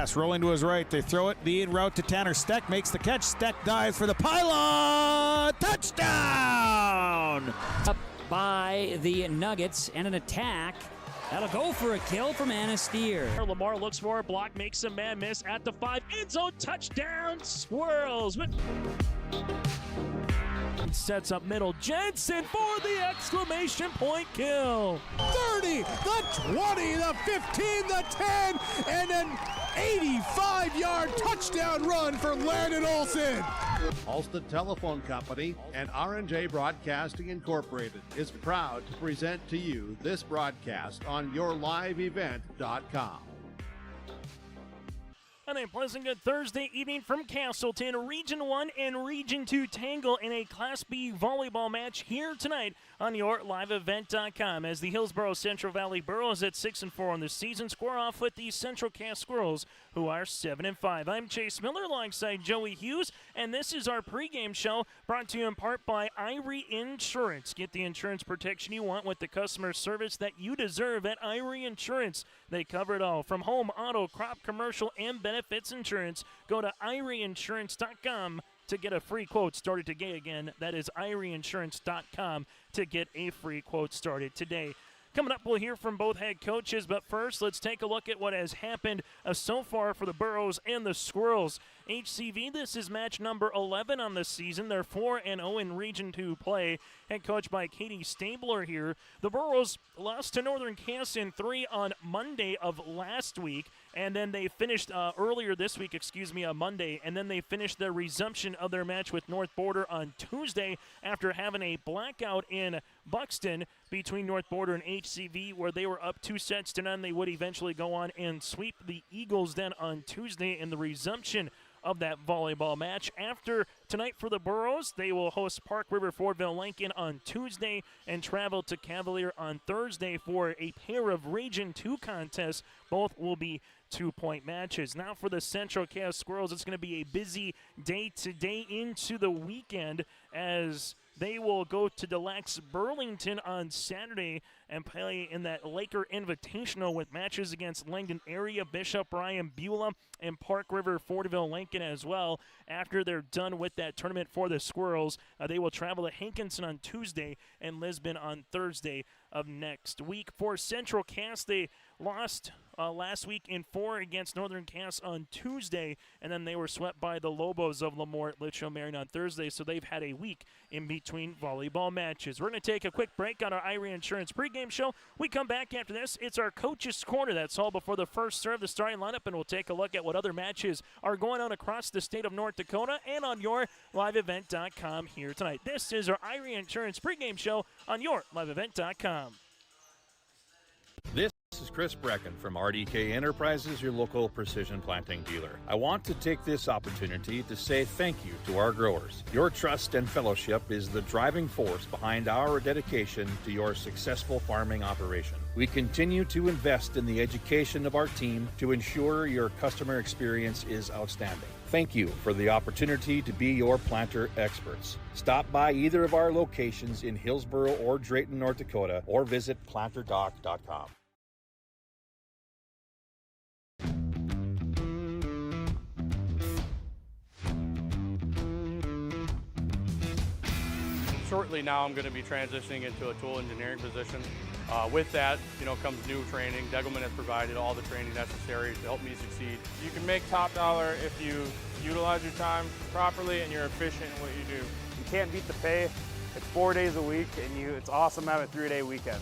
pass, rolling to his right. They throw it, the in route to Tanner Steck, makes the catch. Steck dives for the pylon. Touchdown! Up by the Nuggets, and an attack. That'll go for a kill from Anastier. Lamar looks for a block, makes a man miss at the 5. End zone touchdown, Swirls. Sets up middle. Jensen for the exclamation point kill. 30, the 20, the 15, the 10, and an 85-yard touchdown run for Landon Olsen. Ulster Telephone Company and R&J Broadcasting Incorporated is proud to present to you this broadcast on yourliveevent.com. And a pleasant good Thursday evening from Castleton. Region 1 and Region 2 tangle in a Class B volleyball match here tonight on yourliveevent.com as the Hillsboro-Central Valley Burros at 6-4 on the season square off with the Central Cass Squirrels, who are 7-5. I'm Chase Miller alongside Joey Hughes, and this is our pregame show brought to you in part by Irie Insurance. Get the insurance protection you want with the customer service that you deserve at Irie Insurance. They cover it all from home, auto, crop, commercial, and benefits insurance. Go to IrieInsurance.com to get a free quote started today. Again, that is IrieInsurance.com to get a free quote started today. Coming up, we'll hear from both head coaches, but first, let's take a look at what has happened so far for the Burros and the Squirrels. HCV, this is match number 11 on the season. They're 4-0 in Region 2 play. Head coached by Katie Stabler here. The Burros lost to Northern Cass in 3 on Monday of last week, and then they finished earlier this week, on Monday, and then they finished their resumption of their match with North Border on Tuesday after having a blackout in Buxton between North Border and HCV, where they were up 2-0. They would eventually go on and sweep the Eagles then on Tuesday in the resumption of that volleyball match. After tonight for the Burros, they will host Park River Fordville Lincoln on Tuesday and travel to Cavalier on Thursday for a pair of Region 2 contests. Both will be 2-point matches. Now for the Central Cass Squirrels, it's going to be a busy day today into the weekend as they will go to Deluxe Burlington on Saturday and play in that Laker Invitational with matches against Langdon Area, Bishop, Ryan, Beulah, and Park River, Fordville, Lincoln as well. After they're done with that tournament for the Squirrels, they will travel to Hankinson on Tuesday and Lisbon on Thursday of next week. For Central Cass, they lost last week in 4 against Northern Cass on Tuesday, and then they were swept by the Lobos of Lemoore at Litchfield Marion on Thursday, so they've had a week in between volleyball matches. We're going to take a quick break on our Irie Insurance pregame show. We come back after this. It's our Coach's Corner. That's all before the first serve, the starting lineup, and we'll take a look at what other matches are going on across the state of North Dakota and on yourliveevent.com here tonight. This is our Irie Insurance pregame show on yourliveevent.com. This is Chris Brecken from RDK Enterprises, your local precision planting dealer. I want to take this opportunity to say thank you to our growers. Your trust and fellowship is the driving force behind our dedication to your successful farming operation. We continue to invest in the education of our team to ensure your customer experience is outstanding. Thank you for the opportunity to be your planter experts. Stop by either of our locations in Hillsboro or Drayton, North Dakota, or visit planterdoc.com. Shortly now, I'm going to be transitioning into a tool engineering position. With that, comes new training. Degelman has provided all the training necessary to help me succeed. You can make top dollar if you utilize your time properly and you're efficient in what you do. You can't beat the pay. It's 4 days a week, and it's awesome to have a 3-day weekend.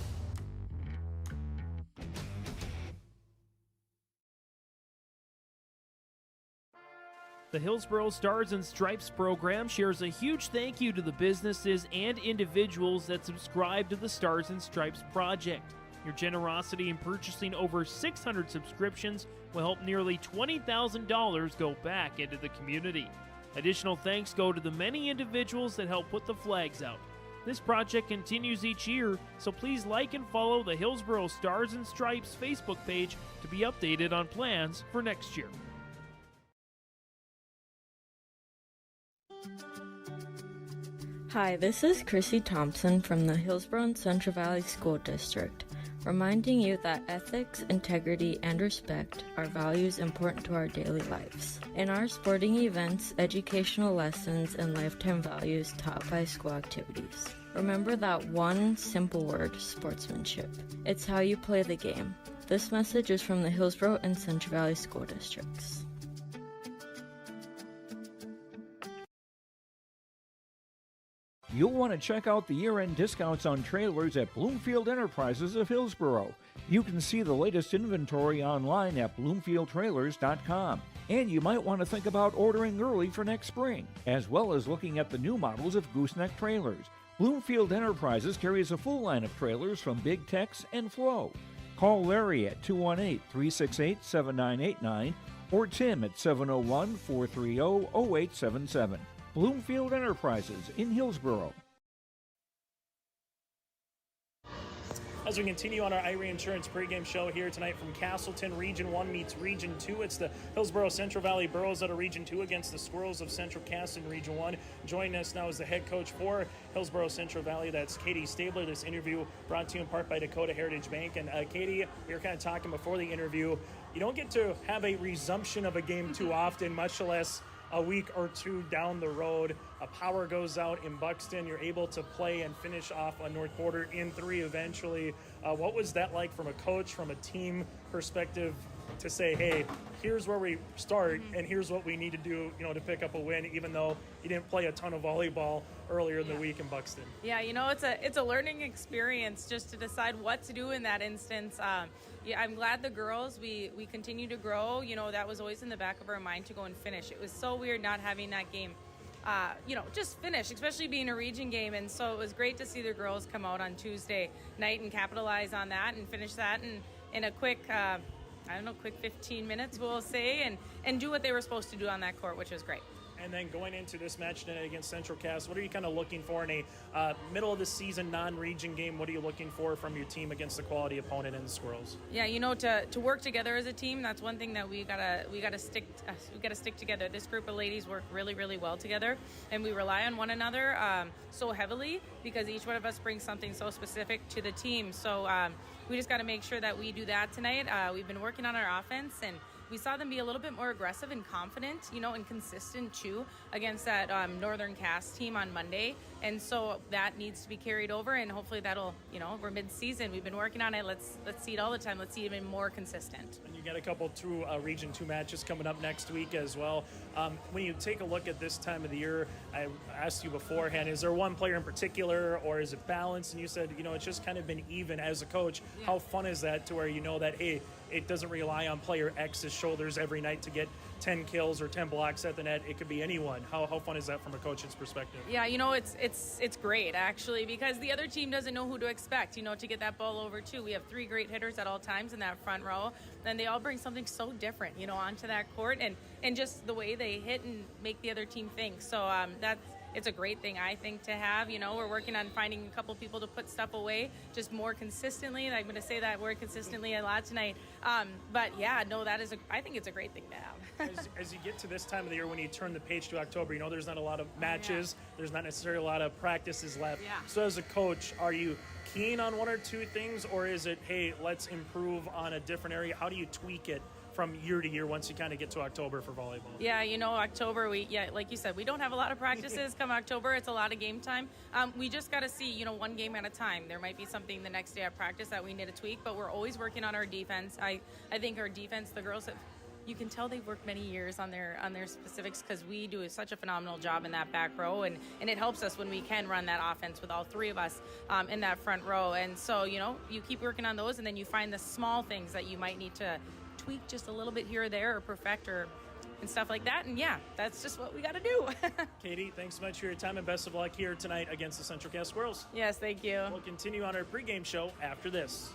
The Hillsboro Stars and Stripes program shares a huge thank you to the businesses and individuals that subscribe to the Stars and Stripes project. Your generosity in purchasing over 600 subscriptions will help nearly $20,000 go back into the community. Additional thanks go to the many individuals that help put the flags out. This project continues each year, so please like and follow the Hillsboro Stars and Stripes Facebook page to be updated on plans for next year. Hi, this is Chrissy Thompson from the Hillsboro and Central Valley School District. reminding you that ethics, integrity, and respect are values important to our daily lives. In our sporting events, educational lessons, and lifetime values taught by school activities. Remember that one simple word, sportsmanship. It's how you play the game. This message is from the Hillsboro and Central Valley School Districts. You'll want to check out the year-end discounts on trailers at Bloomfield Enterprises of Hillsboro. You can see the latest inventory online at bloomfieldtrailers.com. And you might want to think about ordering early for next spring, as well as looking at the new models of gooseneck trailers. Bloomfield Enterprises carries a full line of trailers from Big Tex and Flow. Call Larry at 218-368-7989 or Tim at 701-430-0877. Bloomfield Enterprises in Hillsboro. As we continue on our Irie Insurance pregame show here tonight from Castleton, Region 1 meets Region 2. It's the Hillsboro-Central Valley Burros out of Region 2 against the Squirrels of Central Castleton, Region 1. Joining us now is the head coach for Hillsboro-Central Valley. That's Katie Stabler. This interview brought to you in part by Dakota Heritage Bank. And Katie, we were kind of talking before the interview. You don't get to have a resumption of a game too often, much less a week or two down the road. A power goes out in Buxton. You're able to play and finish off on North Quarter in 3 eventually. What was that like from a coach, from a team perspective, to say, hey, here's where we start and here's what we need to do, to pick up a win, even though you didn't play a ton of volleyball earlier in the week in Buxton? Yeah, it's a learning experience just to decide what to do in that instance. I'm glad the girls, we continue to grow. That was always in the back of our mind to go and finish. It was so weird not having that game, just finish, especially being a region game. And so it was great to see the girls come out on Tuesday night and capitalize on that and finish that in a quick, quick 15 minutes, we'll say, and do what they were supposed to do on that court, which was great. And then going into this match tonight against Central Cass, what are you kind of looking for in a middle of the season non-region game? What are you looking for from your team against a quality opponent in the Squirrels? Yeah, to work together as a team, that's one thing that we gotta stick together. This group of ladies work really, really well together, and we rely on one another so heavily because each one of us brings something so specific to the team. So we just got to make sure that we do that tonight. We've been working on our offense, and we saw them be a little bit more aggressive and confident, and consistent too against that Northern Cass team on Monday. And so that needs to be carried over, and hopefully that'll, we're mid-season. We've been working on it. Let's see it all the time. Let's see it even more consistent. And you got a couple two Region 2 matches coming up next week as well. When you take a look at this time of the year, I asked you beforehand, is there one player in particular or is it balanced? And you said, it's just kind of been even as a coach. Yeah. How fun is that to where that, hey, it doesn't rely on player X's shoulders every night to get 10 kills or 10 blocks at the net. It could be anyone. How fun is that from a coach's perspective? Yeah, it's great actually, because the other team doesn't know who to expect, to get that ball over too. We have 3 great hitters at all times in that front row, and they all bring something so different, onto that court, and just the way they hit and make the other team think. So it's a great thing, I think, to have. We're working on finding a couple people to put stuff away just more consistently. And I'm going to say that word consistently a lot tonight. But yeah, no, I think it's a great thing to have. as you get to this time of the year, when you turn the page to October, there's not a lot of matches. Yeah. There's not necessarily a lot of practices left. Yeah. So as a coach, are you keen on 1 or 2 things, or is it, hey, let's improve on a different area? How do you tweak it from year to year once you kind of get to October for volleyball? Yeah, October, like you said, we don't have a lot of practices come October. It's a lot of game time. We just got to see, 1 game at a time. There might be something the next day at practice that we need to tweak, but we're always working on our defense. I think our defense, the girls have, you can tell they've worked many years on their specifics, because we do such a phenomenal job in that back row, and it helps us when we can run that offense with all 3 of us in that front row. And so, you keep working on those, and then you find the small things that you might need to tweak just a little bit here or there, or perfect, and stuff like that. And yeah, that's just what we got to do. Katie, thanks so much for your time, and best of luck here tonight against the Central Cass Squirrels. Yes, thank you. We'll continue on our pregame show after this.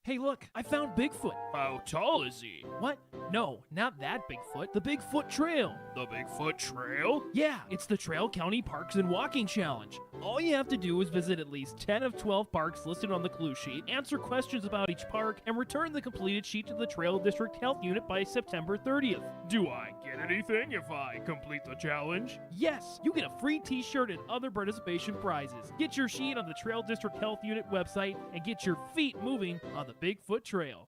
Hey, look, I found Bigfoot. How tall is he? What? No, not that Bigfoot. The Bigfoot Trail. The Bigfoot Trail? Yeah, it's the Trail County Parks and Walking Challenge. All you have to do is visit at least 10 of 12 parks listed on the clue sheet, answer questions about each park, and return the completed sheet to the Trail District Health Unit by September 30th. Do I get anything if I complete the challenge? Yes, you get a free t-shirt and other participation prizes. Get your sheet on the Trail District Health Unit website and get your feet moving on the Bigfoot Trail.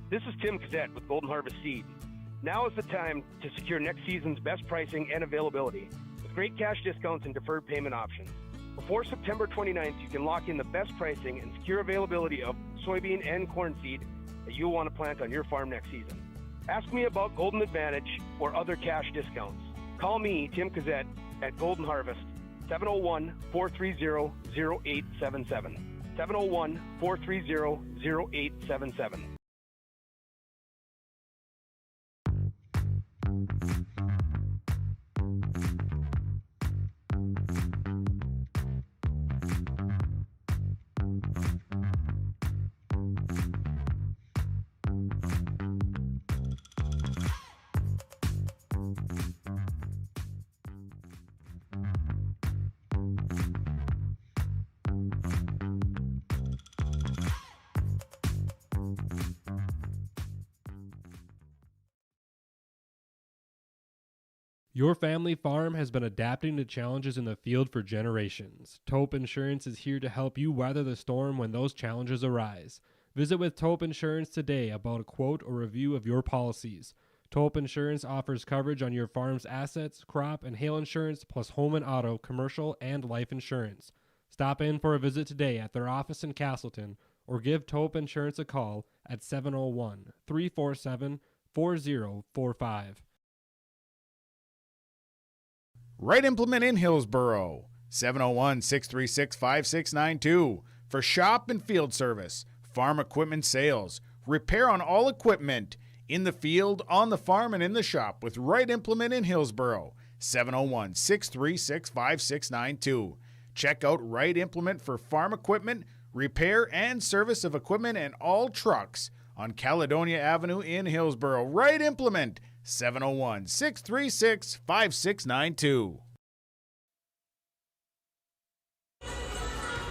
This is Tim Cadet with Golden Harvest Seed. Now is the time to secure next season's best pricing and availability with great cash discounts and deferred payment options. Before September 29th, you can lock in the best pricing and secure availability of soybean and corn seed that you'll want to plant on your farm next season. Ask me about Golden Advantage or other cash discounts. Call me, Tim Cadet, at Golden Harvest, 701-430-0877. 701-430-0877. Your family farm has been adapting to challenges in the field for generations. Taupe Insurance is here to help you weather the storm when those challenges arise. Visit with Taupe Insurance today about a quote or review of your policies. Taupe Insurance offers coverage on your farm's assets, crop, and hail insurance, plus home and auto, commercial, and life insurance. Stop in for a visit today at their office in Castleton or give Taupe Insurance a call at 701-347-4045. Right Implement in Hillsboro, 701-636-5692 for shop and field service, farm equipment sales, repair on all equipment, in the field, on the farm, and in the shop with Right Implement in Hillsboro, 701-636-5692. Check out Right Implement for farm equipment, repair and service of equipment and all trucks on Caledonia Avenue in Hillsboro. Right Implement, 701-636-5692.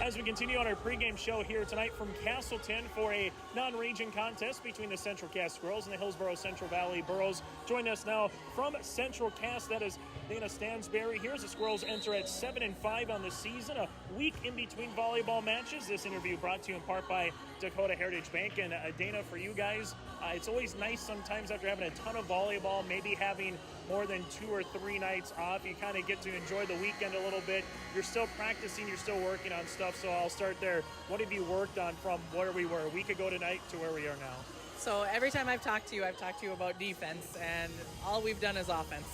As we continue on our pregame show here tonight from Castleton for a non-region contest between the Central Cass Squirrels and the Hillsboro-Central Valley Burros. Join us now from Central Cass, that is Dana Stansberry here as the Squirrels enter at 7-5 on the season, a week in between volleyball matches. This interview brought to you in part by Dakota Heritage Bank. And Dana, for you guys, it's always nice sometimes after having a ton of volleyball, maybe having more than 2 or 3 nights off, you kind of get to enjoy the weekend a little bit. You're still practicing, you're still working on stuff, so I'll start there. What have you worked on from where we were a week ago tonight to where we are now? So every time I've talked to you about defense, and all we've done is offense.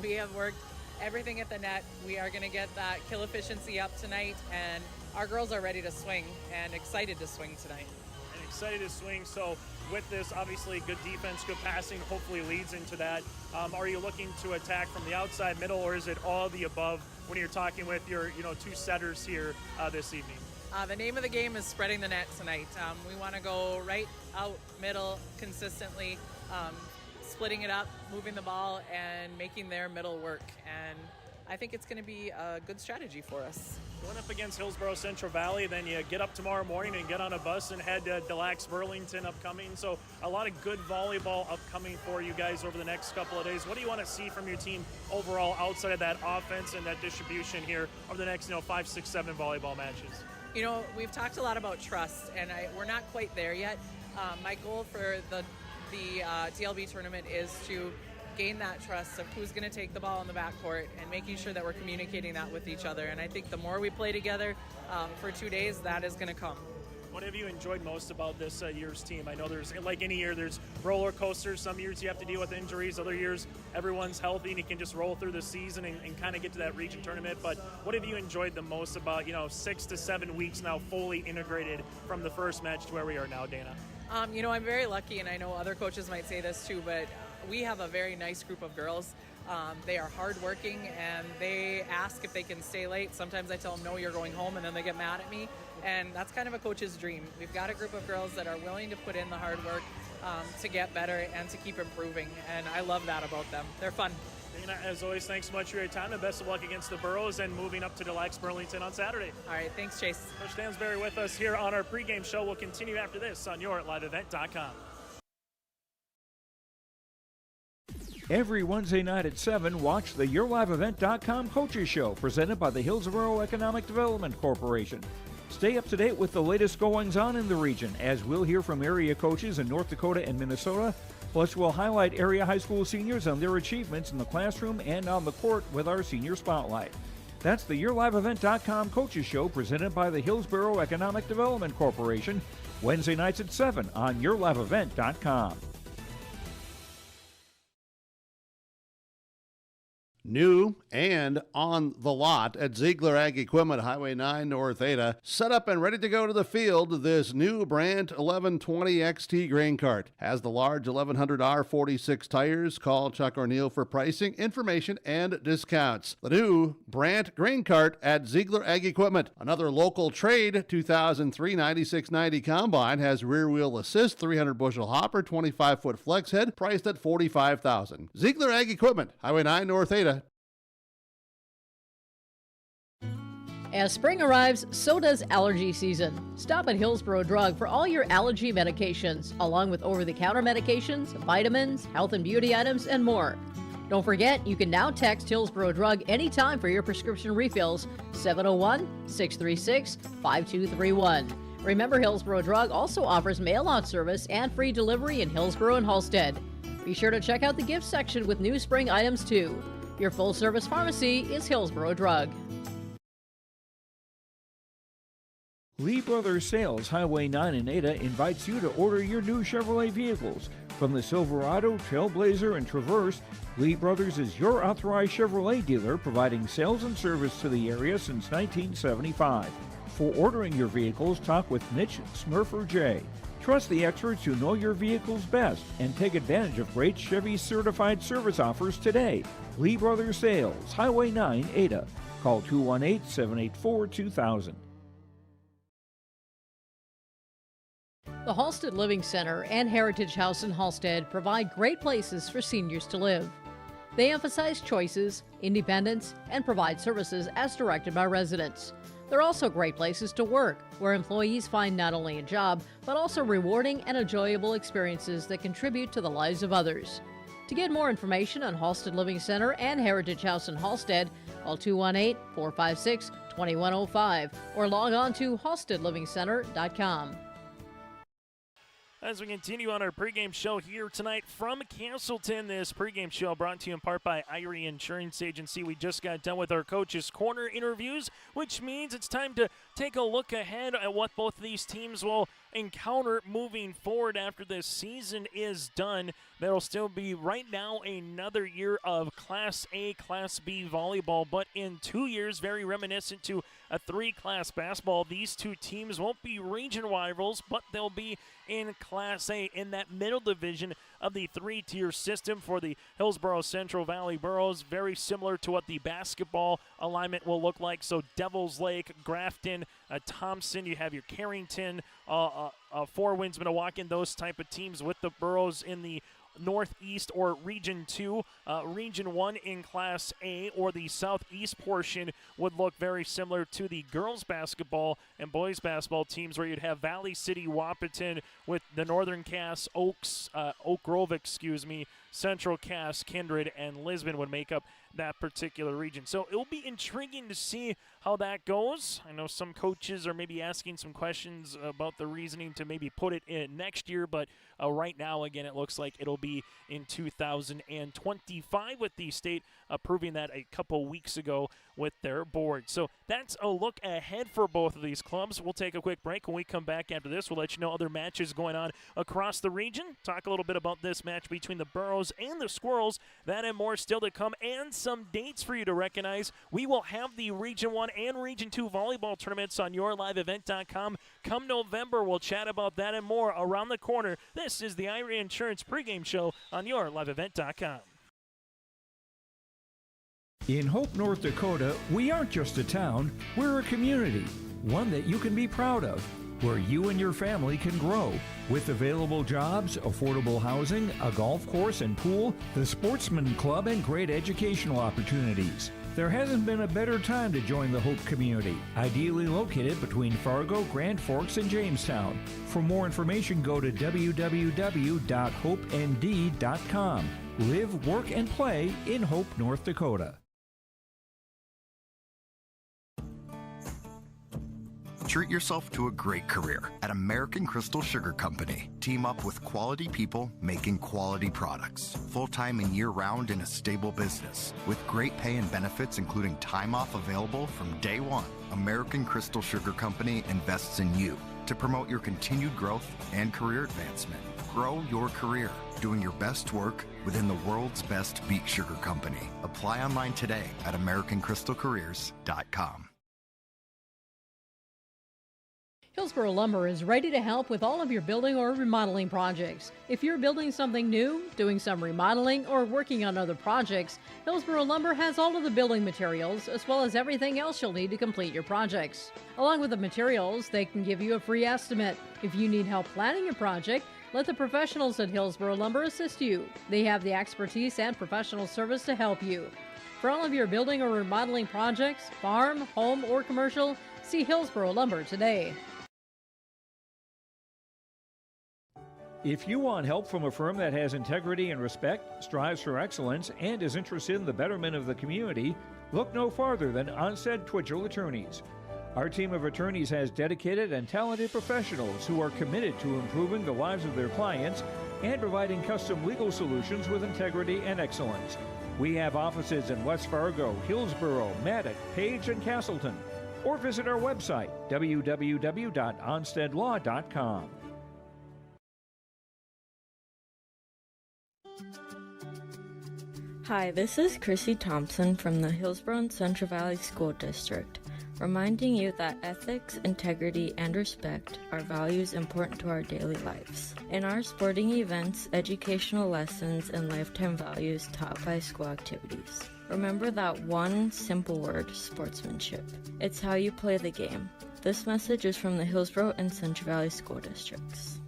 We have worked everything at the net. We are going to get that kill efficiency up tonight, and our girls are ready to swing and excited to swing tonight. And excited to swing, so with this, obviously, good defense, good passing, hopefully leads into that. Are you looking to attack from the outside, middle, or is it all the above when you're talking with your 2 setters here this evening? The name of the game is spreading the net tonight. We want to go right out middle consistently, splitting it up, moving the ball, and making their middle work. And I think it's going to be a good strategy for us. Going up against Hillsboro-Central Valley, then you get up tomorrow morning and get on a bus and head to Des Lacs Burlington upcoming. So a lot of good volleyball upcoming for you guys over the next couple of days. What do you want to see from your team overall outside of that offense and that distribution here over the next 5, 6, 7 volleyball matches? We've talked a lot about trust, and we're not quite there yet. My goal for the TLB tournament is to gain that trust of who's going to take the ball in the backcourt and making sure that we're communicating that with each other. And I think the more we play together for 2 days, that is going to come. What have you enjoyed most about this year's team? I know there's, like any year, there's roller coasters. Some years you have to deal with injuries. Other years, everyone's healthy and you can just roll through the season and kind of get to that region tournament. But what have you enjoyed the most about, 6 to 7 weeks now fully integrated from the first match to where we are now, Dana? I'm very lucky, and I know other coaches might say this too, but we have a very nice group of girls. They are hardworking, and they ask if they can stay late. Sometimes I tell them, no, you're going home, and then they get mad at me. And that's kind of a coach's dream. We've got a group of girls that are willing to put in the hard work to get better and to keep improving, and I love that about them. They're fun. Dana, as always, thanks so much for your time, and best of luck against the Burros and moving up to Des Lacs Burlington on Saturday. All right, thanks, Chase. Coach Stansberry with us here on our pregame show. We'll continue after this on YourLiveEvent.com. Every Wednesday night at 7, watch the YourLiveEvent.com Coaches Show, presented by the Hillsboro Economic Development Corporation. Stay up to date with the latest goings-on in the region, as we'll hear from area coaches in North Dakota and Minnesota. Plus, we'll highlight area high school seniors and their achievements in the classroom and on the court with our Senior Spotlight. That's the YourLiveEvent.com Coaches Show, presented by the Hillsboro Economic Development Corporation, Wednesday nights at 7 on YourLiveEvent.com. New and on the lot at Ziegler Ag Equipment, Highway 9 North Ada. Set up and ready to go to the field, this new Brandt 1120 XT grain cart. Has the large 1100 R46 tires. Call Chuck O'Neill for pricing, information, and discounts. The new Brandt grain cart at Ziegler Ag Equipment. Another local trade, 2003 9690 combine, has rear wheel assist, 300 bushel hopper, 25-foot flex head, priced at $45,000. Ziegler Ag Equipment, Highway 9 North Ada. As spring arrives, so does allergy season. Stop at Hillsboro Drug for all your allergy medications, along with over-the-counter medications, vitamins, health and beauty items, and more. Don't forget, you can now text Hillsboro Drug anytime for your prescription refills, 701-636-5231. Remember, Hillsboro Drug also offers mail-out service and free delivery in Hillsboro and Halstead. Be sure to check out the gift section with new spring items, too. Your full-service pharmacy is Hillsboro Drug. Lee Brothers Sales, Highway 9 in Ada, invites you to order your new Chevrolet vehicles. From the Silverado, Trailblazer, and Traverse, Lee Brothers is your authorized Chevrolet dealer, providing sales and service to the area since 1975. For ordering your vehicles, talk with Mitch Smurfer J. Trust the experts who know your vehicles best and take advantage of great Chevy certified service offers today. Lee Brothers Sales, Highway 9, Ada. Call 218-784-2000. The Halstead Living Center and Heritage House in Halstead provide great places for seniors to live. They emphasize choices, independence, and provide services as directed by residents. They're also great places to work, where employees find not only a job, but also rewarding and enjoyable experiences that contribute to the lives of others. To get more information on Halstead Living Center and Heritage House in Halstead, call 218-456-2105 or log on to halsteadlivingcenter.com. As we continue on our pregame show here tonight from Castleton, this pregame show brought to you in part by Irie Insurance Agency. We just got done with our Coaches Corner interviews, which means it's time to take a look ahead at what both of these teams will encounter moving forward after this season is done. There'll still be right now another year of Class A, Class B volleyball, but in 2 years, very reminiscent to a 3-class basketball. These two teams won't be region rivals, but they'll be in Class A in that middle division of the 3-tier system for the Hillsboro-Central Valley Burros. Very similar to what the basketball alignment will look like. So Devils Lake, Grafton, Thompson, you have your Carrington, Four Winds, Minnewacan, those type of teams with the Burros in the Northeast or Region 2. Region 1 in Class A or the Southeast portion would look very similar to the girls basketball and boys basketball teams, where you'd have Valley City, Wahpeton with the Northern Cass, Oak Grove, Central Cass, Kindred, and Lisbon would make up that particular region. So it will be intriguing to see how that goes. I know some coaches are maybe asking some questions about the reasoning to maybe put it in next year, but right now, again, it looks like it'll be in 2025 with the state approving that a couple weeks ago with their board. So that's a look ahead for both of these clubs. We'll take a quick break. When we come back after this, we'll let you know other matches going on across the region. Talk a little bit about this match between the Burros and the Squirrels. That and more still to come, and some dates for you to recognize. We will have the Region 1 and Region 2 volleyball tournaments on YourLiveEvent.com. Come November, we'll chat about that and more around the corner. This is the Irie Insurance pregame show on YourLiveEvent.com. In Hope, North Dakota, we aren't just a town, we're a community, one that you can be proud of, where you and your family can grow. With available jobs, affordable housing, a golf course and pool, the Sportsman Club, and great educational opportunities. There hasn't been a better time to join the Hope community, ideally located between Fargo, Grand Forks, and Jamestown. For more information, go to www.hopend.com. Live, work, and play in Hope, North Dakota. Treat yourself to a great career at American Crystal Sugar Company. Team up with quality people making quality products. Full-time and year-round in a stable business. With great pay and benefits including time off available from day one. American Crystal Sugar Company invests in you to promote your continued growth and career advancement. Grow your career doing your best work within the world's best beet sugar company. Apply online today at AmericanCrystalCareers.com. Hillsboro Lumber is ready to help with all of your building or remodeling projects. If you're building something new, doing some remodeling, or working on other projects, Hillsboro Lumber has all of the building materials as well as everything else you'll need to complete your projects. Along with the materials, they can give you a free estimate. If you need help planning your project, let the professionals at Hillsboro Lumber assist you. They have the expertise and professional service to help you. For all of your building or remodeling projects, farm, home, or commercial, see Hillsboro Lumber today. If you want help from a firm that has integrity and respect, strives for excellence, and is interested in the betterment of the community, look no farther than Onstead Twitchell Attorneys. Our team of attorneys has dedicated and talented professionals who are committed to improving the lives of their clients and providing custom legal solutions with integrity and excellence. We have offices in West Fargo, Hillsboro, Maddox, Page, and Castleton. Or visit our website, www.onsteadlaw.com. Hi, this is Chrissy Thompson from the Hillsboro-Central Valley School District, reminding you that ethics, integrity, and respect are values important to our daily lives. In our sporting events, educational lessons, and lifetime values taught by school activities. Remember that one simple word, sportsmanship. It's how you play the game. This message is from the Hillsboro and Central Valley School Districts.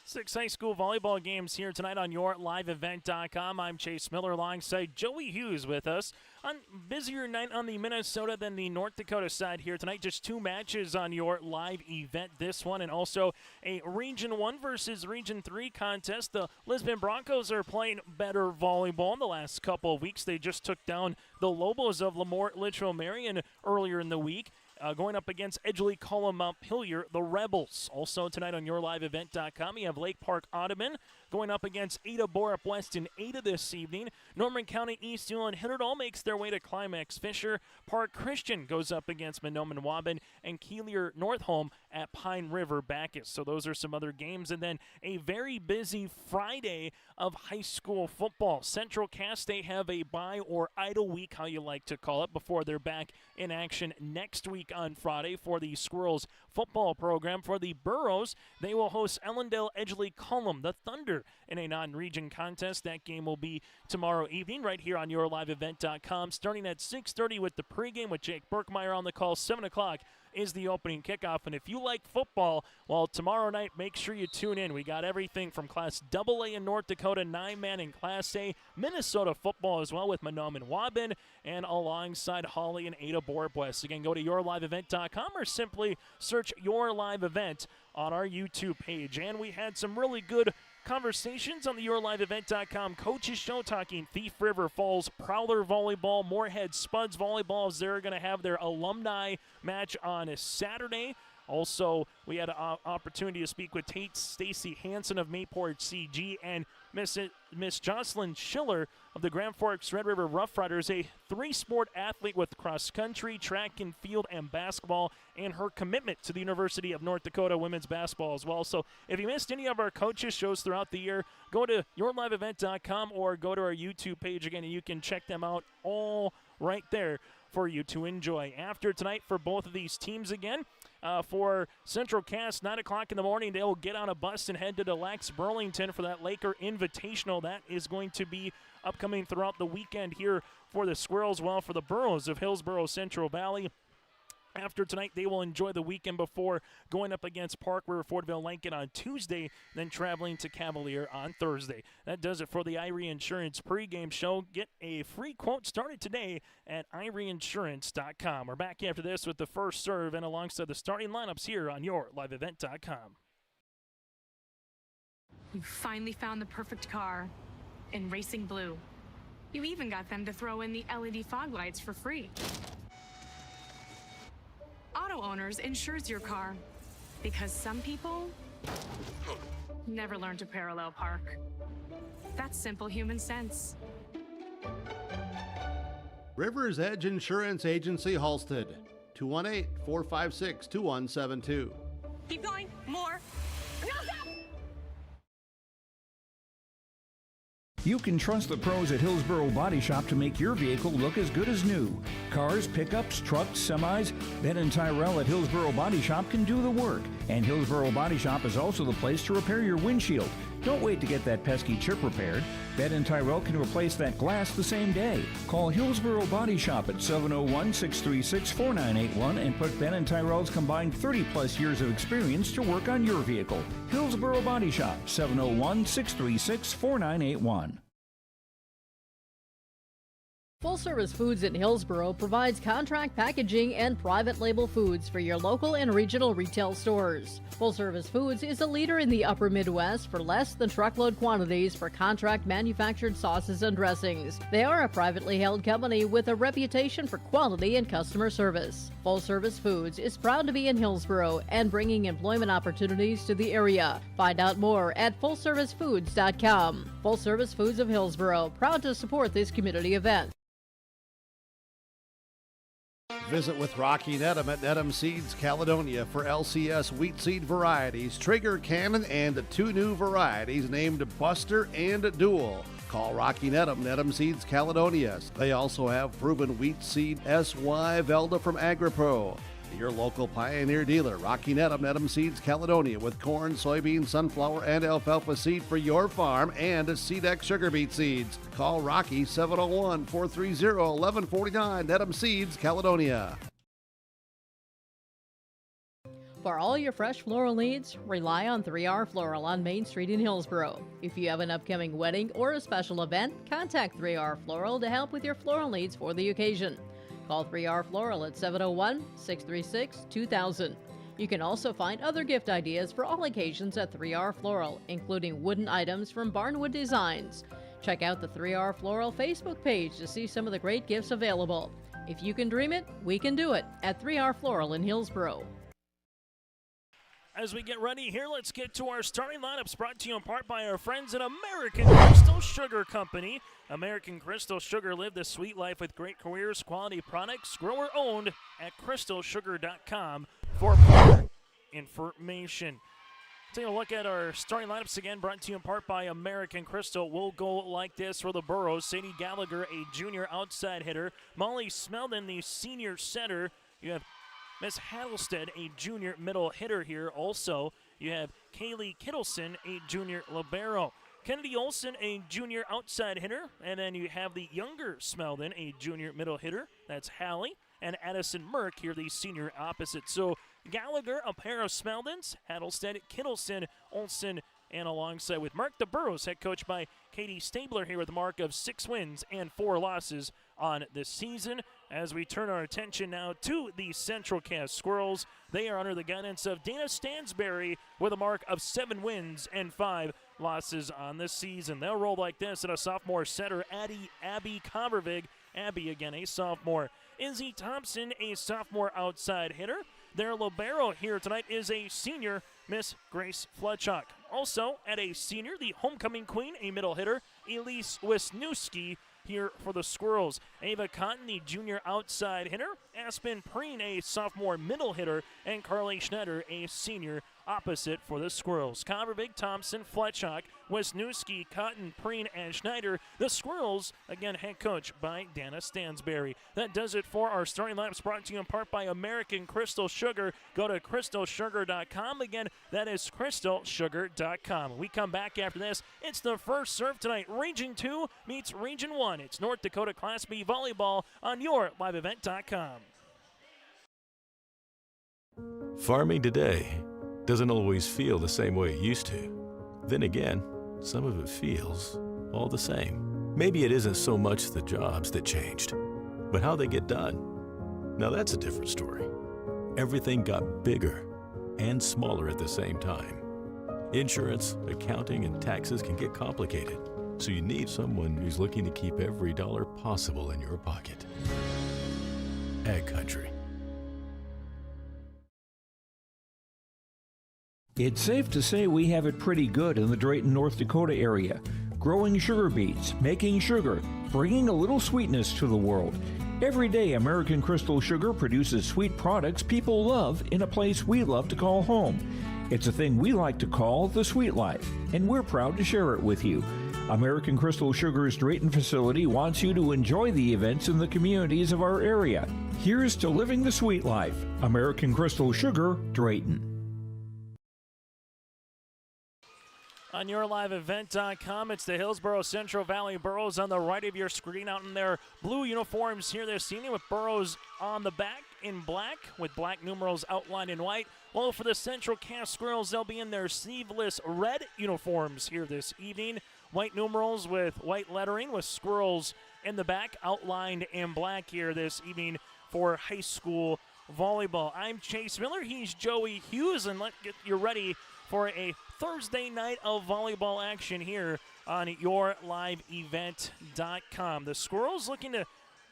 6 high school volleyball games here tonight on YourLiveEvent.com. I'm Chase Miller alongside Joey Hughes with us. On busier night on the Minnesota than the North Dakota side here tonight. Just 2 matches on your live event. This one and also a Region 1 versus Region 3 contest. The Lisbon Broncos are playing better volleyball in the last couple of weeks. They just took down the Lobos of Lemoore Litchfield Marion earlier in the week. Going up against Edgeley Cullum Montpelier, the Rebels. Also tonight on YourLiveEvent.com, you have Lake Park Ottoman going up against Ada Borup West in Ada this evening. Norman County East Newland Hitterdall makes their way to Climax Fisher. Park Christian goes up against Mahnomen Waban, and Keelier Northholm at Pine River Bacchus. So those are some other games. And then a very busy Friday of high school football. Central Cass, they have a bye or idle week, how you like to call it, before they're back in action next week on Friday for the Squirrels football program. For the Burros, they will host Ellendale Edgeley Cullum, the Thunder, in a non-region contest. That game will be tomorrow evening right here on YourLiveEvent.com, starting at 6:30 with the pregame with Jake Berkmeyer on the call. 7 o'clock is the opening kickoff. And if you like football, well, tomorrow night, make sure you tune in. We got everything from Class AA in North Dakota, 9-man in Class A, Minnesota football as well with Mahnomen Waban, and alongside Holly and Ada Borup West. Again, go to YourLiveEvent.com or simply search Your Live Event on our YouTube page. And we had some really good conversations on the YourLiveEvent.com Coaches Show, talking Thief River Falls Prowler Volleyball, Moorhead Spuds Volleyball, as they're going to have their alumni match on a Saturday. Also, we had an opportunity to speak with Tate Stacy Hansen of Mayport CG and Miss Jocelyn Schiller of the Grand Forks Red River Rough Riders, a 3-sport athlete with cross country, track and field, and basketball, and her commitment to the University of North Dakota women's basketball as well. So if you missed any of our coaches shows throughout the year, go to YourLiveEvent.com or go to our YouTube page again, and you can check them out all right there for you to enjoy. After tonight for both of these teams again, for Central Cass. 9 o'clock in the morning, they will get on a bus and head to the Lex Burlington for that Laker Invitational. That is going to be upcoming throughout the weekend here for the Squirrels. Well, for the Burros of Hillsboro-Central Valley, after tonight, they will enjoy the weekend before going up against Park River Fordville Lincoln on Tuesday, then traveling to Cavalier on Thursday. That does it for the Irie Insurance pregame show. Get a free quote started today at IrieInsurance.com. We're back after this with the first serve and alongside the starting lineups here on YourLiveEvent.com. You finally found the perfect car in racing blue. You even got them to throw in the LED fog lights for free. Auto Owners insures your car because some people never learn to parallel park. That's simple human sense. Rivers Edge Insurance Agency, Halstead, 218-456-2172. Keep going. More. No, stop! You can trust the pros at Hillsboro Body Shop to make your vehicle look as good as new. Cars, pickups, trucks, semis, Ben and Tyrell at Hillsboro Body Shop can do the work. And Hillsboro Body Shop is also the place to repair your windshield. Don't wait to get that pesky chip repaired. Ben and Tyrell can replace that glass the same day. Call Hillsboro Body Shop at 701-636-4981 and put Ben and Tyrell's combined 30-plus years of experience to work on your vehicle. Hillsboro Body Shop, 701-636-4981. Full Service Foods in Hillsboro provides contract packaging and private label foods for your local and regional retail stores. Full Service Foods is a leader in the upper Midwest for less than truckload quantities for contract manufactured sauces and dressings. They are a privately held company with a reputation for quality and customer service. Full Service Foods is proud to be in Hillsboro and bringing employment opportunities to the area. Find out more at FullServiceFoods.com. Full Service Foods of Hillsboro, proud to support this community event. Visit with Rocky Nedham at Nedham Seeds Caledonia for LCS wheat seed varieties, Trigger, Cannon, and 2 new varieties named Buster and Dual. Call Rocky Nedham, Nedham Seeds Caledonia. They also have proven wheat seed SY Velda from AgriPro. Your local Pioneer dealer, Rocky Nedham, Nedham Seeds Caledonia, with corn, soybean, sunflower, and alfalfa seed for your farm and SeedX sugar beet seeds. Call Rocky 701-430-1149, Nedham Seeds Caledonia. For all your fresh floral needs, rely on 3R Floral on Main Street in Hillsboro. If you have an upcoming wedding or a special event, contact 3R Floral to help with your floral needs for the occasion. Call 3R Floral at 701-636-2000. You can also find other gift ideas for all occasions at 3R Floral, including wooden items from Barnwood Designs. Check out the 3R Floral Facebook page to see some of the great gifts available. If you can dream it, we can do it at 3R Floral in Hillsboro. As we get ready here, let's get to our starting lineups, brought to you in part by our friends at American Crystal Sugar Company. American Crystal Sugar, live the sweet life with great careers, quality products, grower owned at crystalsugar.com for more information. Taking a look at our starting lineups again, brought to you in part by American Crystal. We'll go like this for the Burros. Sadie Gallagher, a junior outside hitter. Molly Smeldon, the senior center. You have Miss Hattlestead, a junior middle hitter here. Also, you have Kaylee Kittleson, a junior libero. Kennedy Olson, a junior outside hitter. And then you have the younger Smeldon, a junior middle hitter. That's Hallie. And Addison Merck here, the senior opposite. So Gallagher, a pair of Smeldons. Hattlestead, Kittleson, Olson, and alongside with Mark the Burros, head coach by Katie Stabler here with a mark of 6 wins and 4 losses on the season. As we turn our attention now to the Central Cass Squirrels, they are under the guidance of Dana Stansberry with a mark of 7 wins and 5 losses on this season. They'll roll like this at a sophomore center, Abby Covervig. Abby, again, a sophomore. Izzy Thompson, a sophomore outside hitter. Their libero here tonight is a senior, Miss Grace Fletchock. Also, at a senior, the homecoming queen, a middle hitter, Elise Wisniewski here for the Squirrels. Ava Cotton, the junior outside hitter. Aspen Preen, a sophomore middle hitter. And Carly Schneider, a senior opposite for the Squirrels. Convervig, Thompson, Fletchock, Wisniewski, Cotton, Preen, and Schneider. The Squirrels, again, head coach by Dana Stansberry. That does it for our starting lineups, brought to you in part by American Crystal Sugar. Go to crystalsugar.com. Again, that is crystalsugar.com. We come back after this. It's the first serve tonight. Region 2 meets Region 1. It's North Dakota Class B Volleyball on yourliveevent.com. Farming today doesn't always feel the same way it used to. Then again, some of it feels all the same. Maybe it isn't so much the jobs that changed, but how they get done. Now that's a different story. Everything got bigger and smaller at the same time. Insurance, accounting, and taxes can get complicated, so you need someone who's looking to keep every dollar possible in your pocket. Ag Country. It's safe to say we have it pretty good in the Drayton, North Dakota area. Growing sugar beets, making sugar, bringing a little sweetness to the world. Every day, American Crystal Sugar produces sweet products people love in a place we love to call home. It's a thing we like to call the sweet life, and we're proud to share it with you. American Crystal Sugar's Drayton facility wants you to enjoy the events in the communities of our area. Here's to living the sweet life. American Crystal Sugar, Drayton. On yourliveevent.com, it's the Hillsboro-Central Valley Burros on the right of your screen out in their blue uniforms here this evening with Burros on the back in black with black numerals outlined in white. Well, for the Central Cass Squirrels, they'll be in their sleeveless red uniforms here this evening. White numerals with white lettering with squirrels in the back outlined in black here this evening for high school volleyball. I'm Chase Miller. He's Joey Hughes, and let's get you ready for a Thursday night of volleyball action here on yourliveevent.com. The Squirrels looking to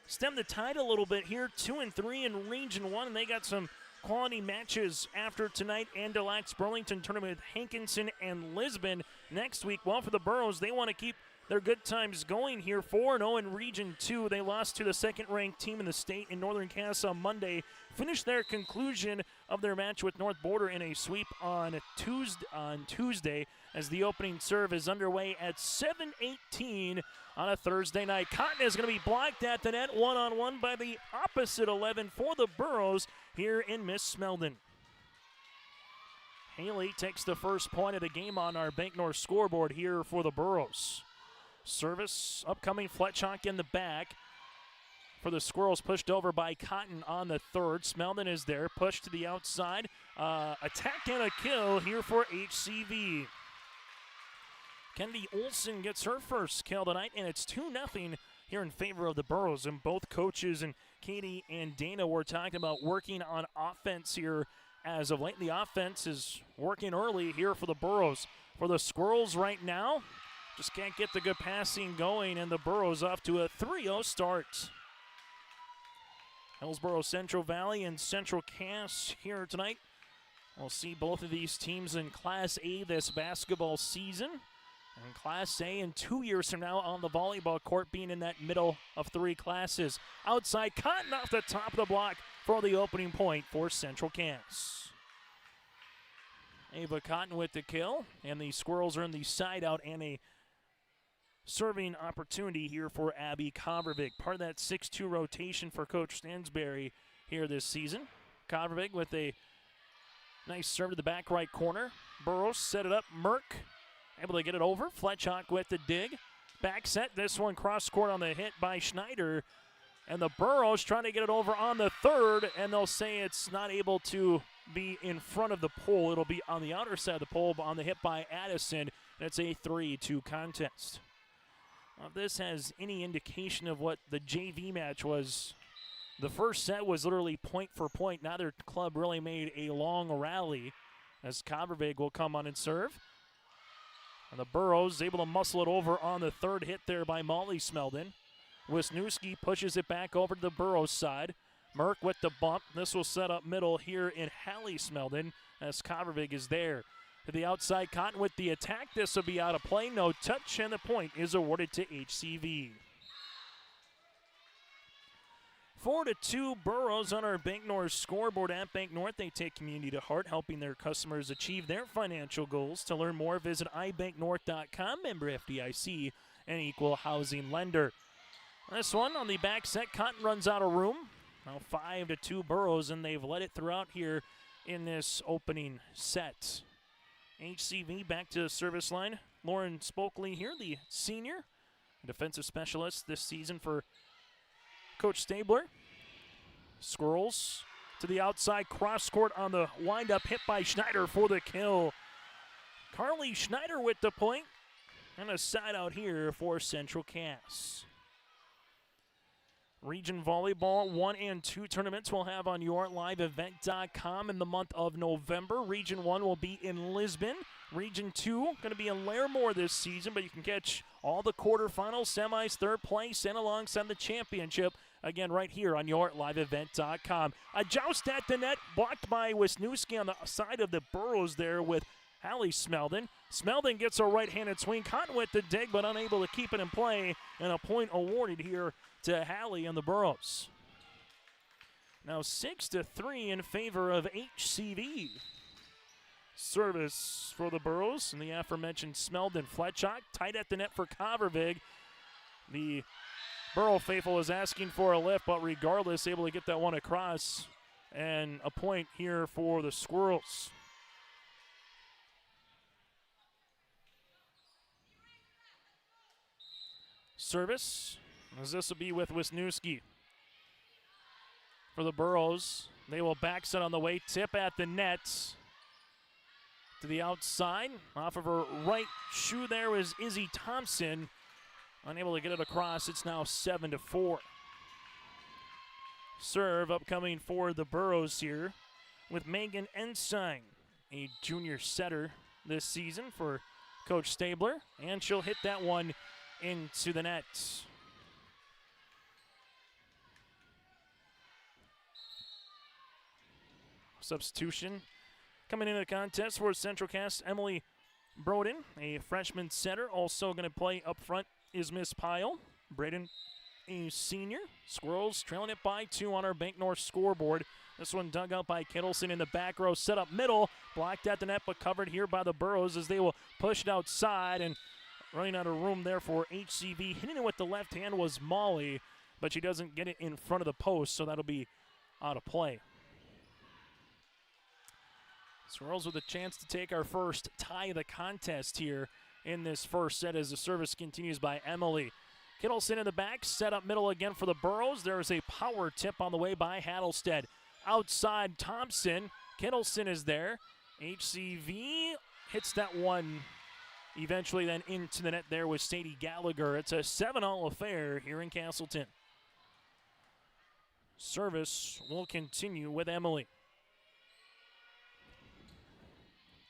stem the tide a little bit here, 2-3 in Region 1, and they got some quality matches after tonight. Andalax Burlington tournament with Hankinson and Lisbon next week. Well, for the Burros, they want to keep their good times going here. 4-0 in Region 2. They lost to the second-ranked team in the state in Northern Cass on Monday. Finished their conclusion of their match with North Border in a sweep on Tuesday as the opening serve is underway at 7:18 on a Thursday night. Cotton is going to be blocked at the net one-on-one by the opposite 11 for the Burros here in Miss Smeldon. Haley takes the first point of the game on our Bank North scoreboard here for the Burros. Service upcoming, Fletchock in the back for the Squirrels, pushed over by Cotton on the third. Smeldon is there, pushed to the outside. Attack and a kill here for HCV. Kendi Olson gets her first kill tonight, and it's 2-0 here in favor of the Burros. And both coaches and Katie and Dana were talking about working on offense here as of late. The offense is working early here for the Burros. For the Squirrels right now, just can't get the good passing going, and the Burros off to a 3-0 start. Hillsboro-Central Valley and Central Cass here tonight. We'll see both of these teams in Class A this basketball season. And Class A in 2 years from now on the volleyball court, being in that middle of three classes. Outside, Cotton off the top of the block for the opening point for Central Cass. Ava Cotton with the kill, and the Squirrels are in the side out, and a serving opportunity here for Abby Kovervik. Part of that 6-2 rotation for Coach Stansberry here this season. Kovervik with a nice serve to the back right corner. Burros set it up. Merck able to get it over. Fletchock with the dig. Back set. This one cross court on the hit by Schneider. And the Burros trying to get it over on the third, and they'll say it's not able to be in front of the pole. It'll be on the outer side of the pole, but on the hit by Addison, and it's a 3-2 contest. If this has any indication of what the JV match was, the first set was literally point for point. Neither club really made a long rally as Kovervig will come on and serve. And the Burros able to muscle it over on the third hit there by Molly Smeldon. Wisniewski pushes it back over to the Burros side. Merck with the bump. This will set up middle here in Hallie Smeldon as Kovervig is there. To the outside, Cotton with the attack. This will be out of play. No touch, and the point is awarded to HCV. 4-2 Burrows on our Bank North scoreboard. At Bank North, they take community to heart, helping their customers achieve their financial goals. To learn more, visit ibanknorth.com, member FDIC, and equal housing lender. This one on the back set, Cotton runs out of room. Now 5-2 Burrows, and they've led it throughout here in this opening set. HCV back to the service line. Lauren Spokley here, the senior defensive specialist this season for Coach Stabler. Squirrels to the outside, cross court on the windup, hit by Schneider for the kill. Carly Schneider with the point, and a side out here for Central Cass. Region Volleyball 1 and 2 tournaments we'll have on yourliveevent.com in the month of November. Region 1 will be in Lisbon. Region 2 going to be in Larimore this season, but you can catch all the quarterfinals, semis, third place, and alongside the championship, again, right here on yourliveevent.com. A joust at the net, blocked by Wisniewski on the side of the Burrows there with Hallie Smeldon. Smeldon gets a right-handed swing, caught with the dig, but unable to keep it in play, and a point awarded here to Hallie and the Burrows. Now 6-3 in favor of HCV. Service for the Burrows, and the aforementioned Smeldon. Fletchock tight at the net for Covervig. The Burrow faithful is asking for a lift, but regardless, able to get that one across, and a point here for the Squirrels. Service, as this will be with Wisniewski. For the Burrows, they will back set on the way, tip at the net. To the outside, off of her right shoe there is Izzy Thompson. Unable to get it across, it's now 7-4. Serve upcoming for the Burrows here with Megan Ensign, a junior setter this season for Coach Stabler, and she'll hit that one into the net. Substitution coming into the contest for Central Cass, Emily Broden, a freshman setter. Also going to play up front is Miss Pyle. Braden, a senior. Squirrels trailing it by 2 on our Bank North scoreboard. This one dug out by Kittleson in the back row, set up middle, blocked at the net, but covered here by the Burrows as they will push it outside, and running out of room there for HCV. Hitting it with the left hand was Molly, but she doesn't get it in front of the post, so that'll be out of play. Squirrels with a chance to take our first tie of the contest here in this first set as the service continues by Emily. Kittleson in the back, set up middle again for the Burrows. There's a power tip on the way by Hattlestead. Outside Thompson, Kittleson is there. HCV hits that one eventually then into the net there with Sadie Gallagher. It's a 7-all affair here in Castleton. Service will continue with Emily.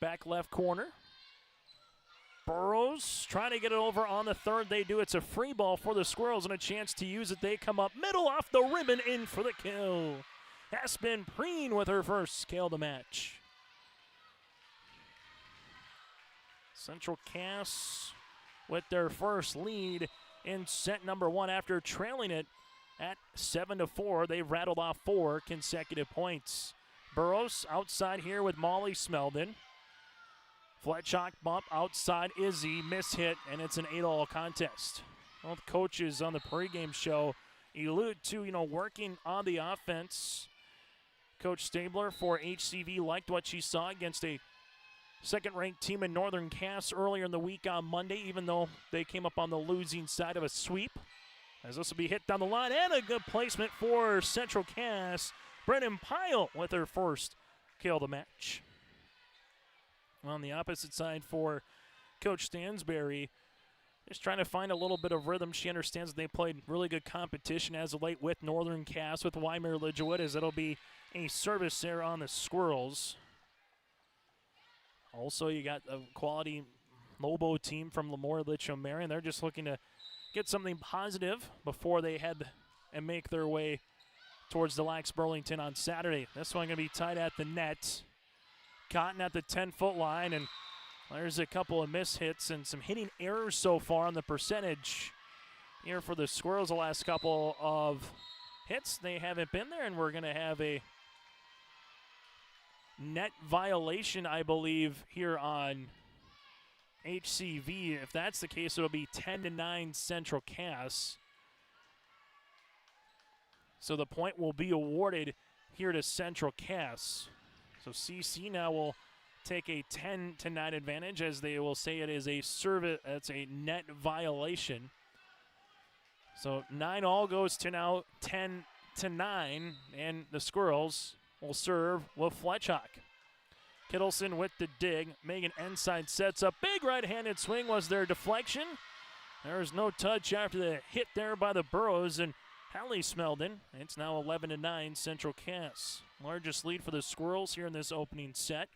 Back left corner. Burrows trying to get it over on the third. They do. It's a free ball for the Squirrels and a chance to use it. They come up middle off the ribbon in for the kill. Aspen Preen with her first kill of the match. Central Cass with their first lead in set number 1 after trailing it at 7-4. They've rattled off 4 consecutive points. Burrows outside here with Molly Smeldon. Fletchock bump outside Izzy, miss hit, and it's an 8-all contest. Both coaches on the pregame show allude to, working on the offense. Coach Stabler for HCV liked what she saw against a second-ranked team in Northern Cass earlier in the week on Monday, even though they came up on the losing side of a sweep. As this will be hit down the line, and a good placement for Central Cass. Brennan Pyle with her first kill of the match. On the opposite side for Coach Stansberry, just trying to find a little bit of rhythm. She understands that they played really good competition as of late with Northern Cass, with Weimar Lidgewood, as it'll be a service there on the Squirrels. Also, you got a quality Lobo team from Lemoore Litchfield Marion. They're just looking to get something positive before they head and make their way towards Des Lacs Burlington on Saturday. This one going to be tied at the net. Cotton at the 10-foot line, and there's a couple of miss hits and some hitting errors so far on the percentage here for the Squirrels. The last couple of hits. They haven't been there, and we're going to have a net violation, I believe, here on HCV. If that's the case, it'll be 10-9 Central Cass. So the point will be awarded here to Central Cass. So CC now will take a 10-9 advantage, as they will say it is a service. That's a net violation. So 9-all goes to now 10-9, and the Squirrels will serve with Fletchock. Kittleson with the dig. Megan Ensign sets up. Big right-handed swing was their deflection. There's no touch after the hit there by the Burrows, and Hallie Smeldon. It's now 11-9 Central Cass. Largest lead for the Squirrels here in this opening set.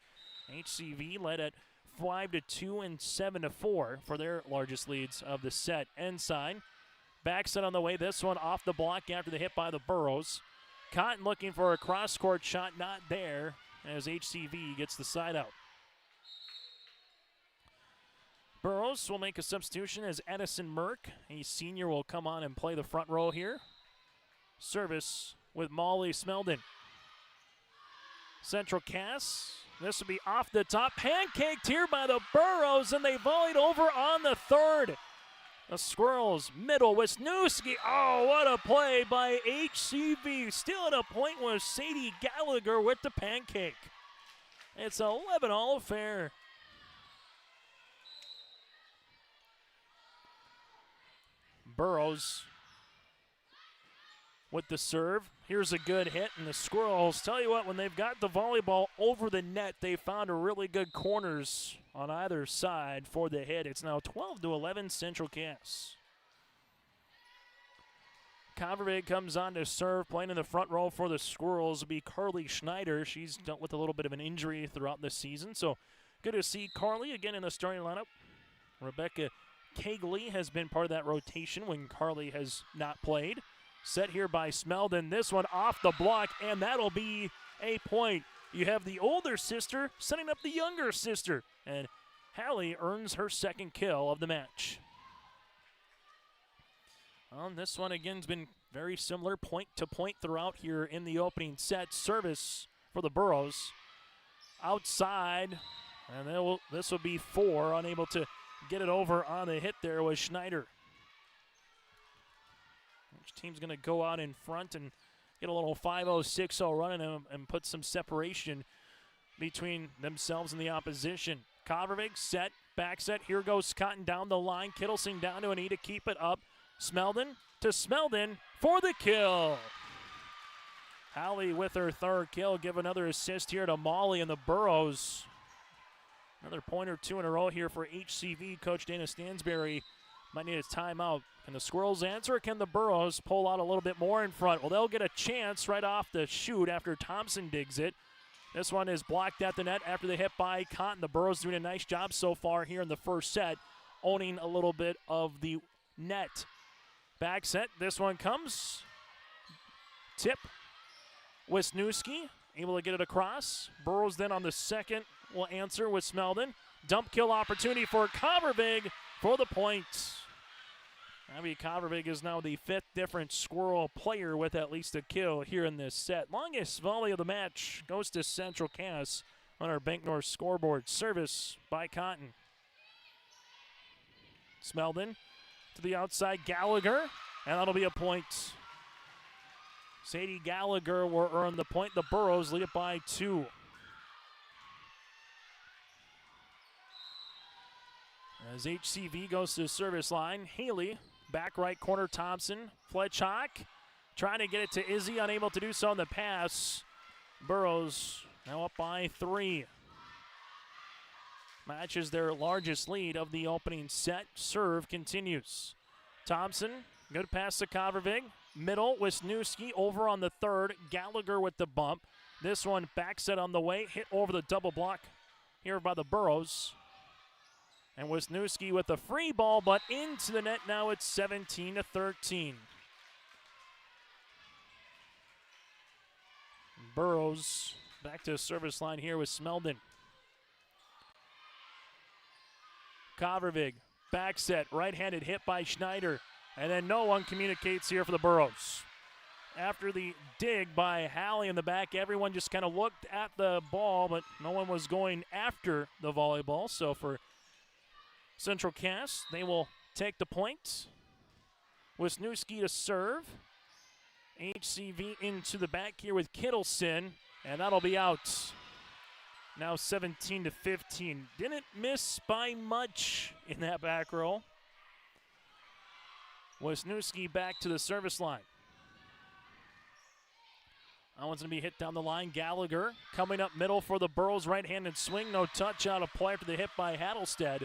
HCV led at 5-2 and 7-4 for their largest leads of the set. Ensign back set on the way. This one off the block after the hit by the Burrows. Cotton looking for a cross-court shot, not there, as HCV gets the side out. Burrows will make a substitution as Edison Merck, a senior, will come on and play the front row here. Service with Molly Smeldon. Central Cass, this will be off the top. Pancaked here by the Burrows, and they volleyed over on the third. The Squirrels, middle, Wisniewski. Oh, what a play by HCV. Stealing a point was Sadie Gallagher with the pancake. It's an 11-all affair. Burrows with the serve. Here's a good hit, and the Squirrels, tell you what, when they've got the volleyball over the net, they found a really good corners on either side for the hit. It's now 12-11 Central Cass. Convervig comes on to serve, playing in the front row for the Squirrels will be Carly Schneider. She's dealt with a little bit of an injury throughout the season, so good to see Carly again in the starting lineup. Rebecca Kegley has been part of that rotation when Carly has not played. Set here by Smeldon. This one off the block, and that'll be a point. You have the older sister setting up the younger sister, and Hallie earns her second kill of the match. This one again has been very similar, point to point throughout here in the opening set. Service for the Burrows. Outside, and this will be 4, unable to get it over on the hit there was Schneider. Which team's going to go out in front and get a little 5-0, 6-0 run and put some separation between themselves and the opposition. Kovervig set, back set. Here goes Cotton down the line. Kittleson down to Anita, keep it up. Smeldon to Smeldon for the kill. Hallie with her third kill. Give another assist here to Molly and the Burrows. Another point or two in a row here for HCV. Coach Dana Stansberry might need a timeout. Can the Squirrels answer, or can the Burrows pull out a little bit more in front? Well, they'll get a chance right off the shoot after Thompson digs it. This one is blocked at the net after the hit by Cotton. The Burrows doing a nice job so far here in the first set, owning a little bit of the net. Back set, this one comes. Tip, Wisniewski able to get it across. Burrows then on the second will answer with Smeldon. Dump kill opportunity for Kovervig for the point. Abby Kovervig is now the 5th different Squirrel player with at least a kill here in this set. Longest volley of the match goes to Central Cass on our Bank North scoreboard. Service by Cotton. Smeldon to the outside, Gallagher, and that'll be a point. Sadie Gallagher will earn the point. The Burrows lead it by 2. As HCV goes to the service line, Haley, back right corner, Thompson. Fletchock trying to get it to Izzy, unable to do so on the pass. Burrows now up by 3. Matches their largest lead of the opening set. Serve continues. Thompson, good pass to Kovervig. Middle, Wisniewski over on the third. Gallagher with the bump. This one back set on the way. Hit over the double block here by the Burrows. And Wisniewski with a free ball, but into the net now. It's 17-13. Burrows back to the service line here with Smeldon. Kovervig, back set, right-handed hit by Schneider. And then no one communicates here for the Burrows. after the dig by Hallie in the back. Everyone just kind of looked at the ball, but no one was going after the volleyball. So for Central Cass, they will take the point. Wisniewski to serve. HCV into the back here with Kittleson, and that'll be out. Now 17-15. Didn't miss by much in that back row. Wisniewski back to the service line. That one's going to be hit down the line. Gallagher coming up middle for the Burros. Right-handed swing. No touch out of play after the hit by Hattlestead.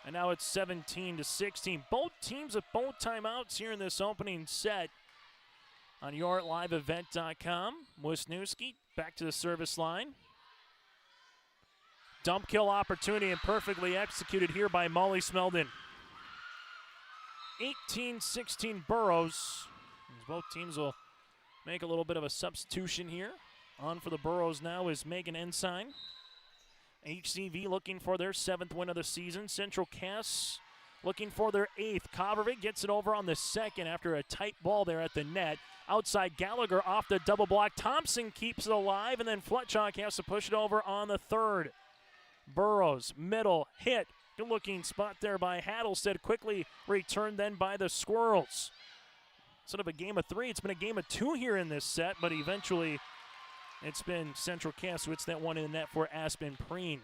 And now it's 17-16. Both teams with both timeouts here in this opening set. On YourLiveEvent.com. Wisniewski back to the service line. Dump kill opportunity and perfectly executed here by Molly Smeldon. 18-16 Burros. Both teams will make a little bit of a substitution here. On for the Burros now is Megan Ensign. HCV looking for their 7th win of the season. Central Cass looking for their 8th. Kovarovic gets it over on the 2nd after a tight ball there at the net. Outside Gallagher off the double block. Thompson keeps it alive, and then Fletchock has to push it over on the 3rd. Burros, middle, hit. Good looking spot there by Hattlestead. Quickly returned then by the Squirrels. Instead of a game of 3, it's been a game of 2 here in this set, but eventually it's been Central Cass who hits that one in the net for Aspen Preen.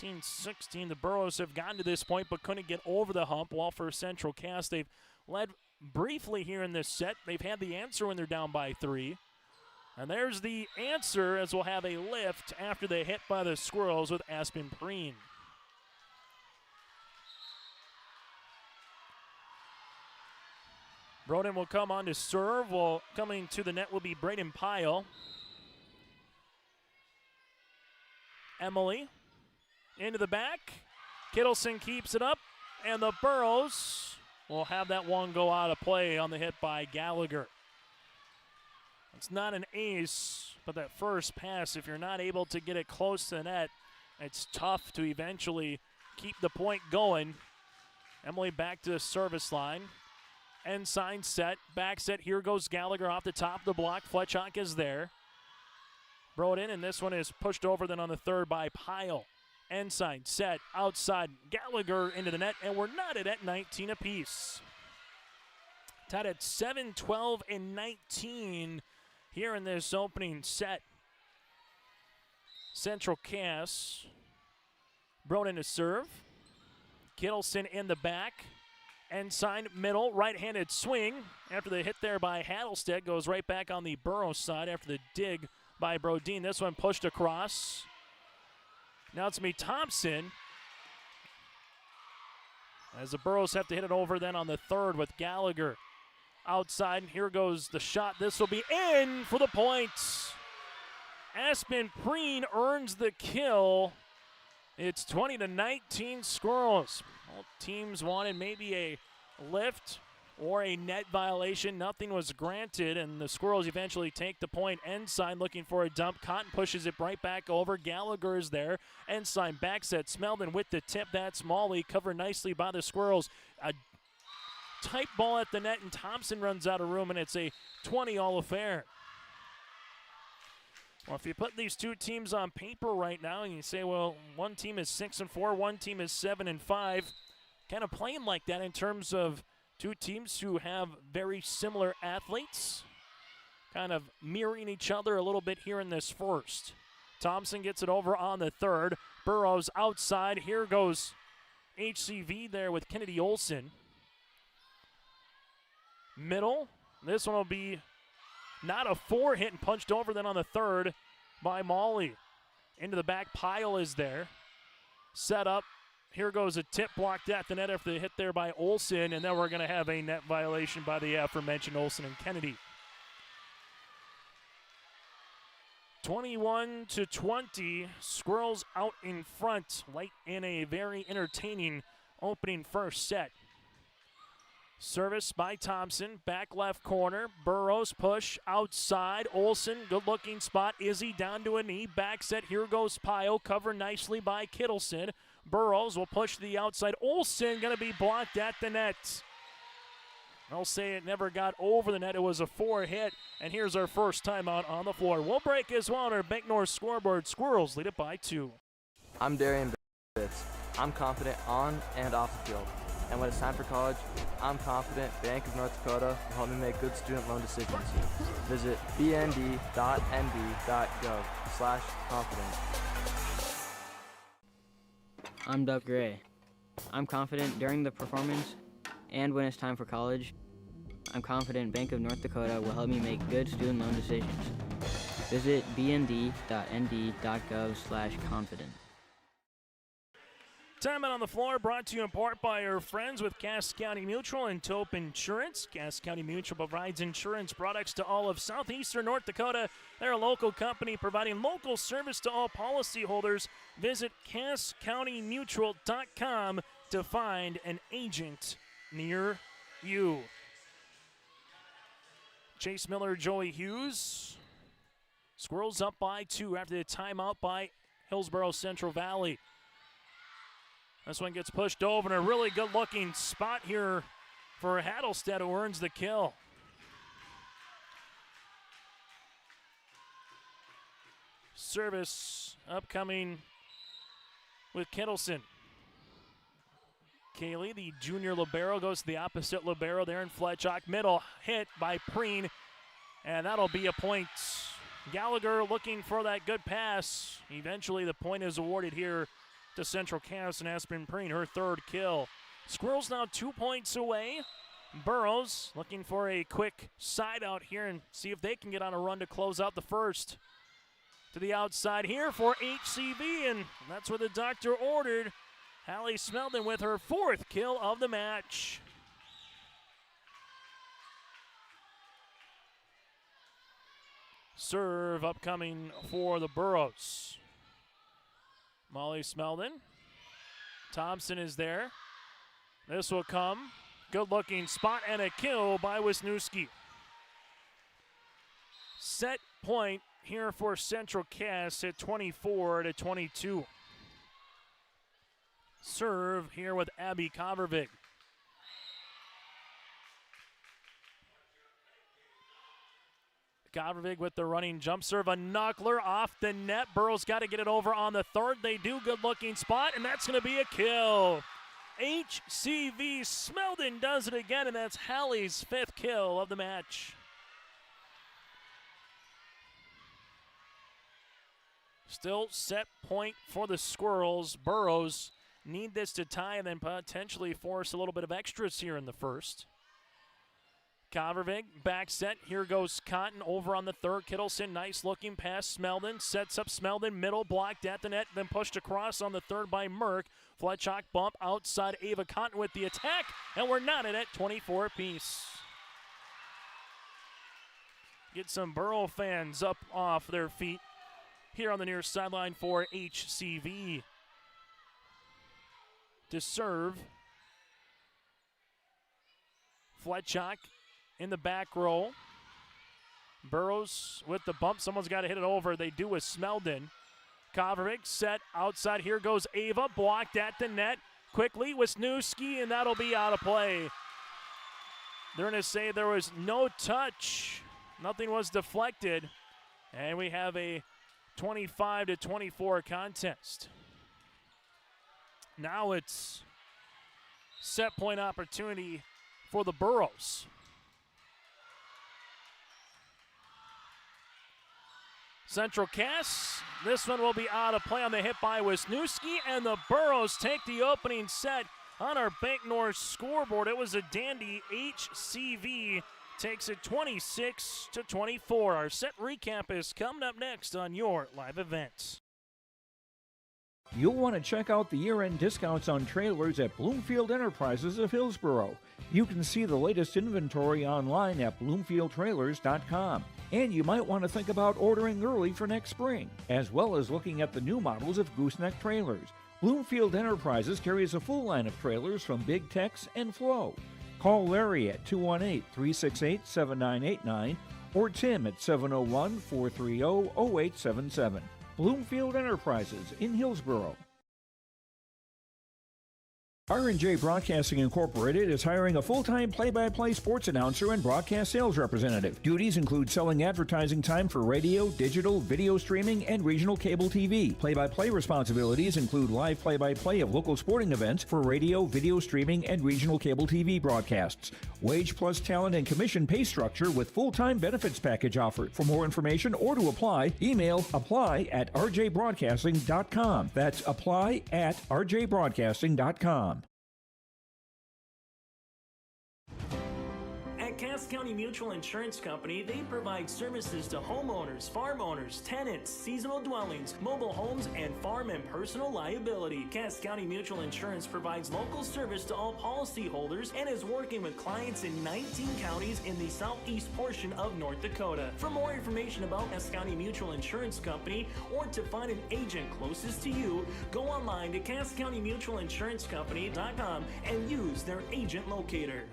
19-16, the Burros have gotten to this point but couldn't get over the hump, while for Central Cass they've led briefly here in this set. They've had the answer when they're down by 3. And there's the answer as we'll have a lift after the hit by the Squirrels with Aspen Preen. Broden will come on to serve. Well, coming to the net will be Braden Pyle. Emily into the back. Kittleson keeps it up, and the Burros will have that one go out of play on the hit by Gallagher. It's not an ace, but that first pass, if you're not able to get it close to the net, it's tough to eventually keep the point going. Emily back to the service line. Ensign set, back set. Here goes Gallagher off the top of the block. Fletchock is there. Broden, and this one is pushed over then on the 3rd by Pyle. Ensign set, outside. Gallagher into the net, and we're knotted at 19 apiece. Tied at 7, 12, and 19 here in this opening set. Central Cass. Broden to serve. Kittleson in the back. Ensign middle, right-handed swing. After the hit there by Hattlestead, goes right back on the Burros side after the dig by Brodeen. This one pushed across. Now it's going to be Thompson. As the Burros have to hit it over then on the 3rd with Gallagher. Outside, and here goes the shot. This will be in for the points. Aspen Preen earns the kill. It's 20-19 Squirrels. Both teams wanted maybe a lift or a net violation. Nothing was granted, and the Squirrels eventually take the point. Ensign looking for a dump. Cotton pushes it right back over. Gallagher is there. Ensign back set. Smeldon with the tip. That's Molly. Covered nicely by the Squirrels. A tight ball at the net, and Thompson runs out of room, and it's a 20-all affair. Well, if you put these two teams on paper right now and you say, well, one team is 6-4, one team is 7-5, kind of playing like that in terms of two teams who have very similar athletes, kind of mirroring each other a little bit here in this first. Thompson gets it over on the 3rd. Burros outside. Here goes HCV there with Kennedy Olson. Middle. This one will be not a 4 hit and punched over then on the 3rd by Molly. Into the back, Pyle is there. Set up. Here goes a tip blocked at the net after the hit there by Olson, and then we're going to have a net violation by the aforementioned Olson and Kennedy. 21-20, Squirrels out in front, late in a very entertaining opening first set. Service by Thompson, back left corner. Burros push outside. Olson, good looking spot. Izzy down to a knee. Back set. Here goes Pyle. Covered nicely by Kittleson. Burros will push to the outside. Olson going to be blocked at the net. I'll say it never got over the net. It was a 4 hit, and here's our first timeout on the floor. We'll break as well on our Bank North scoreboard. Squirrels lead it by 2. I'm Darian Bitts. I'm confident on and off the field. And when it's time for college, I'm confident Bank of North Dakota will help me make good student loan decisions. Visit bnd.nd.gov/confident. I'm Doug Gray. I'm confident during the performance and when it's time for college. I'm confident Bank of North Dakota will help me make good student loan decisions. Visit bnd.nd.gov/confident. Timeout on the floor brought to you in part by our friends with Cass County Mutual and Tope Insurance. Cass County Mutual provides insurance products to all of southeastern North Dakota. They're a local company providing local service to all policyholders. Visit CassCountyMutual.com to find an agent near you. Chase Miller, Joey Hughes. Squirrels up by 2 after the timeout by Hillsboro-Central Valley. This one gets pushed over in a really good-looking spot here for Hattelstead, who earns the kill. Service upcoming with Kittleson. Kaylee, the junior libero, goes to the opposite libero there in Fletchock. Middle hit by Preen, and that'll be a point. Gallagher looking for that good pass. Eventually the point is awarded here to Central Cass and Aspen Preen, her 3rd kill. Squirrels now 2 points away. Burrows looking for a quick side out here and see if they can get on a run to close out the first. To the outside here for HCV, and that's what the doctor ordered. Hallie Smeldon with her 4th kill of the match. Serve upcoming for the Burrows. Molly Smeldon. Thompson is there. This will come. Good-looking spot and a kill by Wisniewski. Set point here for Central Cass at 24-22. Serve here with Abby Covervig. Covervig with the running jump serve, a knuckler off the net. Burrows got to get it over on the 3rd. They do, good-looking spot, and that's going to be a kill. HCV Smeldon does it again, and that's Hallie's 5th kill of the match. Still set point for the Squirrels. Burrows need this to tie and then potentially force a little bit of extras here in the first. Covervig, back set. Here goes Cotton over on the 3rd. Kittleson, nice looking pass. Smeldon sets up Smeldon. Middle blocked at the net, then pushed across on the 3rd by Merck. Fletchock bump outside. Ava Cotton with the attack, and we're knotted at 24 apiece. Get some Burrow fans up off their feet here on the near sideline for HCV. To serve. Fletchock in the back row. Burrows with the bump. Someone's got to hit it over. They do with Smeldon. Covervig set outside. Here goes Ava. Blocked at the net. Quickly Wisniewski, and that'll be out of play. They're going to say there was no touch. Nothing was deflected. And we have a 25-24 contest. Now it's set point opportunity for the Burrows. Central Cass, this one will be out of play on the hit by Wisniewski, and the Burrows take the opening set on our Bank North scoreboard. It was a dandy. HCV takes it 26-24. Our set recap is coming up next on your live events. You'll want to check out the year-end discounts on trailers at Bloomfield Enterprises of Hillsboro. You can see the latest inventory online at BloomfieldTrailers.com. And you might want to think about ordering early for next spring, as well as looking at the new models of gooseneck trailers. Bloomfield Enterprises carries a full line of trailers from Big Tex and Flow. Call Larry at 218-368-7989 or Tim at 701-430-0877. Bloomfield Enterprises in Hillsboro. R&J Broadcasting Incorporated is hiring a full-time play-by-play sports announcer and broadcast sales representative. Duties include selling advertising time for radio, digital, video streaming, and regional cable TV. Play-by-play responsibilities include live play-by-play of local sporting events for radio, video streaming, and regional cable TV broadcasts. Wage plus talent and commission pay structure with full-time benefits package offered. For more information or to apply, email apply@rjbroadcasting.com. That's apply@rjbroadcasting.com. At Cass County Mutual Insurance Company, they provide services to homeowners, farm owners, tenants, seasonal dwellings, mobile homes, and farm and personal liability. Cass County Mutual Insurance provides local service to all policyholders and is working with clients in 19 counties in the southeast portion of North Dakota. For more information about Cass County Mutual Insurance Company or to find an agent closest to you, go online to CassCountyMutualInsuranceCompany.com and use their agent locator.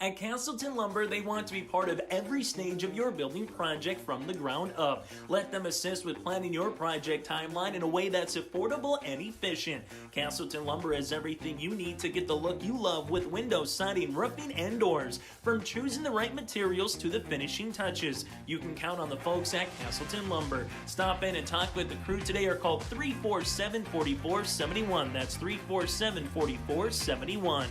At Castleton Lumber, they want to be part of every stage of your building project from the ground up. Let them assist with planning your project timeline in a way that's affordable and efficient. Castleton Lumber has everything you need to get the look you love with windows, siding, roofing, and doors. From choosing the right materials to the finishing touches, you can count on the folks at Castleton Lumber. Stop in and talk with the crew today or call 347-4471. That's 347-4471.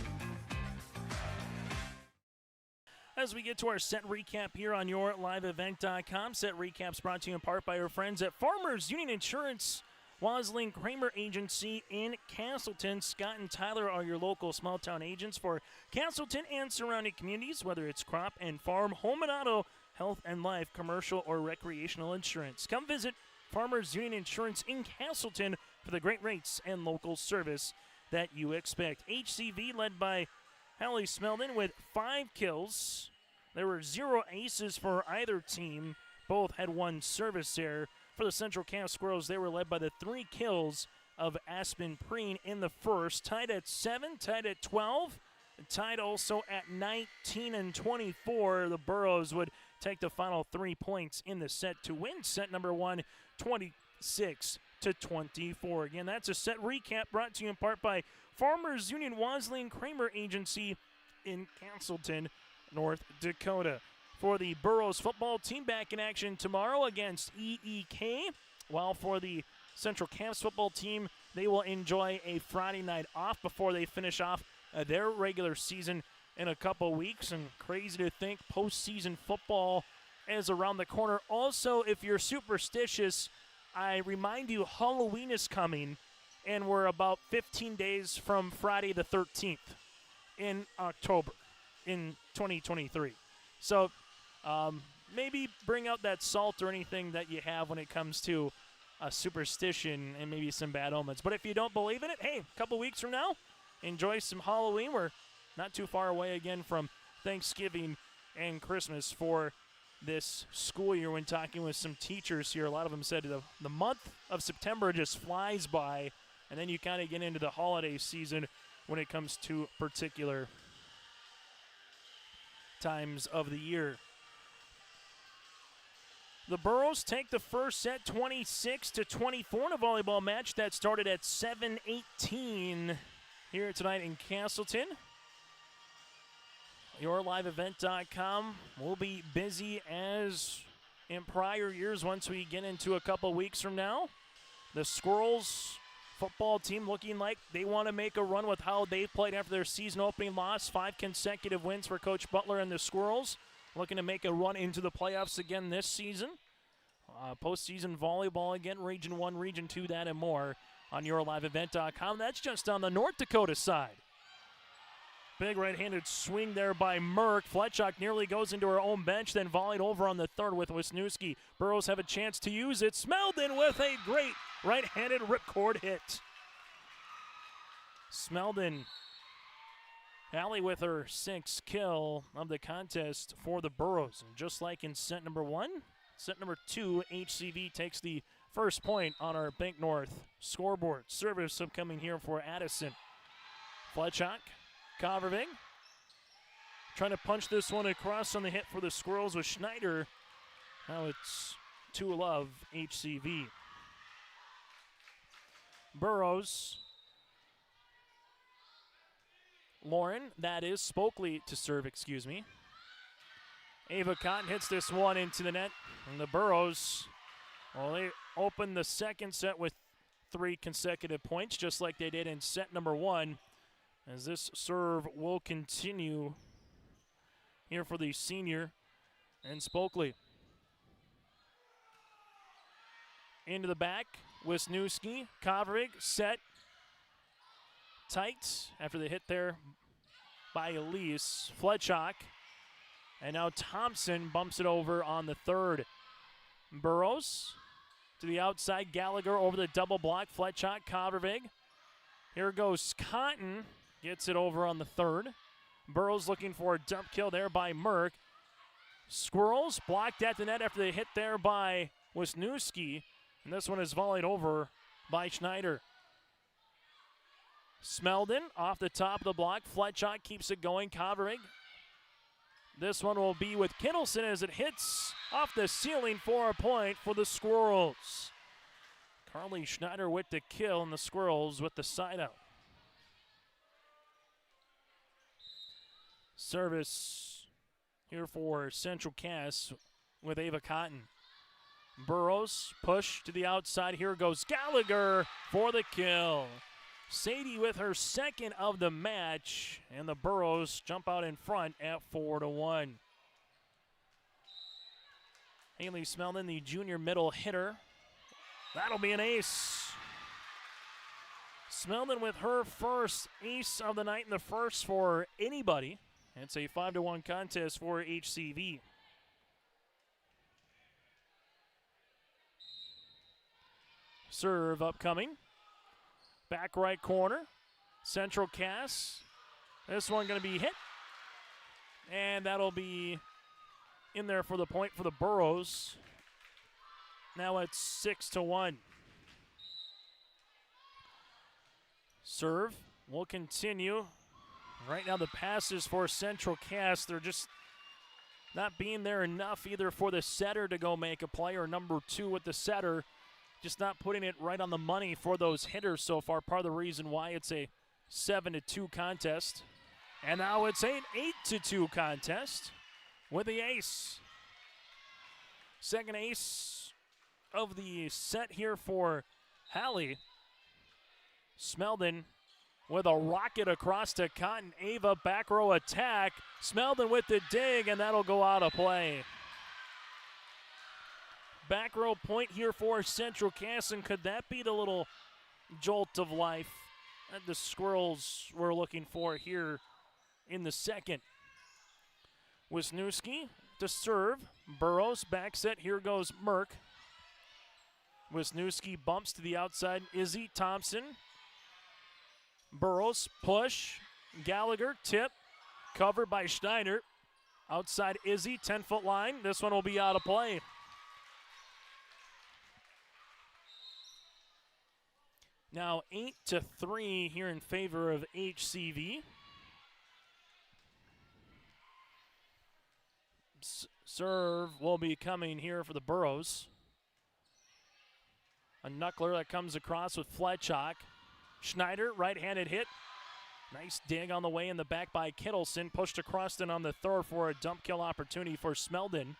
As we get to our set recap here on YourLiveEvent.com, set recaps brought to you in part by our friends at Farmers Union Insurance, Wasling Kramer Agency in Castleton. Scott and Tyler are your local small town agents for Castleton and surrounding communities, whether it's crop and farm, home and auto, health and life, commercial or recreational insurance. Come visit Farmers Union Insurance in Castleton for the great rates and local service that you expect. HCV led by Hallie Smeldon with 5 kills. There were 0 aces for either team. Both had 1 service error. For the Central Cass Squirrels, they were led by the 3 kills of Aspen Preen in the first. Tied at 7, tied at 12, tied also at 19 and 24. The Burros would take the final 3 points in the set to win set number 1, 26-24. Again, that's a set recap brought to you in part by Farmers Union Wasling Kramer Agency in Castleton, North Dakota. For the Burros football team, back in action tomorrow against EEK, while for the Central Cass football team, they will enjoy a Friday night off before they finish off their regular season in a couple weeks. And crazy to think postseason football is around the corner. Also, if you're superstitious, I remind you Halloween is coming, and we're about 15 days from Friday the 13th in October in 2023. So maybe bring out that salt or anything that you have when it comes to a superstition and maybe some bad omens. But if you don't believe in it, hey, a couple weeks from now, enjoy some Halloween. We're not too far away again from Thanksgiving and Christmas for this school year. When talking with some teachers here, a lot of them said the month of September just flies by, and then you kind of get into the holiday season when it comes to particular times of the year. The Burros take the first set 26-24 in a volleyball match that started at 7:18 here tonight in Castleton. YourLiveEvent.com will be busy as in prior years once we get into a couple weeks from now. The Squirrels football team looking like they want to make a run with how they played after their season opening loss. 5 consecutive wins for Coach Butler and the Squirrels. Looking to make a run into the playoffs again this season. Postseason volleyball again, Region 1, Region 2, that and more on YourLiveEvent.com. That's just on the North Dakota side. Big right-handed swing there by Merck. Fletchock nearly goes into her own bench, then volleyed over on the third with Wisniewski. Burros have a chance to use it. Smeldon with a great right-handed ripcord hit. Smeldon, Hallie with her 6th kill of the contest for the Burros. And just like in set number 1, set number 2, HCV takes the first point on our Bank North scoreboard. Service upcoming here for Addison. Fletchock, Coverving trying to punch this one across on the hit for the Squirrels with Schneider. Now it's 2-love HCV. Burros Lauren, that is Spokley to serve, excuse me. Ava Cotton hits this one into the net. And the Burros, well, they opened the second set with 3 consecutive points, just like they did in set number 1. As this serve will continue here for the senior and Spokley. Into the back, Wisniewski, Kovrig, set. Tight after the hit there by Elise. Fletchock. And now Thompson bumps it over on the third. Burrows to the outside. Gallagher over the double block. Fletchock, Kovrig. Here goes Cotton. Gets it over on the third. Burrows looking for a dump kill there by Merck. Squirrels blocked at the net after the hit there by Wisniewski. And this one is volleyed over by Schneider. Smeldon off the top of the block. Fletchock keeps it going. Kovrig. This one will be with Kittleson as it hits off the ceiling for a point for the Squirrels. Carly Schneider with the kill and the Squirrels with the side out. Service here for Central Cass with Ava Cotton. Burrows push to the outside. Here goes Gallagher for the kill. Sadie with her second of the match, and the Burros jump out in front at 4-1. Haley Smeldon, the junior middle hitter. That'll be an ace. Smeldon with her first ace of the night and the first for anybody. It's a 5-1 contest for HCV. Serve upcoming. Back right corner. Central Cass. This one going to be hit. And that'll be in there for the point for the Burros. Now it's 6-1. Serve will continue. Right now the passes for Central Cass, they're just not being there enough either for the setter to go make a play or number 2 with the setter. Just not putting it right on the money for those hitters so far. Part of the reason why it's a 7-2 contest. And now it's an 8-2 contest with the ace. Second ace of the set here for Hallie. Smeldon with a rocket across to Cotton. Ava back row attack. Smeldon with the dig, and that'll go out of play. Back row point here for Central Cass, and could that be the little jolt of life that the Squirrels were looking for here in the second? Wisniewski to serve. Burrows back set. Here goes Merck. Wisniewski bumps to the outside. Izzy Thompson. Burrows push. Gallagher tip. Covered by Schneider. Outside Izzy, 10-foot line. This one will be out of play. Now 8-3 here in favor of HCV. Serve will be coming here for the Burros. A knuckler that comes across with Fletchock. Schneider, right-handed hit. Nice dig on the way in the back by Kittleson. Pushed across and on the third for a dump kill opportunity for Smeldon.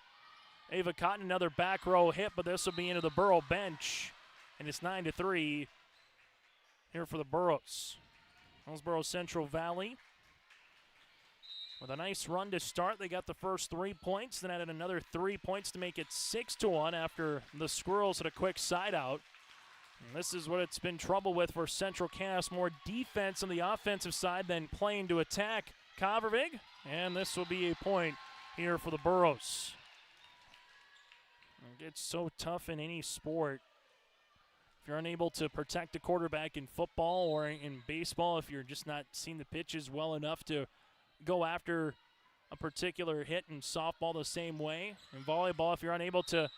Ava Cotton, another back row hit, but this will be into the Burro bench. And it's 9-3 here for the Burros. Hillsboro-Central Valley with a nice run to start. They got the first 3 points, then added another 3 points to make it 6-1 after the Squirrels had a quick side out. And this is what it's been trouble with for Central Cass. More defense on the offensive side than playing to attack Kovervig. And this will be a point here for the Burros. It's so tough in any sport. If you're unable to protect a quarterback in football or in baseball, if you're just not seeing the pitches well enough to go after a particular hit, in softball the same way. In volleyball, if you're unable to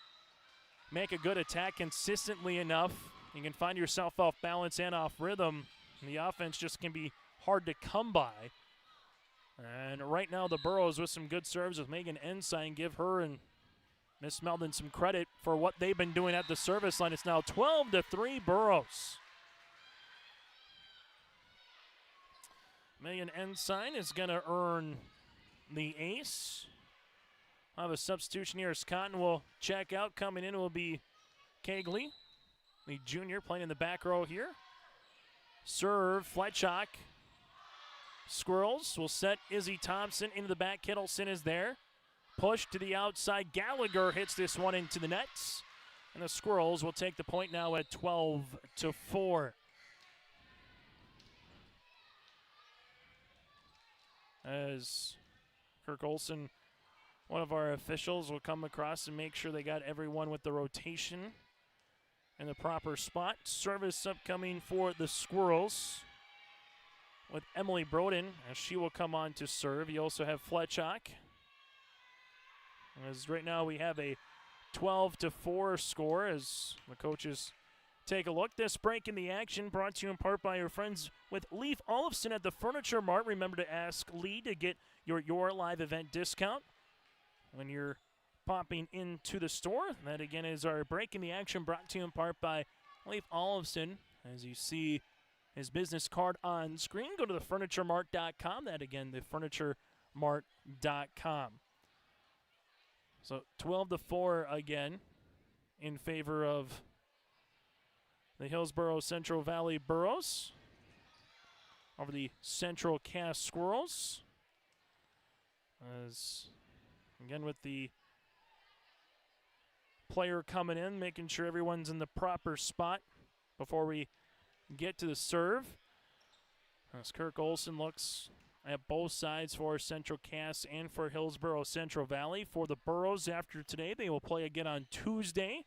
make a good attack consistently enough, you can find yourself off balance and off rhythm. And the offense just can be hard to come by. And right now the Burros with some good serves with Megan Ensign. Give her and Miss Meldon some credit for what they've been doing at the service line. It's now 12-3 Burros. Million Ensign is going to earn the ace. I'll have a substitution here as Cotton will check out. Coming in will be Kegley, the junior, playing in the back row here. Serve, Fletchock. Squirrels will set Izzy Thompson into the back. Kittleson is there. Push to the outside. Gallagher hits this one into the nets. And the Squirrels will take the point now at 12-4. As Kirk Olson, one of our officials, will come across and make sure they got everyone with the rotation in the proper spot. Service upcoming for the Squirrels with Emily Broden, as she will come on to serve. You also have Fletchock. As right now we have a 12-4 score as the coaches take a look. This break in the action brought to you in part by your friends with Leif Olofsson at the Furniture Mart. Remember to ask Lee to get your live event discount when you're popping into the store. That again is our break in the action brought to you in part by Leif Olofsson. As you see his business card on screen, go to thefurnituremart.com. That again, thefurnituremart.com. So 12-4 again in favor of the Hillsboro-Central Valley Burros over the Central Cass Squirrels. As again with the player coming in, making sure everyone's in the proper spot before we get to the serve. As Kirk Olson looks at both sides for Central Cass and for Hillsboro-Central Valley. For the Burros after today, they will play again on Tuesday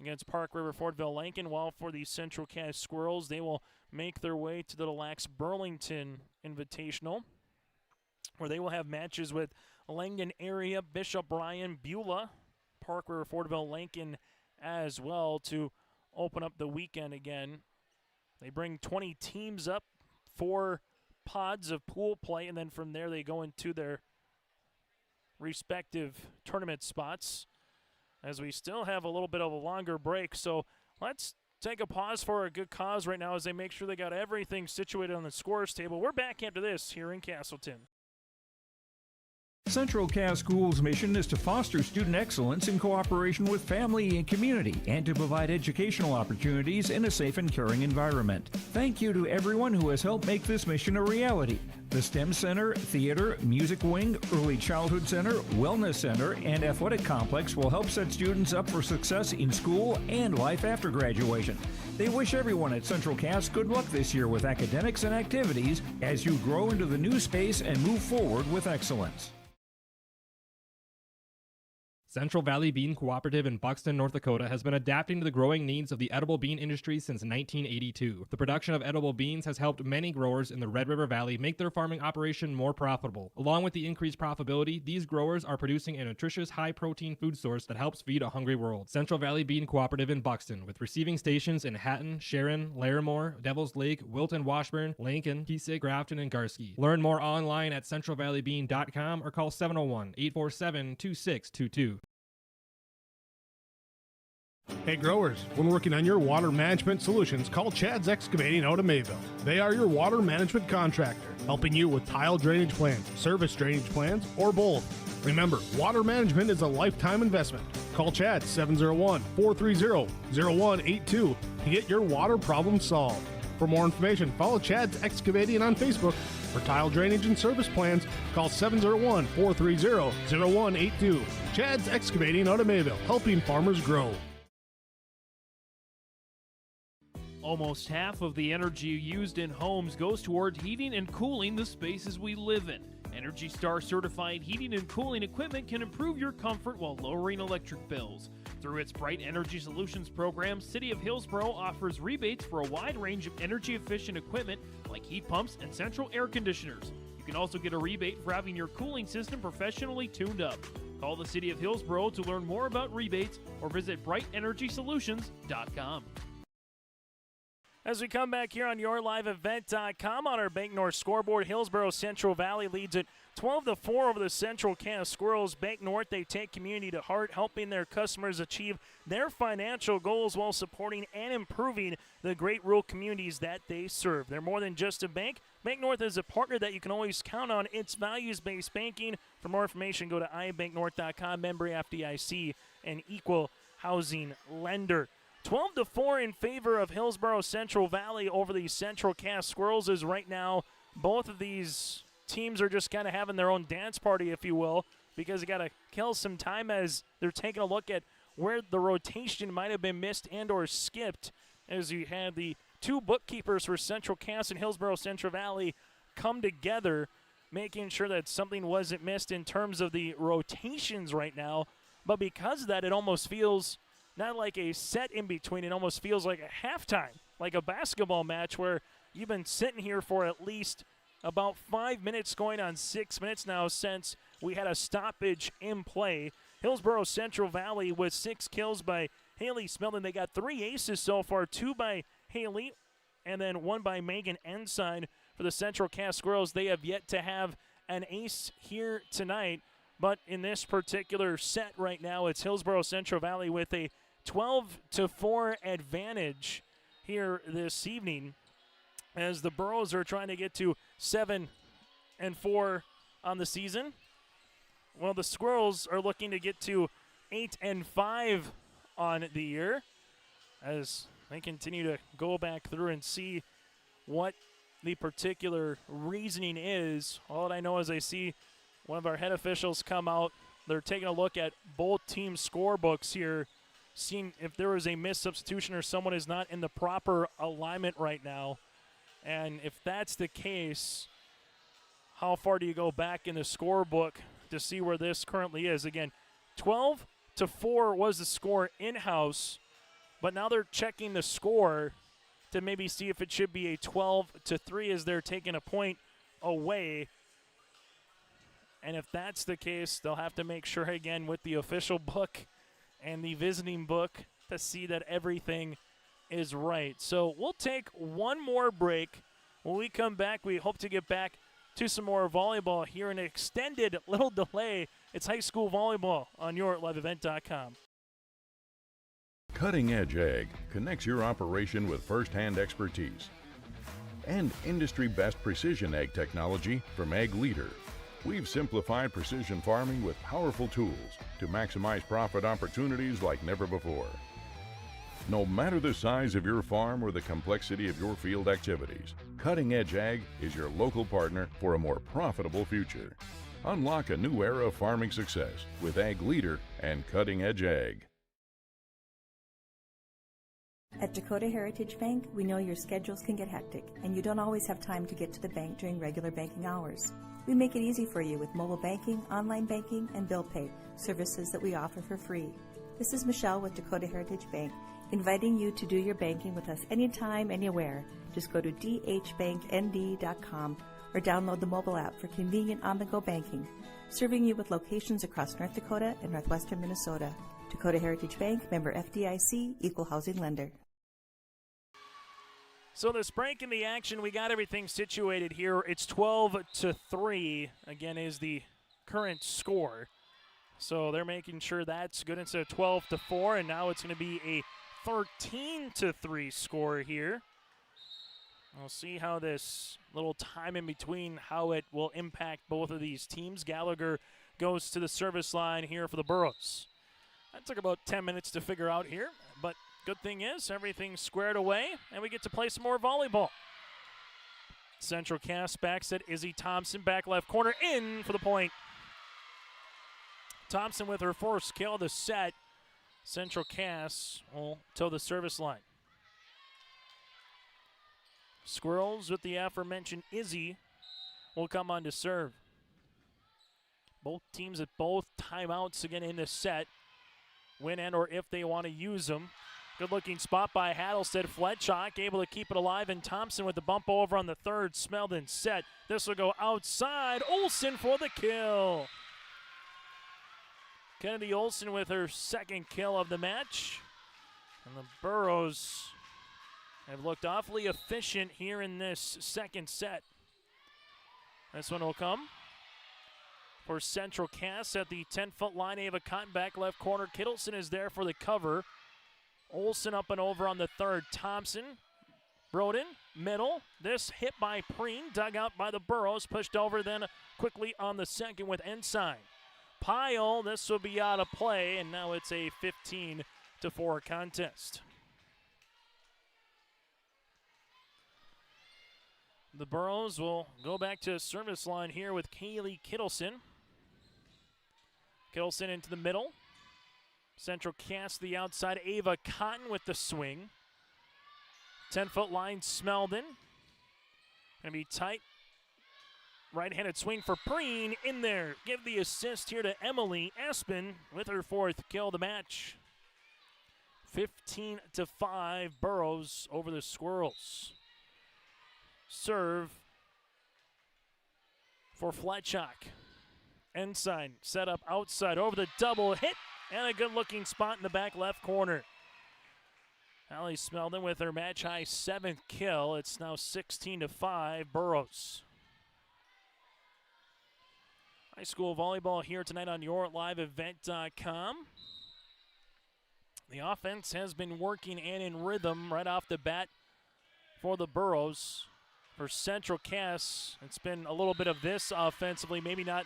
against Park River Fortville Lincoln, while for the Central Cass Squirrels, they will make their way to the Lax Burlington Invitational, where they will have matches with Langdon area, Bishop Bryan, Beulah, Park River Fortville Lincoln as well to open up the weekend again. They bring 20 teams up, 4 pods of pool play, and then from there they go into their respective tournament spots, as we still have a little bit of a longer break. So let's take a pause for a good cause right now as they make sure they got everything situated on the scores table. We're back after this here in Castleton. Central Cass Schools' mission is to foster student excellence in cooperation with family and community and to provide educational opportunities in a safe and caring environment. Thank you to everyone who has helped make this mission a reality. The STEM Center, Theater, Music Wing, Early Childhood Center, Wellness Center, and Athletic Complex will help set students up for success in school and life after graduation. They wish everyone at Central Cass good luck this year with academics and activities as you grow into the new space and move forward with excellence. Central Valley Bean Cooperative in Buxton, North Dakota has been adapting to the growing needs of the edible bean industry since 1982. The production of edible beans has helped many growers in the Red River Valley make their farming operation more profitable. Along with the increased profitability, these growers are producing a nutritious, high-protein food source that helps feed a hungry world. Central Valley Bean Cooperative in Buxton, with receiving stations in Hatton, Sharon, Larimore, Devils Lake, Wilton, Washburn, Lincoln, Piesig, Grafton, and Garsky. Learn more online at centralvalleybean.com or call 701-847-2622. Hey growers, when working on your water management solutions, call Chad's Excavating out of Mayville. They are your water management contractor, helping you with tile drainage plans, service drainage plans, or both. Remember, water management is a lifetime investment. Call Chad 701-430-0182 to get your water problem solved. For more information, follow Chad's Excavating on Facebook. For tile drainage and service plans, call 701-430-0182. Chad's Excavating out of Mayville, helping farmers grow. Almost half of the energy used in homes goes toward heating and cooling the spaces we live in. Energy Star certified heating and cooling equipment can improve your comfort while lowering electric bills. Through its Bright Energy Solutions program, City of Hillsboro offers rebates for a wide range of energy-efficient equipment like heat pumps and central air conditioners. You can also get a rebate for having your cooling system professionally tuned up. Call the City of Hillsboro to learn more about rebates or visit brightenergysolutions.com. As we come back here on YourLiveEvent.com on our Bank North scoreboard, Hillsboro-Central Valley leads it 12-4 over the Central Cass Squirrels. Bank North, they take community to heart, helping their customers achieve their financial goals while supporting and improving the great rural communities that they serve. They're more than just a bank. Bank North is a partner that you can always count on. It's values-based banking. For more information, go to ibanknorth.com, member FDIC, and equal housing lender. 12-4 in favor of Hillsboro-Central Valley over the Central Cass Squirrels, as right now both of these teams are just kind of having their own dance party, if you will, because you got to kill some time as they're taking a look at where the rotation might have been missed and or skipped, as you had the two bookkeepers for Central Cass and Hillsboro-Central Valley come together, making sure that something wasn't missed in terms of the rotations right now. But because of that, it almost feels not like a set in between. It almost feels like a halftime, like a basketball match where you've been sitting here for at least about 5 minutes, going on 6 minutes now since we had a stoppage in play. Hillsboro-Central Valley with 6 kills by Haley Smelton. They got 3 aces so far, 2 by Haley and then 1 by Megan Ensign for the Central Cass Squirrels. They have yet to have an ace here tonight, but in this particular set right now, it's Hillsboro-Central Valley with a 12-4 advantage here this evening, as the Burros are trying to get to 7-4 on the season. Well, the Squirrels are looking to get to 8-5 on the year, as they continue to go back through and see what the particular reasoning is. All that I know is I see one of our head officials come out. They're taking a look at both team scorebooks here, seeing if there was a missed substitution or someone is not in the proper alignment right now. And if that's the case, how far do you go back in the scorebook to see where this currently is? Again, 12-4 was the score in-house, but now they're checking the score to maybe see if it should be a 12-3 as they're taking a point away. And if that's the case, they'll have to make sure again with the official book and the visiting book to see that everything is right. So we'll take one more break. When we come back, we hope to get back to some more volleyball here in an extended little delay. It's high school volleyball on YourLiveEvent.com. Cutting Edge Ag connects your operation with first-hand expertise and industry-best precision ag technology from Ag Leader. We've simplified precision farming with powerful tools to maximize profit opportunities like never before. No matter the size of your farm or the complexity of your field activities, Cutting Edge Ag is your local partner for a more profitable future. Unlock a new era of farming success with Ag Leader and Cutting Edge Ag. At Dakota Heritage Bank, we know your schedules can get hectic, and you don't always have time to get to the bank during regular banking hours. We make it easy for you with mobile banking, online banking, and bill pay, services that we offer for free. This is Michelle with Dakota Heritage Bank, inviting you to do your banking with us anytime, anywhere. Just go to dhbanknd.com or download the mobile app for convenient on-the-go banking, serving you with locations across North Dakota and northwestern Minnesota. Dakota Heritage Bank, member FDIC, equal housing lender. So this break in the action, we got everything situated here. It's 12-3, again, is the current score. So they're making sure that's good instead of 12-4, and now it's going to be a 13-3 score here. We'll see how this little time in between, how it will impact both of these teams. Gallagher goes to the service line here for the Burros. That took about 10 minutes to figure out here, but good thing is everything's squared away, and we get to play some more volleyball. Central Cass backs at Izzy Thompson, back left corner, in for the point. Thompson with her first kill of the set. Central Cass will toe the service line. Squirrels with the aforementioned Izzy will come on to serve. Both teams at both timeouts again in this set. When and or if they want to use them. Good looking spot by Hattlestead. Fletchock able to keep it alive, and Thompson with the bump over on the third. Smeldon set. This will go outside. Olsen for the kill. Kennedy Olsen with her second kill of the match. And the Burros have looked awfully efficient here in this second set. This one will come for Central Cass at the 10-foot line. Ava Cotton back left corner. Kittleson is there for the cover. Olsen up and over on the third. Thompson Broden, middle. This hit by Preen, dug out by the Burrows, pushed over then quickly on the second with Ensign. Pyle, this will be out of play, and now it's a 15-4 contest. The Burrows will go back to service line here with Kaylee Kittleson. Kittleson into the middle. Central cast the outside. Ava Cotton with the swing. 10-foot line, Smeldon. Going to be tight. Right-handed swing for Preen in there. Give the assist here to Emily Aspen with her 4th kill of the match. 15-5, Burrows over the Squirrels. Serve for Fletchock. Ensign set up outside over the double hit and a good-looking spot in the back left corner. Allie Smeldon with her match-high 7th kill. It's now 16-5, Burrows. High school volleyball here tonight on YourLiveEvent.com. The offense has been working and in rhythm right off the bat for the Burrows. For Central Cass, it's been a little bit of this offensively, maybe not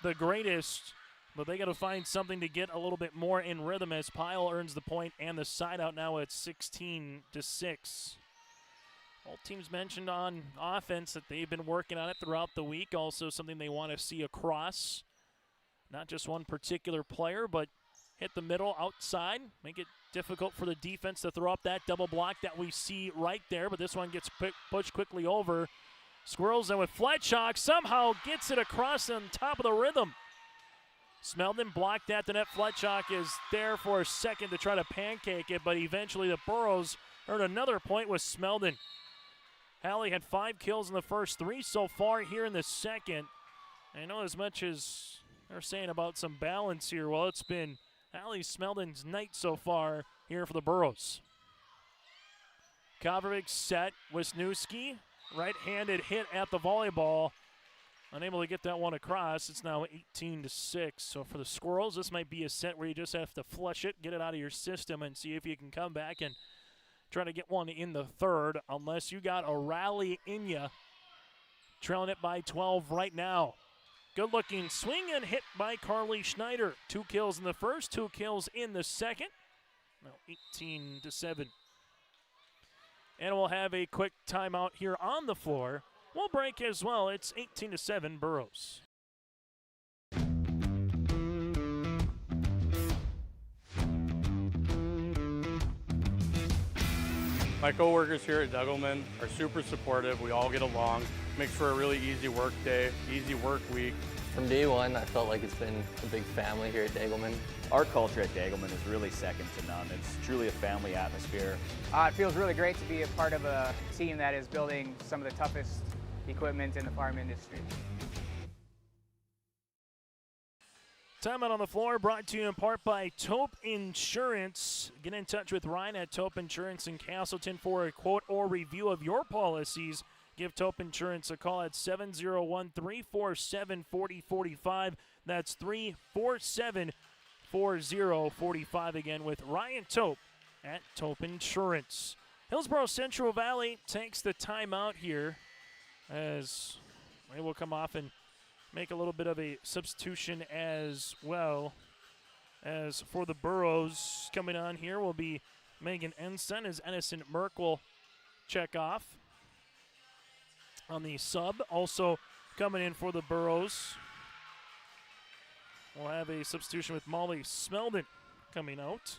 the greatest, but they got to find something to get a little bit more in rhythm as Pyle earns the point and the side out now at 16-6. All teams mentioned on offense that they've been working on it throughout the week. Also something they want to see across. Not just one particular player, but hit the middle outside. Make it difficult for the defense to throw up that double block that we see right there. But this one gets pushed quickly over. Squirrels in with Fletchock. Somehow gets it across on top of the rhythm. Smeldon blocked at the net. Fletchock is there for a second to try to pancake it, but eventually the Burrows earned another point with Smeldon. Hallie had 5 kills in the first 3 so far here in the second. I know as much as they're saying about some balance here, well, it's been Hallie Smeldon's night so far here for the Burrows. Kovacic set. Wisniewski, right-handed hit at the volleyball. Unable to get that one across. It's now 18-6. So for the Squirrels, this might be a set where you just have to flush it, get it out of your system, and see if you can come back and try to get one in the third, unless you got a rally in you. Trailing it by 12 right now. Good-looking swing and hit by Carly Schneider. 2 kills in the first, 2 kills in the second. Now 18-7. And we'll have a quick timeout here on the floor. We'll break as well. It's 18-7, Burrows. My coworkers here at Degelman are super supportive. We all get along. Makes for a really easy work day, easy work week. From day one, I felt like it's been a big family here at Degelman. Our culture at Degelman is really second to none. It's truly a family atmosphere. It feels really great to be a part of a team that is building some of the toughest equipment in the farm industry. Timeout on the floor brought to you in part by Taupe Insurance. Get in touch with Ryan at Taupe Insurance in Castleton for a quote or review of your policies. Give Taupe Insurance a call at 701-347-4045. That's 347-4045 again with Ryan Taupe at Taupe Insurance. Hillsboro-Central Valley takes the timeout here as they will come off and make a little bit of a substitution as well. As for the Burrows, coming on here will be Megan Ensign as Edison Merck will check off on the sub. Also coming in for the Burrows, we'll have a substitution with Molly Smeldon coming out.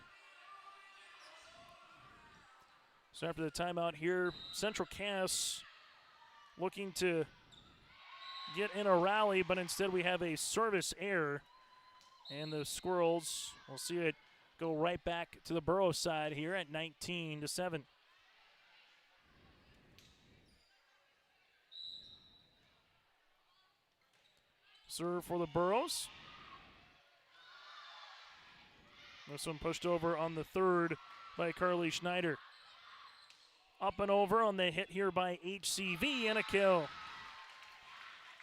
So after the timeout here, Central Cass looking to get in a rally, but instead we have a service error. And the Squirrels, we'll see it go right back to the Burrows side here at 19-7. Serve for the Burrows. This one pushed over on the third by Carly Schneider. Up and over on the hit here by HCV and a kill.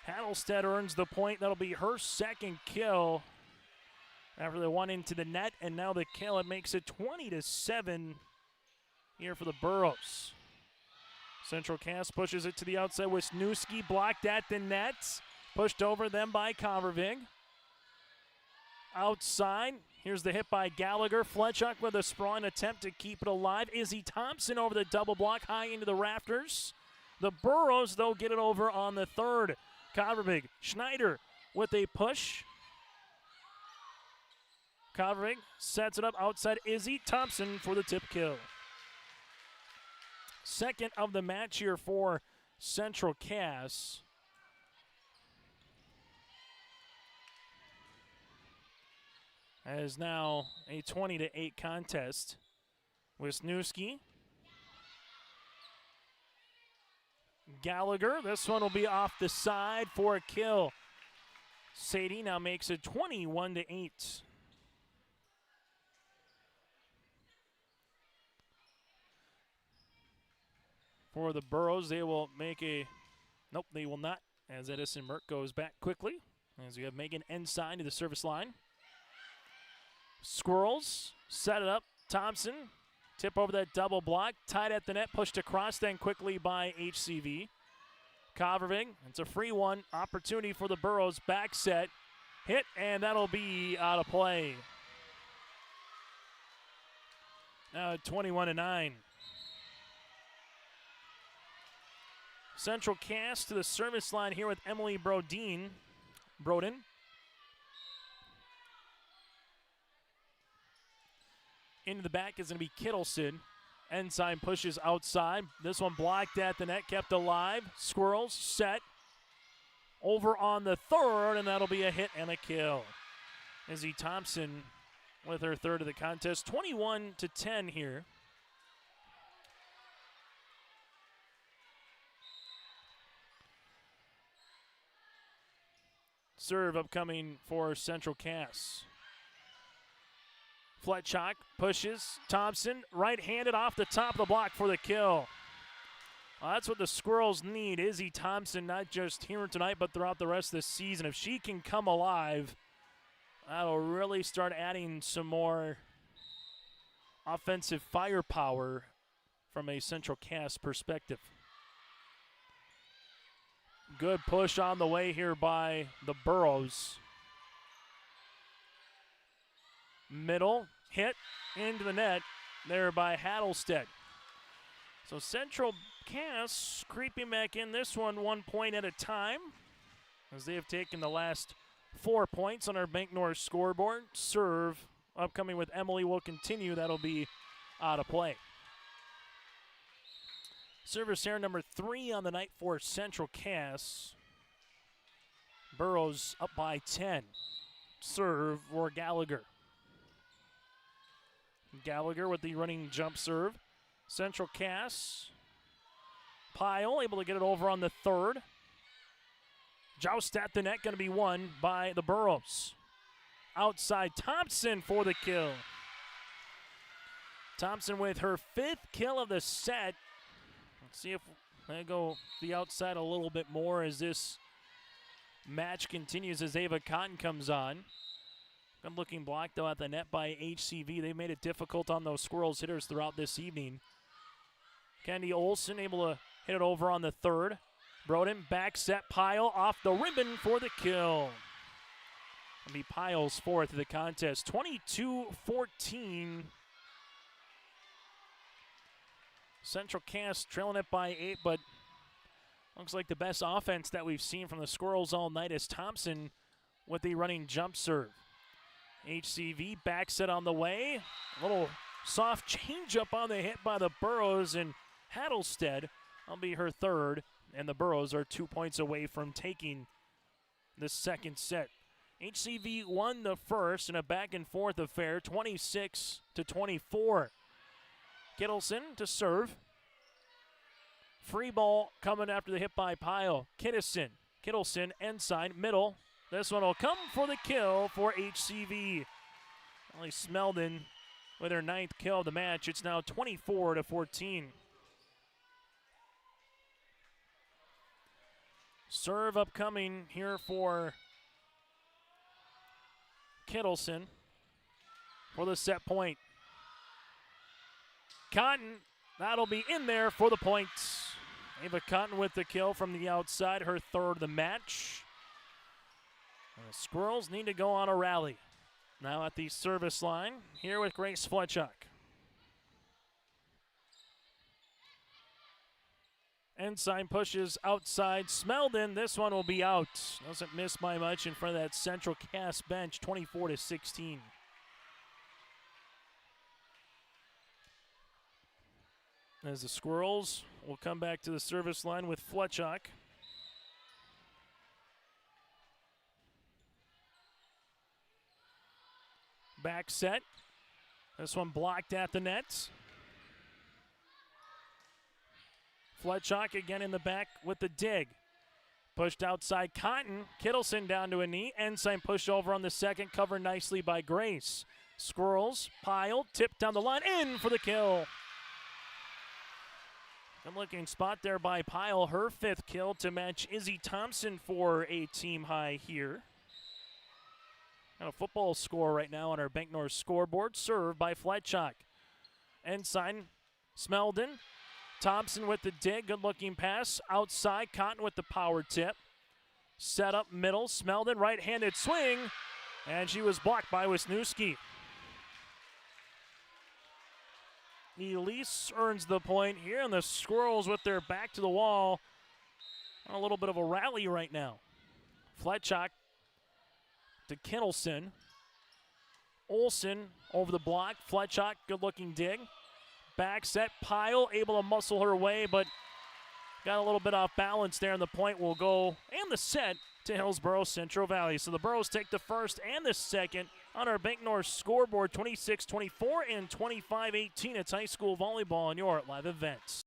Hattelstead earns the point. That'll be her second kill after the one into the net, and now the kill. It makes it 20-7 here for the Burrows. Central Cass pushes it to the outside. Wisniewski blocked at the net. Pushed over them by Covervig. Outside. Here's the hit by Gallagher. Fletchuk with a sprawling attempt to keep it alive. Izzy Thompson over the double block high into the rafters. The Burros, though, get it over on the third. Covervig. Schneider with a push. Covervig sets it up outside Izzy Thompson for the tip kill. Second of the match here for Central Cass. As now a 20-8 contest. Wisniewski. Gallagher, this one will be off the side for a kill. Sadie now makes it 21-8. For the Burros, they will make a, nope, they will not, as Edison Merck goes back quickly, as we have Megan Ensign to the service line. Squirrels set it up. Thompson, tip over that double block, tied at the net, pushed across then quickly by HCV. Covervig, it's a free one, opportunity for the Burros, back set, hit, and that'll be out of play. Now 21-9. Central Cass to the service line here with Emily Broden. Into the back is going to be Kittleson. Ensign pushes outside. This one blocked at the net, kept alive. Squirrels set. Over on the third, and that'll be a hit and a kill. Izzy Thompson with her third of the contest. 21-10 here. Serve upcoming for Central Cass. Fletchuk pushes. Thompson, right-handed off the top of the block for the kill. Well, that's what the Squirrels need. Izzy Thompson, not just here tonight, but throughout the rest of the season. If she can come alive, that'll really start adding some more offensive firepower from a Central Cass perspective. Good push on the way here by the Burros. Middle, hit into the net there by Hattlestead. So Central Cass creeping back in this one 1 point at a time, as they have taken the last 4 points on our Bank North scoreboard. Serve upcoming with Emily will continue. That'll be out of play. Service error number 3 on the night for Central Cass. Burros up by 10. Serve for Gallagher. Gallagher with the running jump serve. Central Cass. Pyle able to get it over on the third. Joust at the net, going to be won by the Burros. Outside Thompson for the kill. Thompson with her 5th kill of the set. Let's see if they go the outside a little bit more as this match continues as Ava Cotton comes on. Good looking block though at the net by HCV. They made it difficult on those Squirrels hitters throughout this evening. Kendi Olson able to hit it over on the third. Broden back set, Pyle off the ribbon for the kill. It'll be Pyle's 4th of the contest. 22-14. Central Cass trailing it by 8, but looks like the best offense that we've seen from the Squirrels all night is Thompson with the running jump serve. HCV back set on the way. A little soft changeup on the hit by the Burros, and Hattlestead will be her 3rd, and the Burros are 2 points away from taking the second set. HCV won the first in a back and forth affair, 26-24. Kittleson to serve. Free ball coming after the hit by Pyle. Kittleson, Ensign, middle. This one will come for the kill for HCV. Ellie Smeldon with her 9th kill of the match. It's now 24-14. Serve upcoming here for Kittleson for the set point. Cotton, that'll be in there for the points. Ava Cotton with the kill from the outside, her third of the match. And the Squirrels need to go on a rally. Now at the service line, here with Grace Fletchuk. Ensign pushes outside. Smeldon, this one will be out. Doesn't miss by much in front of that Central Cass bench, 24-16. As the Squirrels will come back to the service line with Fletchuk. Back set. This one blocked at the net. Fletchuk again in the back with the dig. Pushed outside Cotton. Kittleson down to a knee. Ensign pushed over on the second, covered nicely by Grace. Squirrels, Pyle, tipped down the line, in for the kill. Good looking spot there by Pyle. Her fifth kill to match Izzy Thompson for a team high here. And a football score right now on our Bank North scoreboard. Served by Fletchuk. Ensign, Smeldon. Thompson with the dig. Good looking pass. Outside, Cotton with the power tip. Set up middle. Smeldon, right-handed swing. And she was blocked by Wisniewski. Elise earns the point here, and the Squirrels with their back to the wall. A little bit of a rally right now. Fletchuk to Kittleson. Olsen over the block. Fletchuk, good-looking dig. Back set, Pyle able to muscle her way, but got a little bit off balance there, and the point will go, and the set, to Hillsboro-Central Valley. So the Burros take the first and the second on our Bank North scoreboard, 26-24 and 25-18. It's high school volleyball on your live events.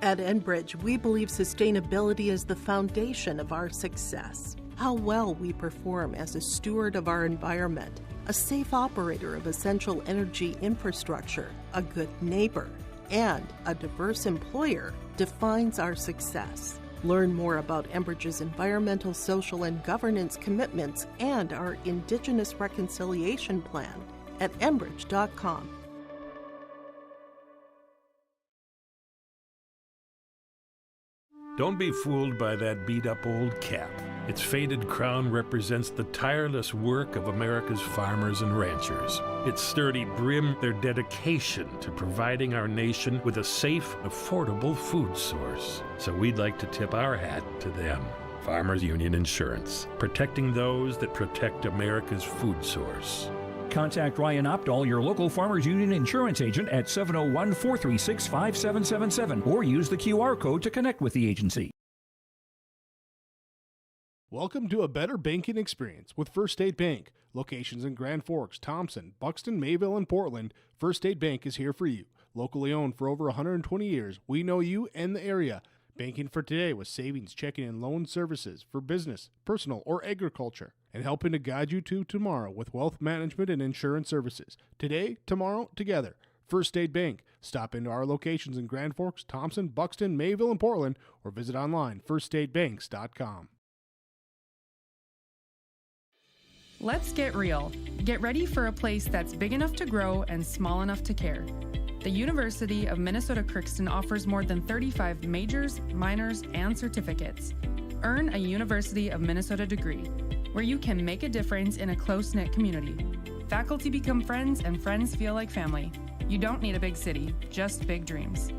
At Enbridge, we believe sustainability is the foundation of our success. How well we perform as a steward of our environment, a safe operator of essential energy infrastructure, a good neighbor, and a diverse employer defines our success. Learn more about Enbridge's environmental, social, and governance commitments and our Indigenous Reconciliation Plan at enbridge.com. Don't be fooled by that beat-up old cap. Its faded crown represents the tireless work of America's farmers and ranchers. Its sturdy brim, their dedication to providing our nation with a safe, affordable food source. So we'd like to tip our hat to them. Farmers Union Insurance, protecting those that protect America's food source. Contact Ryan Opdahl, your local Farmers Union insurance agent, at 701-436-5777 or use the QR code to connect with the agency. Welcome to a better banking experience with First State Bank. Locations in Grand Forks, Thompson, Buxton, Mayville, and Portland, First State Bank is here for you. Locally owned for over 120 years, we know you and the area. Banking for today with savings, checking, and loan services for business, personal, or agriculture. And helping to guide you to tomorrow with wealth management and insurance services. Today, tomorrow, together. First State Bank. Stop into our locations in Grand Forks, Thompson, Buxton, Mayville, and Portland, or visit online, firststatebanks.com. Let's get real. Get ready for a place that's big enough to grow and small enough to care. The University of Minnesota Crookston offers more than 35 majors, minors, and certificates. Earn a University of Minnesota degree, where you can make a difference in a close-knit community. Faculty become friends, and friends feel like family. You don't need a big city, just big dreams.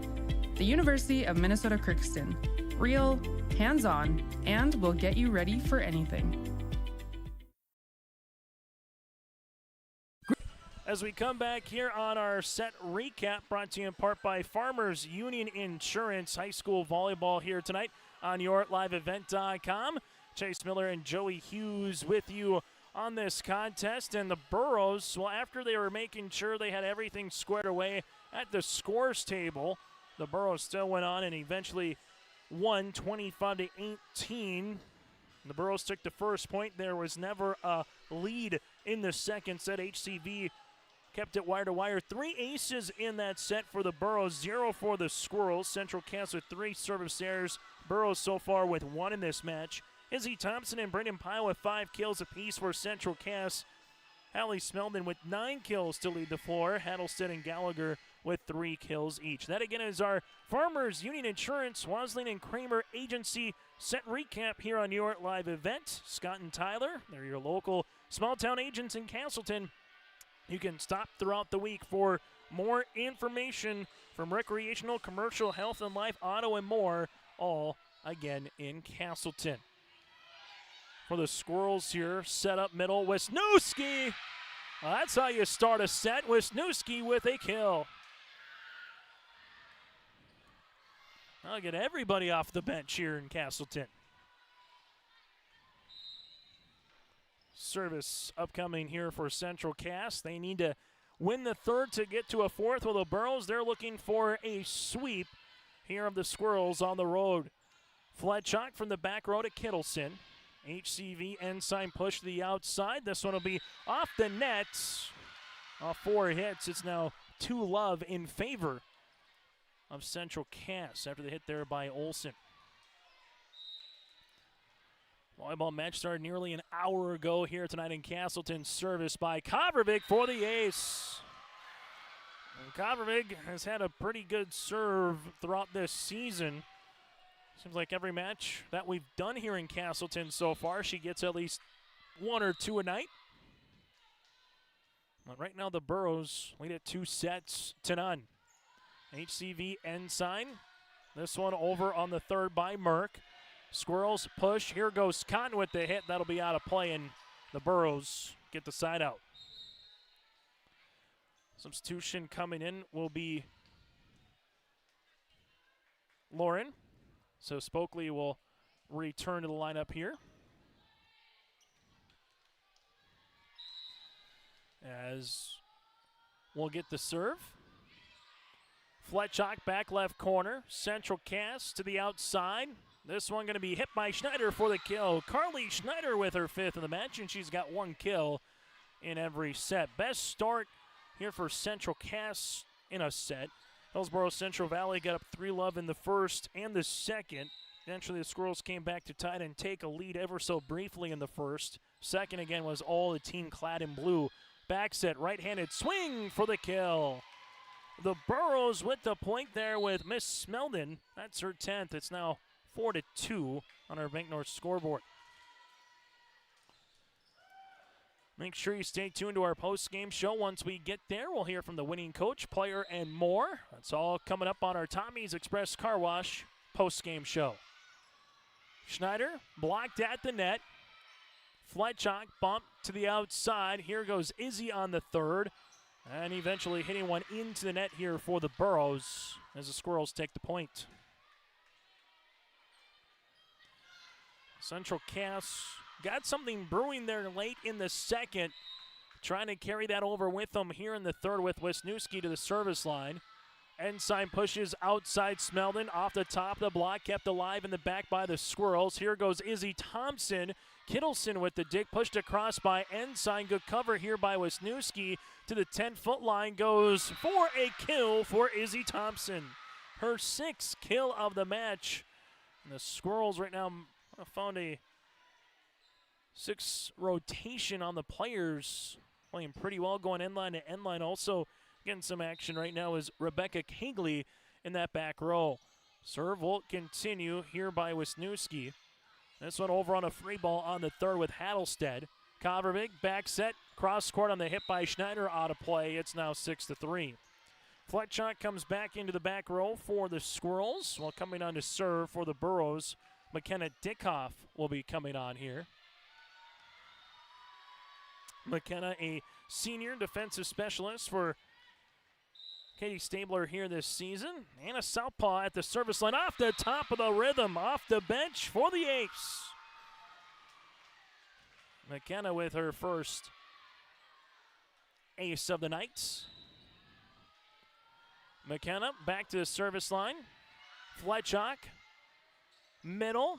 The University of Minnesota Crookston. Real, hands-on, and will get you ready for anything. As we come back here on our set recap, brought to you in part by Farmers Union Insurance. High school volleyball here tonight on your liveevent.com. Chase Miller and Joey Hughes with you on this contest. And the Burros, well, after they were making sure they had everything squared away at the scores table, the Burros still went on and eventually won 25-18. The Burros took the first point. There was never a lead in the second set. HCV kept it wire to wire. 3 aces in that set for the Burros, 0 for the Squirrels. Central Cass with 3 service errors. Burros so far with 1 in this match. Izzy Thompson and Brendan Pyle with 5 kills apiece for Central Cass. Hallie Smeldon with 9 kills to lead the floor. Hattlestead and Gallagher with 3 kills each. That again is our Farmers Union Insurance, Wasling and Kramer Agency set recap here on your live event. Scott and Tyler, they're your local small town agents in Castleton. You can stop throughout the week for more information from recreational, commercial, health and life, auto, and more, all again in Castleton. For the Squirrels here, set up middle, Wisniewski. Well, that's how you start a set. Wisniewski with a kill. I'll get everybody off the bench here in Castleton. Service upcoming here for Central Cass. They need to win the third to get to a fourth. Well, the Burros, they're looking for a sweep here of the Squirrels on the road. Fletchock from the back row to Kittleson. HCV Ensign push to the outside. This one will be off the net. Off 4 hits. It's now 2-love in favor of Central Cass after the hit there by Olson. Volleyball match started nearly an hour ago here tonight in Castleton. Service by Kovervik for the ace. And Kovervik has had a pretty good serve throughout this season. Seems like every match that we've done here in Castleton so far, she gets at least 1 or 2 a night. But right now the Burros lead at 2-0. HCV Ensign. This one over on the third by Merck. Squirrels push. Here goes Cotton with the hit. That'll be out of play, and the Burros get the side out. Substitution coming in will be Lauren. So Spokley will return to the lineup here. As we'll get the serve. Fletchock back left corner. Central Cass to the outside. This one going to be hit by Schneider for the kill. Carly Schneider with her 5th of the match, and she's got 1 kill in every set. Best start here for Central Cass in a set. Hillsboro-Central Valley got up 3-love in the first and the second. Eventually the Squirrels came back to tie it and take a lead ever so briefly in the first. Second again was all the team clad in blue. Back set, right-handed swing for the kill. The Burros with the point there with Miss Smeldon. That's her 10th. It's now 4-2 on our Bank North scoreboard. Make sure you stay tuned to our post-game show. Once we get there, we'll hear from the winning coach, player, and more. That's all coming up on our Tommy's Express Car Wash post-game show. Schneider blocked at the net. Fletchock bumped to the outside. Here goes Izzy on the third. And eventually hitting one into the net here for the Burros as the Squirrels take the point. Central Cass got something brewing there late in the second. Trying to carry that over with them here in the third with Wisniewski to the service line. Ensign pushes outside Smeldon off the top of the block, kept alive in the back by the Squirrels. Here goes Izzy Thompson. Kittleson with the dig, pushed across by Ensign. Good cover here by Wisniewski to the 10-foot line. Goes for a kill for Izzy Thompson. Her 6th kill of the match. And the Squirrels right now found a 6 rotation on the players. Playing pretty well, going end-line to end-line. Also getting some action right now is Rebecca Kegley in that back row. Serve will continue here by Wisniewski. This one over on a free ball on the third with Hattlestead. Kovervik back set, cross court on the hit by Schneider, out of play. It's now 6-3. Fletchock comes back into the back row for the Squirrels, while coming on to serve for the Burros. McKenna Dickhoff will be coming on here. McKenna, a senior defensive specialist for Katie Stabler here this season. And a southpaw at the service line off the top of the rhythm, off the bench for the ace. McKenna with her first ace of the night. McKenna back to the service line. Fletchock, middle.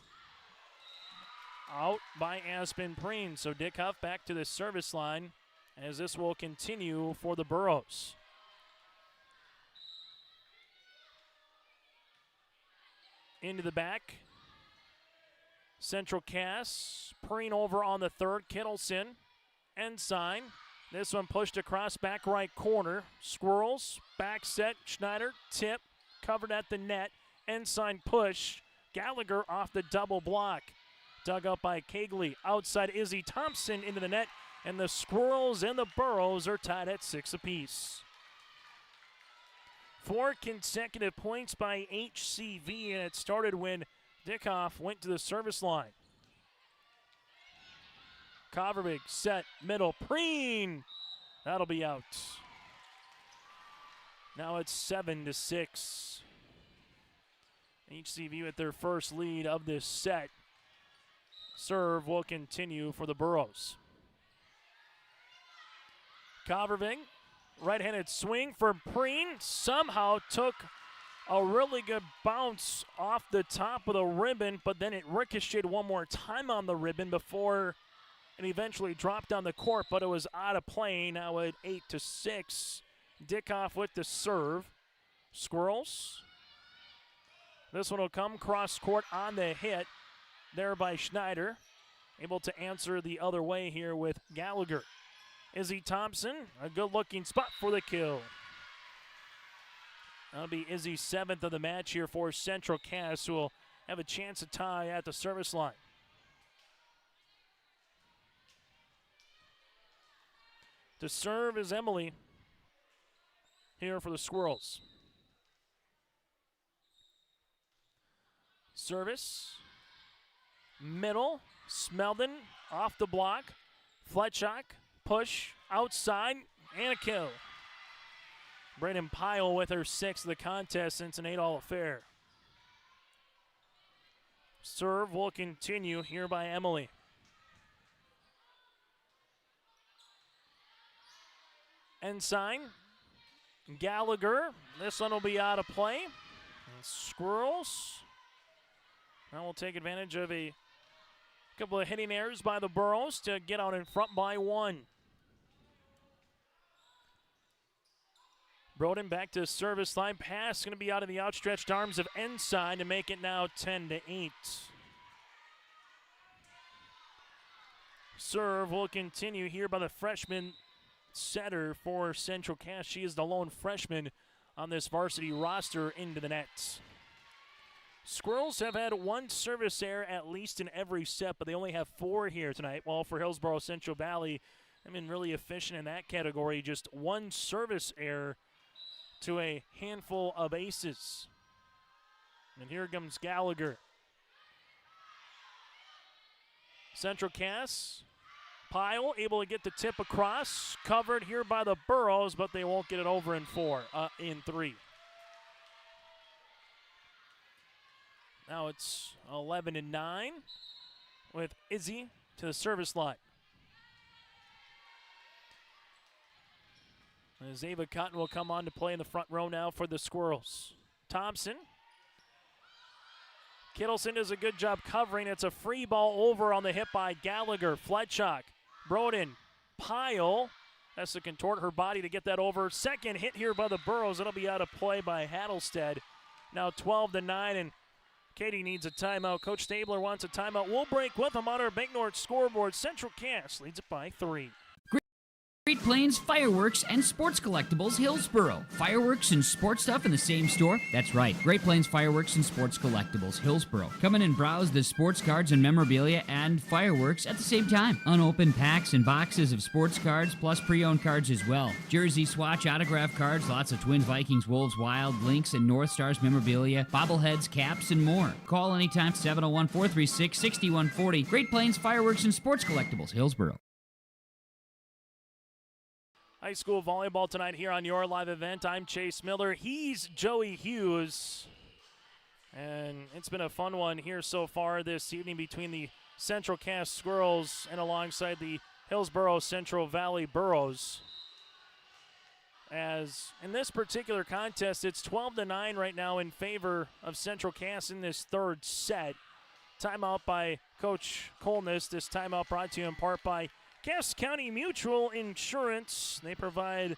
Out by Aspen Preen. So Dickhoff back to the service line as this will continue for the Burros. Into the back. Central Cass. Preen over on the third. Kittleson. Ensign. This one pushed across back right corner. Squirrels, back set, Schneider, tip, covered at the net. Ensign push. Gallagher off the double block. Dug up by Kegley. Outside Izzy Thompson into the net. And the Squirrels and the Burros are tied at 6 apiece. 4 consecutive points by HCV, and it started when Dickoff went to the service line. Coverbig set, middle, Preen. That'll be out. Now it's 7-6. HCV with their first lead of this set. Serve will continue for the Burros. Coverving, right-handed swing for Preen. Somehow took a really good bounce off the top of the ribbon, but then it ricocheted one more time on the ribbon before it eventually dropped on the court, but it was out of play. Now at 8-6. Dickoff with the serve. Squirrels. This one will come cross court on the hit there by Schneider. Able to answer the other way here with Gallagher. Izzy Thompson, a good-looking spot for the kill. That'll be Izzy's 7th of the match here for Central Cass, who will have a chance to tie at the service line. To serve is Emily here for the Squirrels. Service, middle, Smeldon off the block, Fletchock, push, outside, and a kill. Braden Pyle with her 6th of the contest since an 8-all affair. Serve will continue here by Emily. Ensign, Gallagher. This one will be out of play. And Squirrels. Now we'll take advantage of a couple of hitting errors by the Burros to get out in front by 1. Broden back to service line. Pass going to be out of the outstretched arms of Ensign to make it now 10-8. Serve will continue here by the freshman setter for Central Cass. She is the lone freshman on this varsity roster into the net. Squirrels have had 1 service error at least in every set, but they only have 4 here tonight. While for Hillsboro-Central Valley, they've been really efficient in that category. Just 1 service error to a handful of aces. And here comes Gallagher. Central Cass, Pyle able to get the tip across. Covered here by the Burros, but they won't get it over in 3. Now it's 11-9 with Izzy to the service line. As Ava Cotton will come on to play in the front row now for the Squirrels. Thompson. Kittleson does a good job covering. It's a free ball over on the hit by Gallagher. Fletchock, Broden, Pyle has to contort her body to get that over. Second hit here by the Burros. It'll be out of play by Hattlestead. Now 12-9, and Katie needs a timeout. Coach Stabler wants a timeout. We'll break with them on our Bank North scoreboard. Central Cass leads it by 3. Great Plains Fireworks and Sports Collectibles, Hillsboro. Fireworks and sports stuff in the same store? That's right. Great Plains Fireworks and Sports Collectibles, Hillsboro. Come in and browse the sports cards and memorabilia and fireworks at the same time. Unopened packs and boxes of sports cards, plus pre-owned cards as well. Jersey swatch, autograph cards, lots of Twins, Vikings, Wolves, Wild, Lynx, and North Stars memorabilia, bobbleheads, caps, and more. Call anytime, 701-436-6140. Great Plains Fireworks and Sports Collectibles, Hillsboro. High school volleyball tonight here on your live event. I'm Chase Miller. He's Joey Hughes. And it's been a fun one here so far this evening between the Central Cass Squirrels and alongside the Hillsboro-Central Valley Burros. As in this particular contest, it's 12-9 right now in favor of Central Cass in this 3rd set. Timeout by Coach Colness. This timeout brought to you in part by Cass County Mutual Insurance. They provide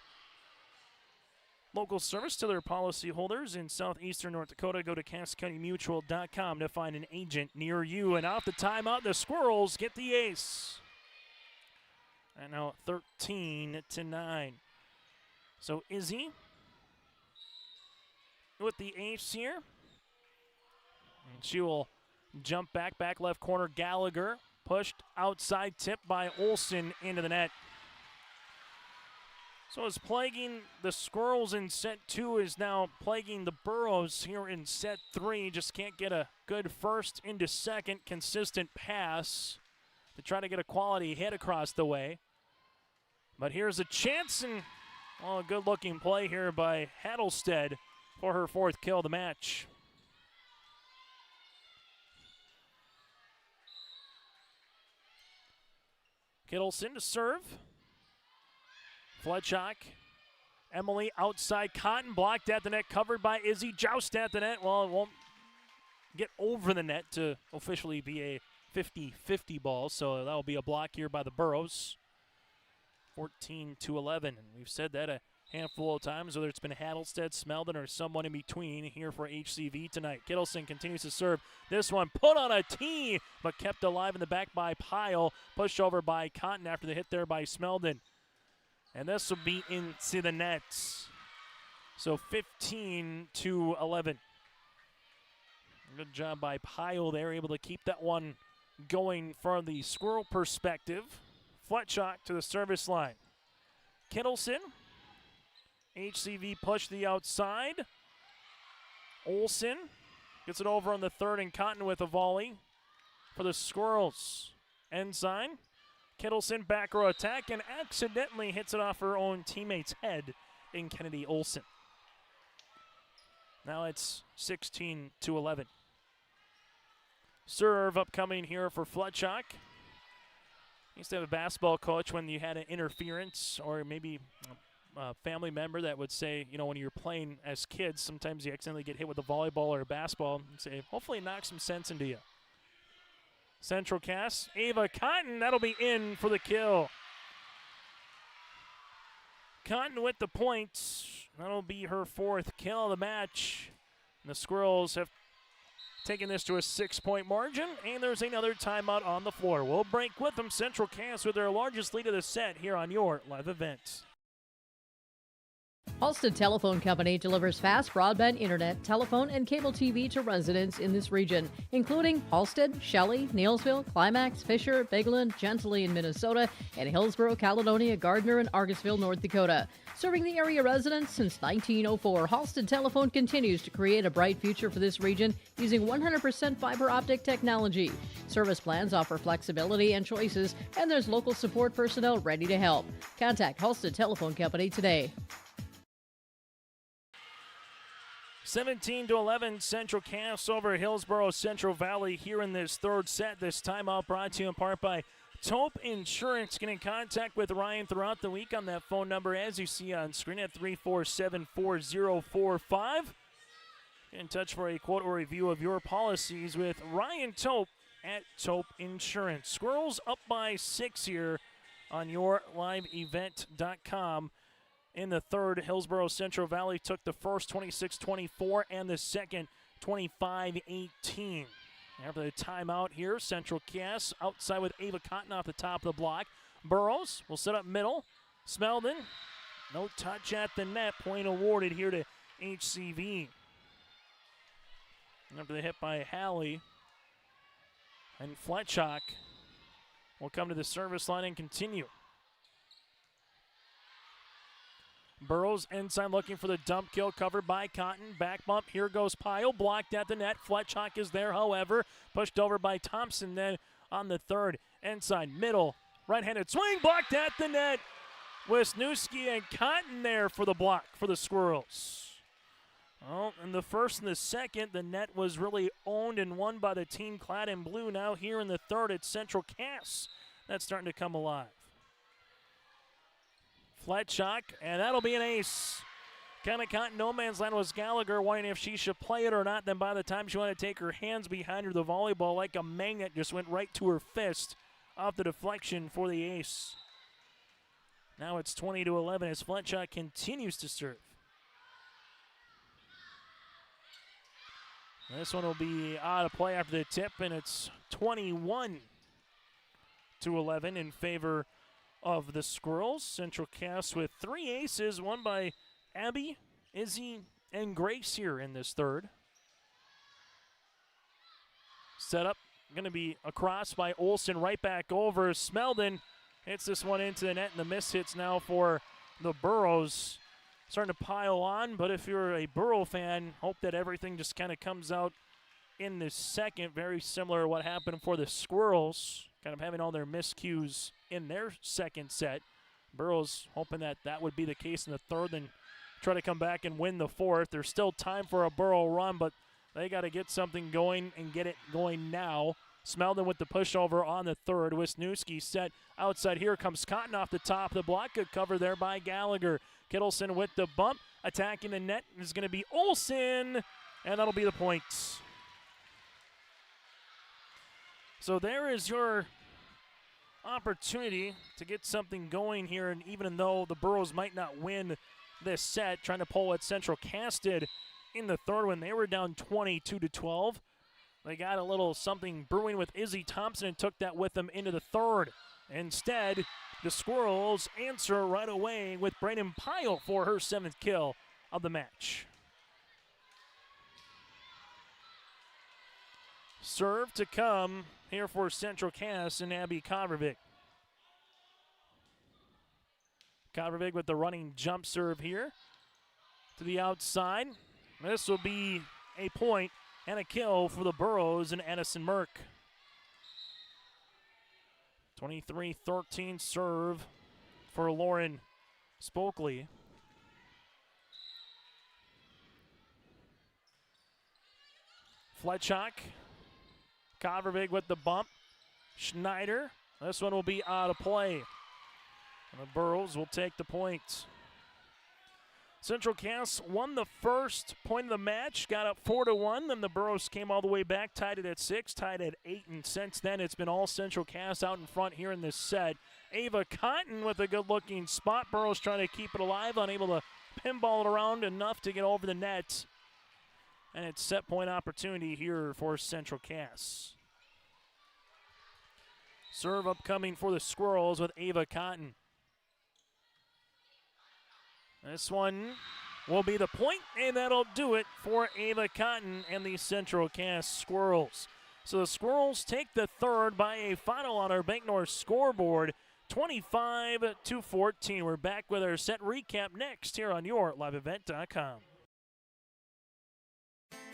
local service to their policyholders in southeastern North Dakota. Go to CassCountyMutual.com to find an agent near you. And off the timeout, the Squirrels get the ace. And now 13-9. So Izzy with the ace here. And she will jump back left corner. Gallagher pushed outside, tip by Olsen into the net. So it's plaguing the Squirrels in set 2 is now plaguing the Burros here in set 3. Just can't get a good first into second consistent pass to try to get a quality hit across the way. But here's a chance, and a good-looking play here by Hattlestead for her 4th kill of the match. Kittleson to serve. Fletchock. Emily outside. Cotton blocked at the net, covered by Izzy. Joust at the net. Well, it won't get over the net to officially be a 50-50 ball, so that will be a block here by the Burros. 14-11, and we've said that a handful of times, whether it's been Hattlestead, Smeldon, or someone in between here for HCV tonight. Kittleson continues to serve. This one put on a tee, but kept alive in the back by Pyle. Pushed over by Cotton after the hit there by Smeldon. And this will be into the nets. So 15-11. Good job by Pyle there, able to keep that one going from the Squirrel perspective. Fletchock to the service line. Kittleson. HCV push the outside. Olsen gets it over on the third, and Cotton with a volley for the Squirrels. Ensign. Kittleson back row attack and accidentally hits it off her own teammate's head in Kennedy Olsen. Now it's 16-11. Serve upcoming here for Fletchock. Used to have a basketball coach when you had an interference, or maybe a family member that would say, when you're playing as kids, sometimes you accidentally get hit with a volleyball or a basketball, and say, hopefully knock some sense into you. Central Cass, Ava Cotton, that'll be in for the kill. Cotton with the points. That'll be her 4th kill of the match. And the Squirrels have taken this to a 6-point margin, and there's another timeout on the floor. We'll break with them. Central Cass with their largest lead of the set here on your live event. Halstead Telephone Company delivers fast broadband internet, telephone, and cable TV to residents in this region, including Halstead, Shelley, Neelsville, Climax, Fisher, Bigland, Gentilly in Minnesota, and Hillsboro, Caledonia, Gardner, and Argosville, North Dakota. Serving the area residents since 1904, Halstead Telephone continues to create a bright future for this region using 100% fiber optic technology. Service plans offer flexibility and choices, and there's local support personnel ready to help. Contact Halstead Telephone Company today. 17-11, Central Cass over Hillsboro-Central Valley here in this 3rd set. This timeout brought to you in part by Taupe Insurance. Get in contact with Ryan throughout the week on that phone number as you see on screen at 347-4045. Get in touch for a quote or review of your policies with Ryan Taupe at Taupe Insurance. Squirrels up by 6 here on yourliveevent.com. In the 3rd, Hillsboro-Central Valley took the first 26-24 and the second 25-18. After the timeout here, Central Cass outside with Ava Cotton off the top of the block. Burrows will set up middle. Smeldon, no touch at the net. Point awarded here to HCV. After the hit by Halley, and Fletchock will come to the service line and continue. Burrows inside looking for the dump kill, covered by Cotton. Back bump, here goes Pyle, blocked at the net. Fletchock is there, however, pushed over by Thompson then on the 3rd. Inside, middle, right-handed swing, blocked at the net. Wisniewski and Cotton there for the block for the Squirrels. Well, in the 1st and the 2nd, the net was really owned and won by the team clad in blue. Now here in the 3rd, it's Central Cass that's starting to come alive. Fletchock, and that'll be an ace. Kind of caught in no man's land was Gallagher, wondering if she should play it or not. Then by the time she wanted to take her hands behind her, the volleyball, like a magnet, just went right to her fist off the deflection for the ace. Now it's 20-11 as Fletchock continues to serve. This one will be out of play after the tip, and it's 21-11 in favor of the Squirrels. Central Cass with 3 aces, one by Abby, Izzy, and Grace here in this third. Set up, going to be across by Olsen, right back over. Smeldon hits this one into the net, and the miss hits now for the Burros. Starting to pile on, but if you're a Burrow fan, hope that everything just kind of comes out in this second. Very similar to what happened for the Squirrels, kind of having all their miscues in their second set. Burrows hoping that that would be the case in the third, then try to come back and win the fourth. There's still time for a Burrow run, but they got to get something going and get it going now. Smeldon with the pushover on the third. Wisniewski set outside. Here comes Cotton off the top. The block, good cover there by Gallagher. Kittleson with the bump. Attacking the net is going to be Olsen, and that'll be the point. So there is your opportunity to get something going here, and even though the Burros might not win this set, trying to pull what Central Cass did in the third when they were down 22-12. They got a little something brewing with Izzy Thompson and took that with them into the third. Instead, the Squirrels answer right away with Brayden Pyle for her 7th kill of the match. Serve to come here for Central Cass and Abby Kovervik. Kovervik with the running jump serve here to the outside. This will be a point and a kill for the Burros and Edison Merck. 23-13 serve for Lauren Spokley. Fletchock. Kovervik with the bump. Schneider. This one will be out of play. And the Burros will take the point. Central Cass won the first point of the match, got up 4-1. Then the Burros came all the way back, tied it at 6, tied at 8, and since then it's been all Central Cass out in front here in this set. Ava Cotton with a good-looking spot. Burros trying to keep it alive, unable to pinball it around enough to get over the net. And it's set point opportunity here for Central Cass. Serve upcoming for the Squirrels with Ava Cotton. This one will be the point, and that'll do it for Ava Cotton and the Central Cass Squirrels. So the Squirrels take the third by a final on our Bank North scoreboard, 25-14. We're back with our set recap next here on YourLiveEvent.com.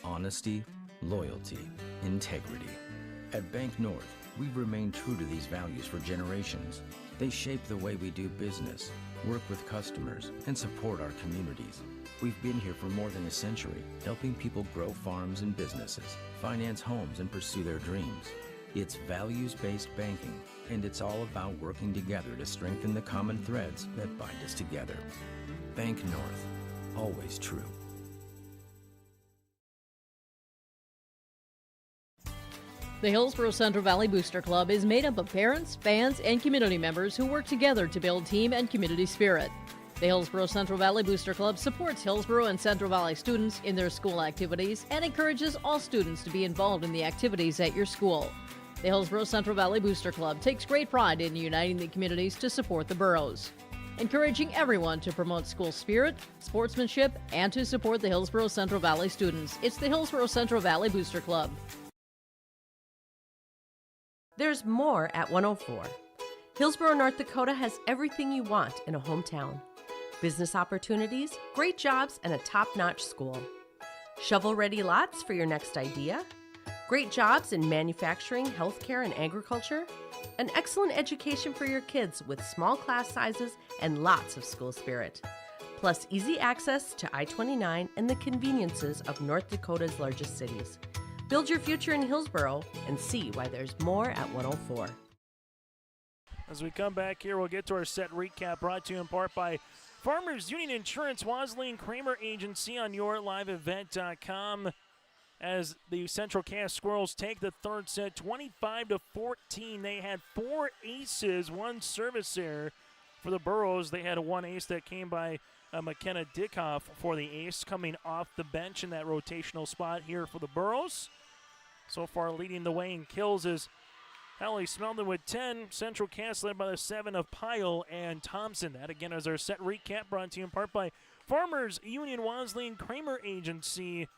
Honesty, loyalty, integrity. At Bank North, we've remained true to these values for generations. They shape the way we do business, work with customers, and support our communities. We've been here for more than a century, helping people grow farms and businesses, finance homes, and pursue their dreams. It's values-based banking, and it's all about working together to strengthen the common threads that bind us together. Bank North, always true. The Hillsboro-Central Valley Booster Club is made up of parents, fans, and community members who work together to build team and community spirit. The Hillsboro-Central Valley Booster Club supports Hillsboro and Central Valley students in their school activities and encourages all students to be involved in the activities at your school. The Hillsboro-Central Valley Booster Club takes great pride in uniting the communities to support the boroughs, encouraging everyone to promote school spirit, sportsmanship, and to support the Hillsboro-Central Valley students. It's the Hillsboro-Central Valley Booster Club. There's more at 104. Hillsboro, North Dakota has everything you want in a hometown. Business opportunities, great jobs, and a top-notch school. Shovel-ready lots for your next idea. Great jobs in manufacturing, healthcare, and agriculture. An excellent education for your kids with small class sizes and lots of school spirit. Plus easy access to I-29 and the conveniences of North Dakota's largest cities. Build your future in Hillsboro and see why there's more at 104. As we come back here, we'll get to our set recap brought to you in part by Farmers Union Insurance, Wasley and Kramer Agency on YourLiveEvent.com. As the Central Cass Squirrels take the third set, 25-14. They had 4 aces, 1 service error. For the Burros, they had 1 ace that came by McKenna Dickhoff for the ace, coming off the bench in that rotational spot here for the Burros. So far leading the way in kills is Hallie Smeldon with 10. Central Cass led by the 7 of Pyle and Thompson. That again is our set recap brought to you in part by Farmers Union Wesleyan Kramer Agency.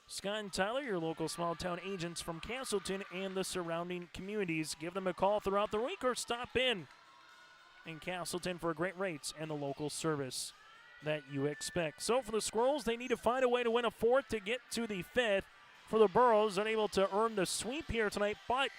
Scott and Tyler, your local small town agents from Castleton and the surrounding communities. Give them a call throughout the week or stop in Castleton for great rates and the local service that you expect. So for the Squirrels, they need to find a way to win a fourth to get to the fifth. For the Burros, unable to earn the sweep here tonight, but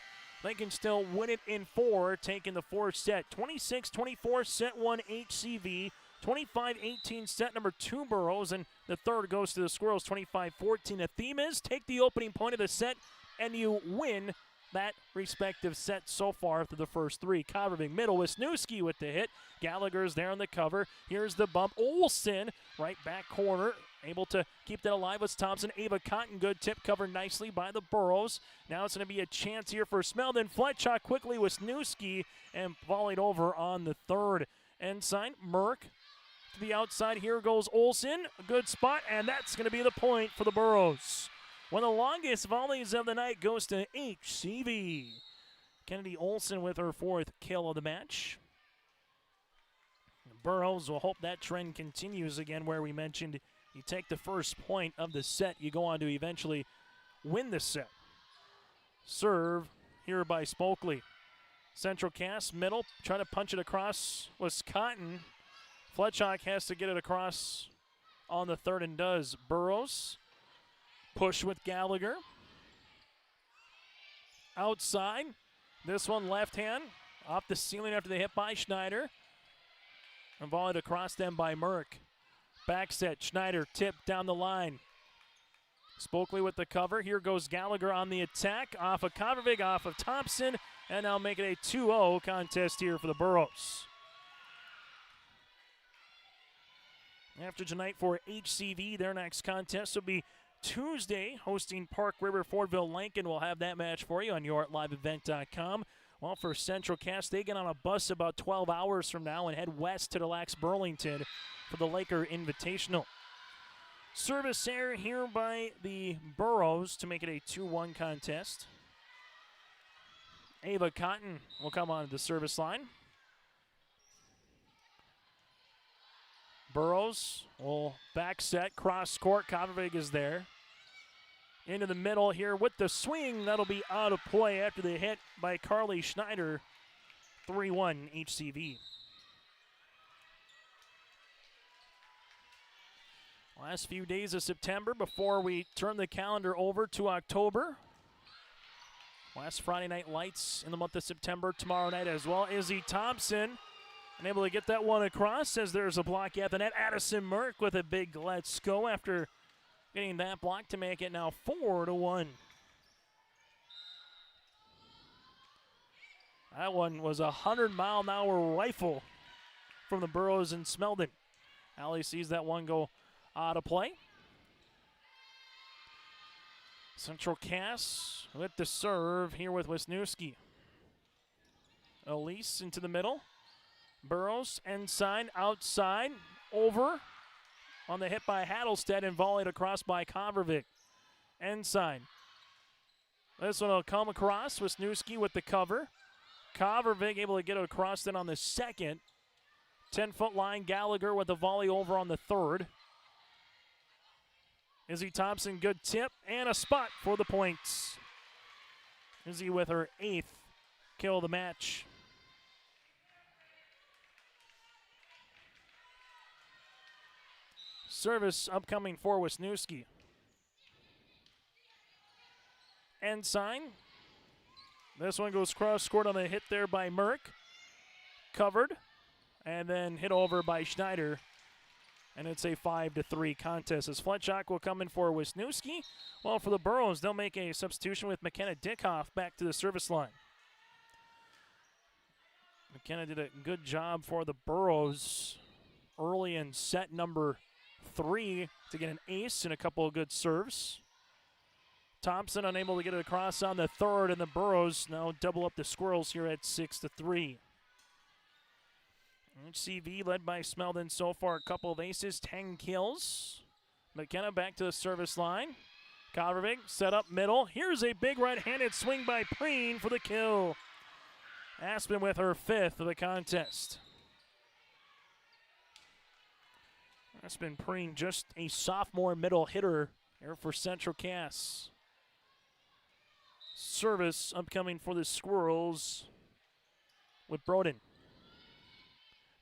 they can still win it in 4, taking the fourth set. 26-24, set 1 HCV. 25-18, set number 2 Burros, and the third goes to the Squirrels, 25-14. The theme is take the opening point of the set, and you win that respective set so far through the first 3. Coverving middle, Wisniewski with the hit. Gallagher's there on the cover. Here's the bump. Olsen, right back corner, able to keep that alive with Thompson. Ava Cotton, good tip, covered nicely by the Burros. Now it's going to be a chance here for Smeldon. Fletchock quickly, Wisniewski, and volleyed over on the third. Ensign, Merck. To the outside, here goes Olsen. A good spot, and that's going to be the point for the Burros. One of the longest volleys of the night goes to HCV. Kennedy Olsen with her 4th kill of the match. The Burros will hope that trend continues again, where we mentioned you take the first point of the set, you go on to eventually win the set. Serve here by Spokley. Central Cass, middle, trying to punch it across was Cotton. Fletchock has to get it across on the third and does. Burros, push with Gallagher. Outside, this one left hand, off the ceiling after the hit by Schneider. And volleyed across them by Merck. Back set, Schneider tipped down the line. Spokley with the cover. Here goes Gallagher on the attack. Off of Covervig, off of Thompson. And now make it a 2-0 contest here for the Burros. After tonight for HCV, their next contest will be Tuesday, hosting Park River Fordville Lincoln. We'll have that match for you on yourliveevent.com. Well, for Central Cass, they get on a bus about 12 hours from now and head west to Lax Burlington for the Laker Invitational. Service error here by the Burros to make it a 2-1 contest. Ava Cotton will come on to the service line. Burros will back set, cross court. Covervig is there. Into the middle here with the swing. That'll be out of play after the hit by Carly Schneider. 3-1 HCV. Last few days of September before we turn the calendar over to October. Last Friday night lights in the month of September tomorrow night as well. Izzy Thompson unable to get that one across as there's a block at the net. Addison Merck with a big let's go after getting that block to make it now 4-1. That one was a 100-mile-an-hour rifle from the Burros and Smeldon. Allie sees that one go out of play. Central Cass with the serve here with Wisniewski. Elise into the middle. Burros, inside, outside, over on the hit by Hattlestead and volleyed across by Covervig. Inside. This one will come across. Wisniewski with the cover. Covervig able to get it across then on the second. 10-foot line, Gallagher with the volley over on the third. Izzy Thompson, good tip and a spot for the points. Izzy with her 8th kill of the match. Service upcoming for Wisniewski. Ensign. This one goes cross court on the hit there by Merck. Covered. And then hit over by Schneider. And it's a 5-3 contest as Fletchock will come in for Wisniewski. Well, for the Burros, they'll make a substitution with McKenna Dickhoff back to the service line. McKenna did a good job for the Burros early in set number 3 to get an ace and a couple of good serves. Thompson unable to get it across on the third, and the Burros now double up the Squirrels here at 6-3. HCV led by Smeldon so far, a couple of aces, 10 kills. McKenna back to the service line. Covervig set up middle. Here's a big right-handed swing by Preen for the kill. Aspen with her 5th of the contest. Aspen Preen, just a sophomore middle hitter here for Central Cass. Service upcoming for the Squirrels with Broden.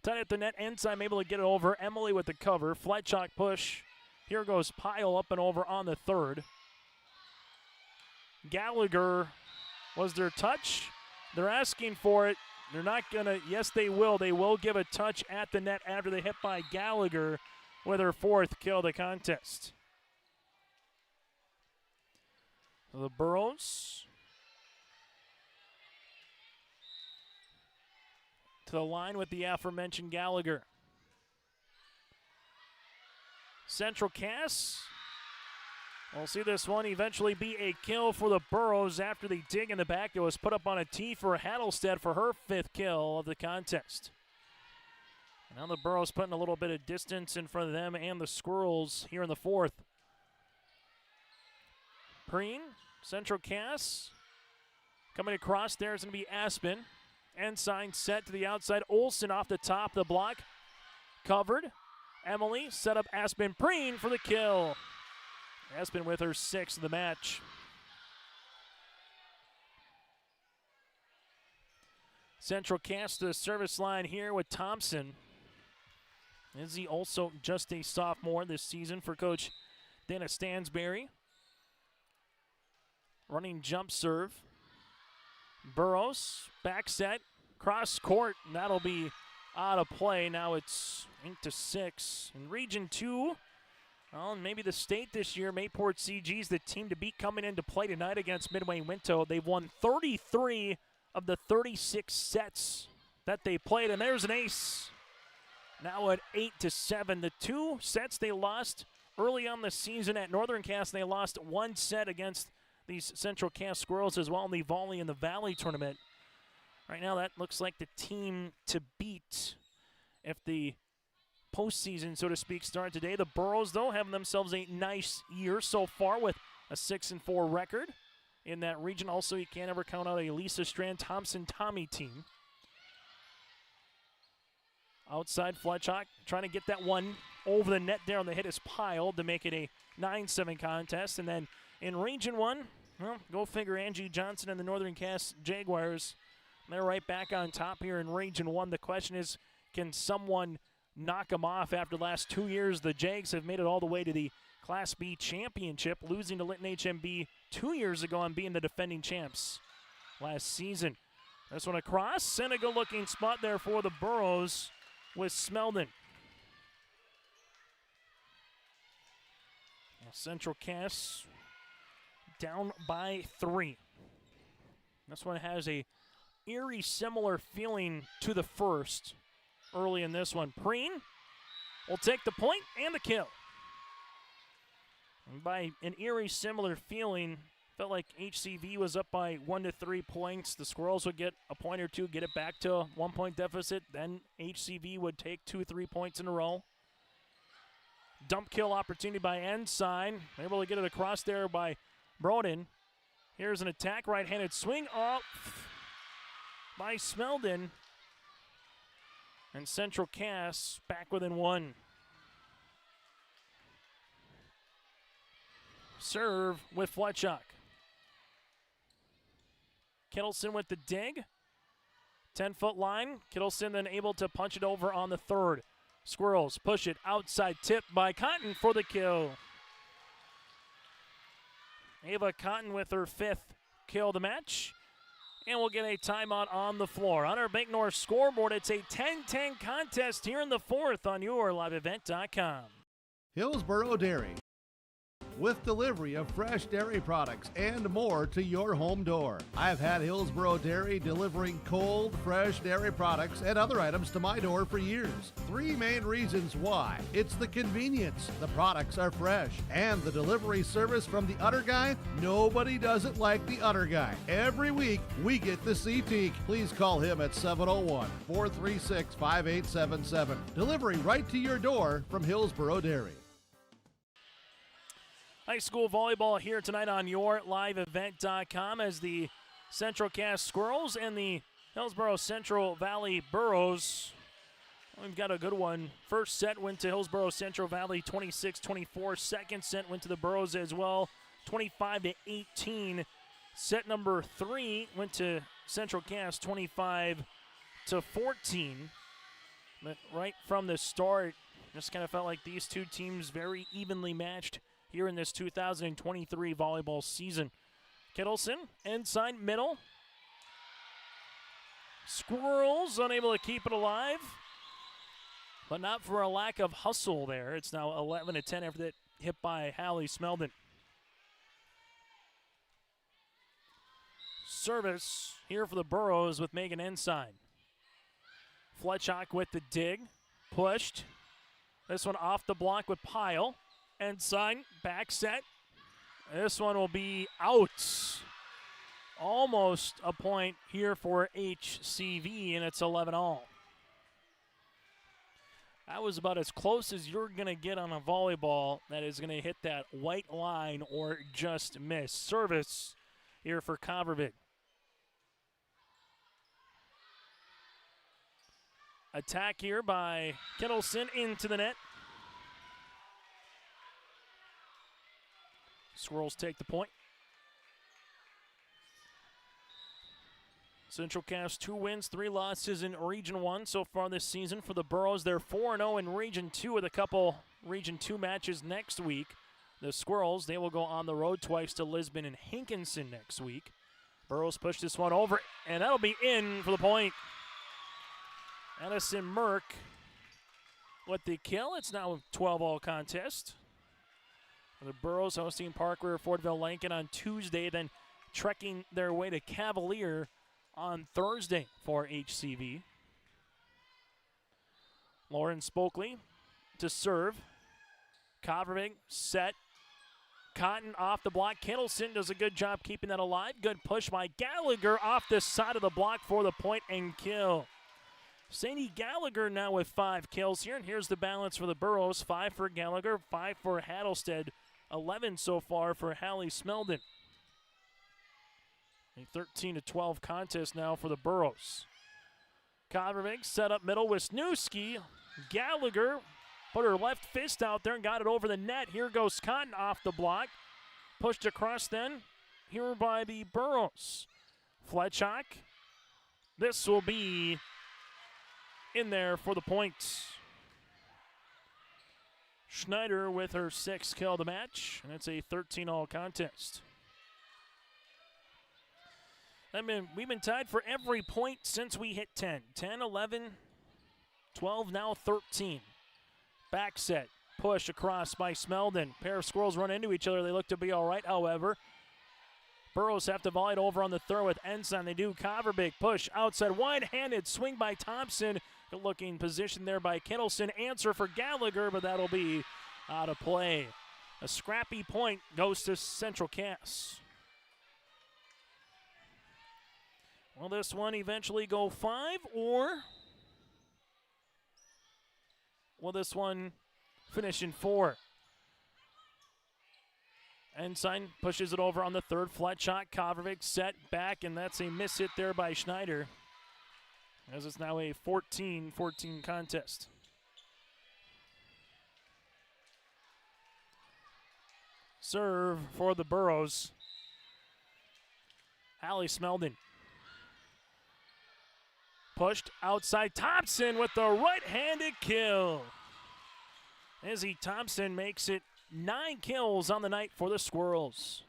Tight at the net, inside, able to get it over. Emily with the cover. Fletchock push. Here goes Pyle up and over on the 3rd. Gallagher, was there touch? They're asking for it. They're not going to, yes, they will. They will give a touch at the net after they hit by Gallagher with her 4th kill of the contest. So the Burros to the line with the aforementioned Gallagher. Central Cass, we'll see this one eventually be a kill for the Burros after the dig in the back. It was put up on a tee for Hattlestead for her 5th kill of the contest. Now the Burros putting a little bit of distance in front of them and the Squirrels here in the 4th. Preen, Central Cass, coming across there is going to be Aspen. Ensign set to the outside. Olsen off the top of the block. Covered. Emily set up Aspen Preen for the kill. Aspen with her 6th of the match. Central Cass to the service line here with Thompson. Izzy also just a sophomore this season for Coach Dana Stansberry. Running jump serve. Burros, back set, cross court, and that'll be out of play. Now it's 8-6. In Region 2, well, maybe the state this year, Mayport CG is the team to beat coming into play tonight against Midway Winto. They've won 33 of the 36 sets that they played, and there's an ace. Now at 8-7. The 2 sets they lost early on the season at Northern Cass, they lost 1 set against these Central Cass Squirrels as well in the Volley in the Valley tournament. Right now, that looks like the team to beat if the postseason, so to speak, start today. The Burros, though, having themselves a nice year so far with a 6-4 record in that region. Also, you can't ever count out a Lisa Strand Thompson-Tommy team. Outside, Fletchock trying to get that one over the net there on the hit is Pyle to make it a 9-7 contest. And then in Region 1, well, go figure, Angie Johnson and the Northern Cass Jaguars. They're right back on top here in Region 1. The question is, can someone knock them off after the last 2 years? The Jags have made it all the way to the Class B championship, losing to Linton HMB 2 years ago and being the defending champs last season. This one across, and a good-looking spot there for the Burros with Smeldon. Central Cass down by 3. This one has a eerie similar feeling to the first early in this one. Preen will take the point and the kill. And by an eerie similar feeling, felt like HCV was up by 1 to 3 points. The Squirrels would get a point or two, get it back to a 1-point deficit. Then HCV would take 2-3 points in a row. Dump kill opportunity by Ensign. Able to get it across there by Broden. Here's an attack, right-handed swing off by Smeldon. And Central Cass back within 1. Serve with Fletchock. Kittleson with the dig. 10-foot line. Kittleson then able to punch it over on the 3rd. Squirrels push it outside, tip by Cotton for the kill. Ava Cotton with her 5th kill of the match. And we'll get a timeout on the floor. On our Bank North scoreboard, it's a 10-10 contest here in the 4th on YourLiveEvent.com. Hillsboro Dairy, with delivery of fresh dairy products and more to your home door. I've had Hillsboro Dairy delivering cold, fresh dairy products and other items to my door for years. 3 main reasons why. It's the convenience, the products are fresh, and the delivery service from the Udder Guy. Nobody does it like the Udder Guy. Every week, we get the C-Teak. Please call him at 701-436-5877. Delivery right to your door from Hillsboro Dairy. High school volleyball here tonight on YourLiveEvent.com as the Central Cass Squirrels and the Hillsboro-Central Valley Burros. We've got a good one. First set went to Hillsboro-Central Valley 26-24. Second set went to the Burros as well, 25-18. Set number 3 went to Central Cass 25-14. But right from the start, just kind of felt like these two teams very evenly matched here in this 2023 volleyball season. Kittleson, inside middle. Squirrels unable to keep it alive, but not for a lack of hustle there. It's now 11-10 after that hit by Hallie Smeldon. Service here for the Burros with Megan Ensign. Fletchock with the dig, pushed. This one off the block with Pyle. Ensign, back set. This one will be out. Almost a point here for HCV, and it's 11-all. That was about as close as you're going to get on a volleyball that is going to hit that white line or just miss. Service here for Covervig. Attack here by Kittleson into the net. Squirrels take the point. Central Cass 2 wins, 3 losses in Region 1 so far this season. For the Burros, they're 4-0 in Region 2 with a couple Region 2 matches next week. The Squirrels, they will go on the road twice to Lisbon and Hankinson next week. Burros push this one over, and that'll be in for the point. Addison Merck with the kill. It's now a 12-all contest. For the Burros hosting Parkway Fordville Lincoln on Tuesday, then trekking their way to Cavalier on Thursday for HCV. Lauren Spokley to serve. Covervig set. Cotton off the block. Kittleson does a good job keeping that alive. Good push by Gallagher off the side of the block for the point and kill. Sadie Gallagher now with 5 kills here, and here's the balance for the Burros. 5 for Gallagher, 5 for Hattlestead, 11 so far for Hallie Smeldon. A 13-12 contest now for the Burros. Covervig set up middle. Wisniewski. Gallagher put her left fist out there and got it over the net. Here goes Cotton off the block. Pushed across then. Here by the Burros. Fletchock. This will be in there for the points. Schneider with her 6th kill of the match, and it's a 13-all contest. We've been tied for every point since we hit 10. 10, 11, 12, now 13. Back set, push across by Smeldon. Pair of Squirrels run into each other. They look to be all right, however. Burros have to volley it over on the third with Ensign. They do. Covervig push outside, wide-handed swing by Thompson. Good looking position there by Kittleson. Answer for Gallagher, but that'll be out of play. A scrappy point goes to Central Cass. Will this one eventually go 5, or will this one finish in 4? Ensign pushes it over on the third. Flat shot. Covervig set back, and that's a miss hit there by Schneider, as it's now a 14-14 contest. Serve for the Burros. Hallie Smeldon. Pushed outside. Thompson with the right-handed kill. Izzy Thompson makes it 9 kills on the night for the Squirrels.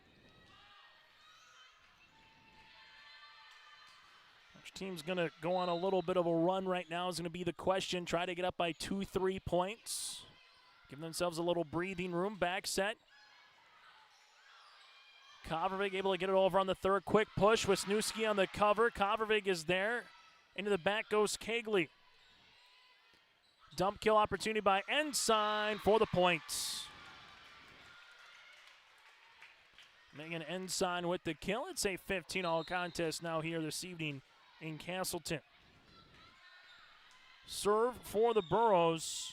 Which team's going to go on a little bit of a run right now is going to be the question. Try to get up by 2-3 points. Give themselves a little breathing room. Back set. Covervig able to get it over on the third. Quick push. Wisniewski on the cover. Covervig is there. Into the back goes Kegley. Dump kill opportunity by Ensign for the points. Megan Ensign with the kill. It's a 15-all contest now here this evening in Castleton. Serve for the Burros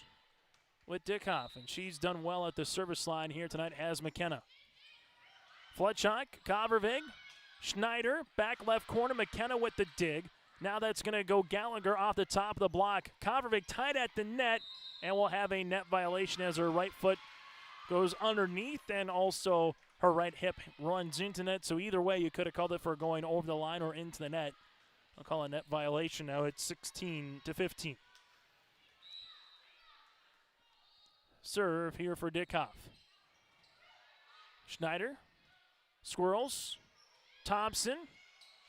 with Dickhoff, and she's done well at the service line here tonight as McKenna. Fletchock, Covervig, Schneider, back left corner. McKenna with the dig. Now that's going to go Gallagher off the top of the block. Kovarovic tied at the net, and will have a net violation as her right foot goes underneath, and also her right hip runs into net. So either way, you could have called it for going over the line or into the net. I'll call a net violation now. It's 16-15. Serve here for Dickhoff. Schneider. Squirrels. Thompson.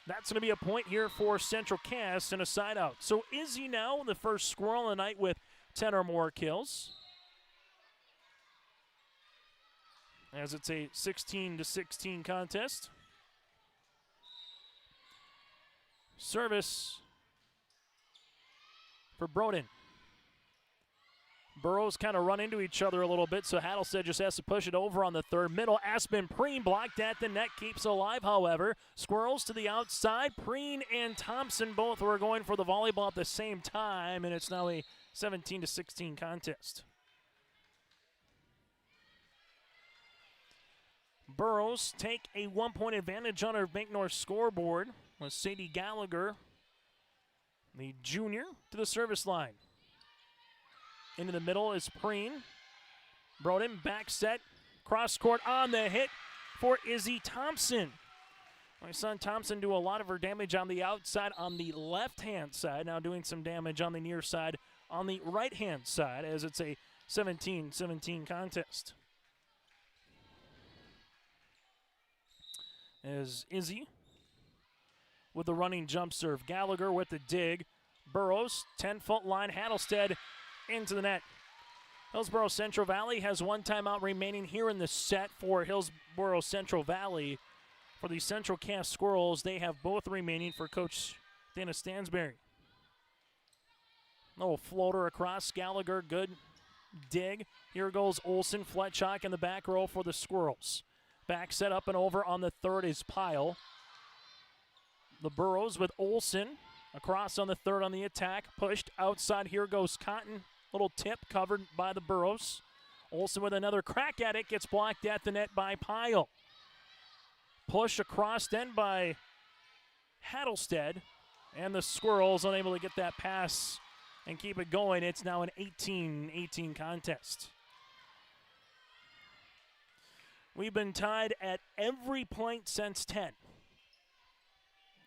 That's going to be a point here for Central Cass and a side out. So Izzy now the first Squirrel of the night with 10 or more kills. As it's a 16-16 contest. Service for Broden. Burrows kind of run into each other a little bit, so Hattlestead just has to push it over on the third. Middle, Aspen Preen blocked at the net, keeps alive, however. Squirrels to the outside. Preen and Thompson both were going for the volleyball at the same time, and it's now a 17-16 contest. Burrows take a 1-point advantage on our Bank North scoreboard with Sadie Gallagher, the junior, to the service line. Into the middle is Preen. Broden back set. Cross court on the hit for Izzy Thompson. My son Thompson do a lot of her damage on the outside on the left-hand side. Now doing some damage on the near side on the right-hand side as it's a 17-17 contest. As Izzy with the running jump serve. Gallagher with the dig. Burrows, 10-foot line. Hattlestead into the net. Hillsboro-Central Valley has one timeout remaining here in the set for Hillsboro-Central Valley. For the Central Cass Squirrels, they have both remaining for Coach Dana Stansberry. Little floater across. Gallagher, good dig. Here goes Olsen. Fletchock in the back row for the Squirrels. Back set up and over on the third is Pyle. The Burrows with Olsen. Across on the third on the attack. Pushed outside. Here goes Cotton. Little tip covered by the Burrows. Olsen with another crack at it. Gets blocked at the net by Pyle. Push across then by Hattlestead. And the Squirrels unable to get that pass and keep it going. It's now an 18-18 contest. We've been tied at every point since 10.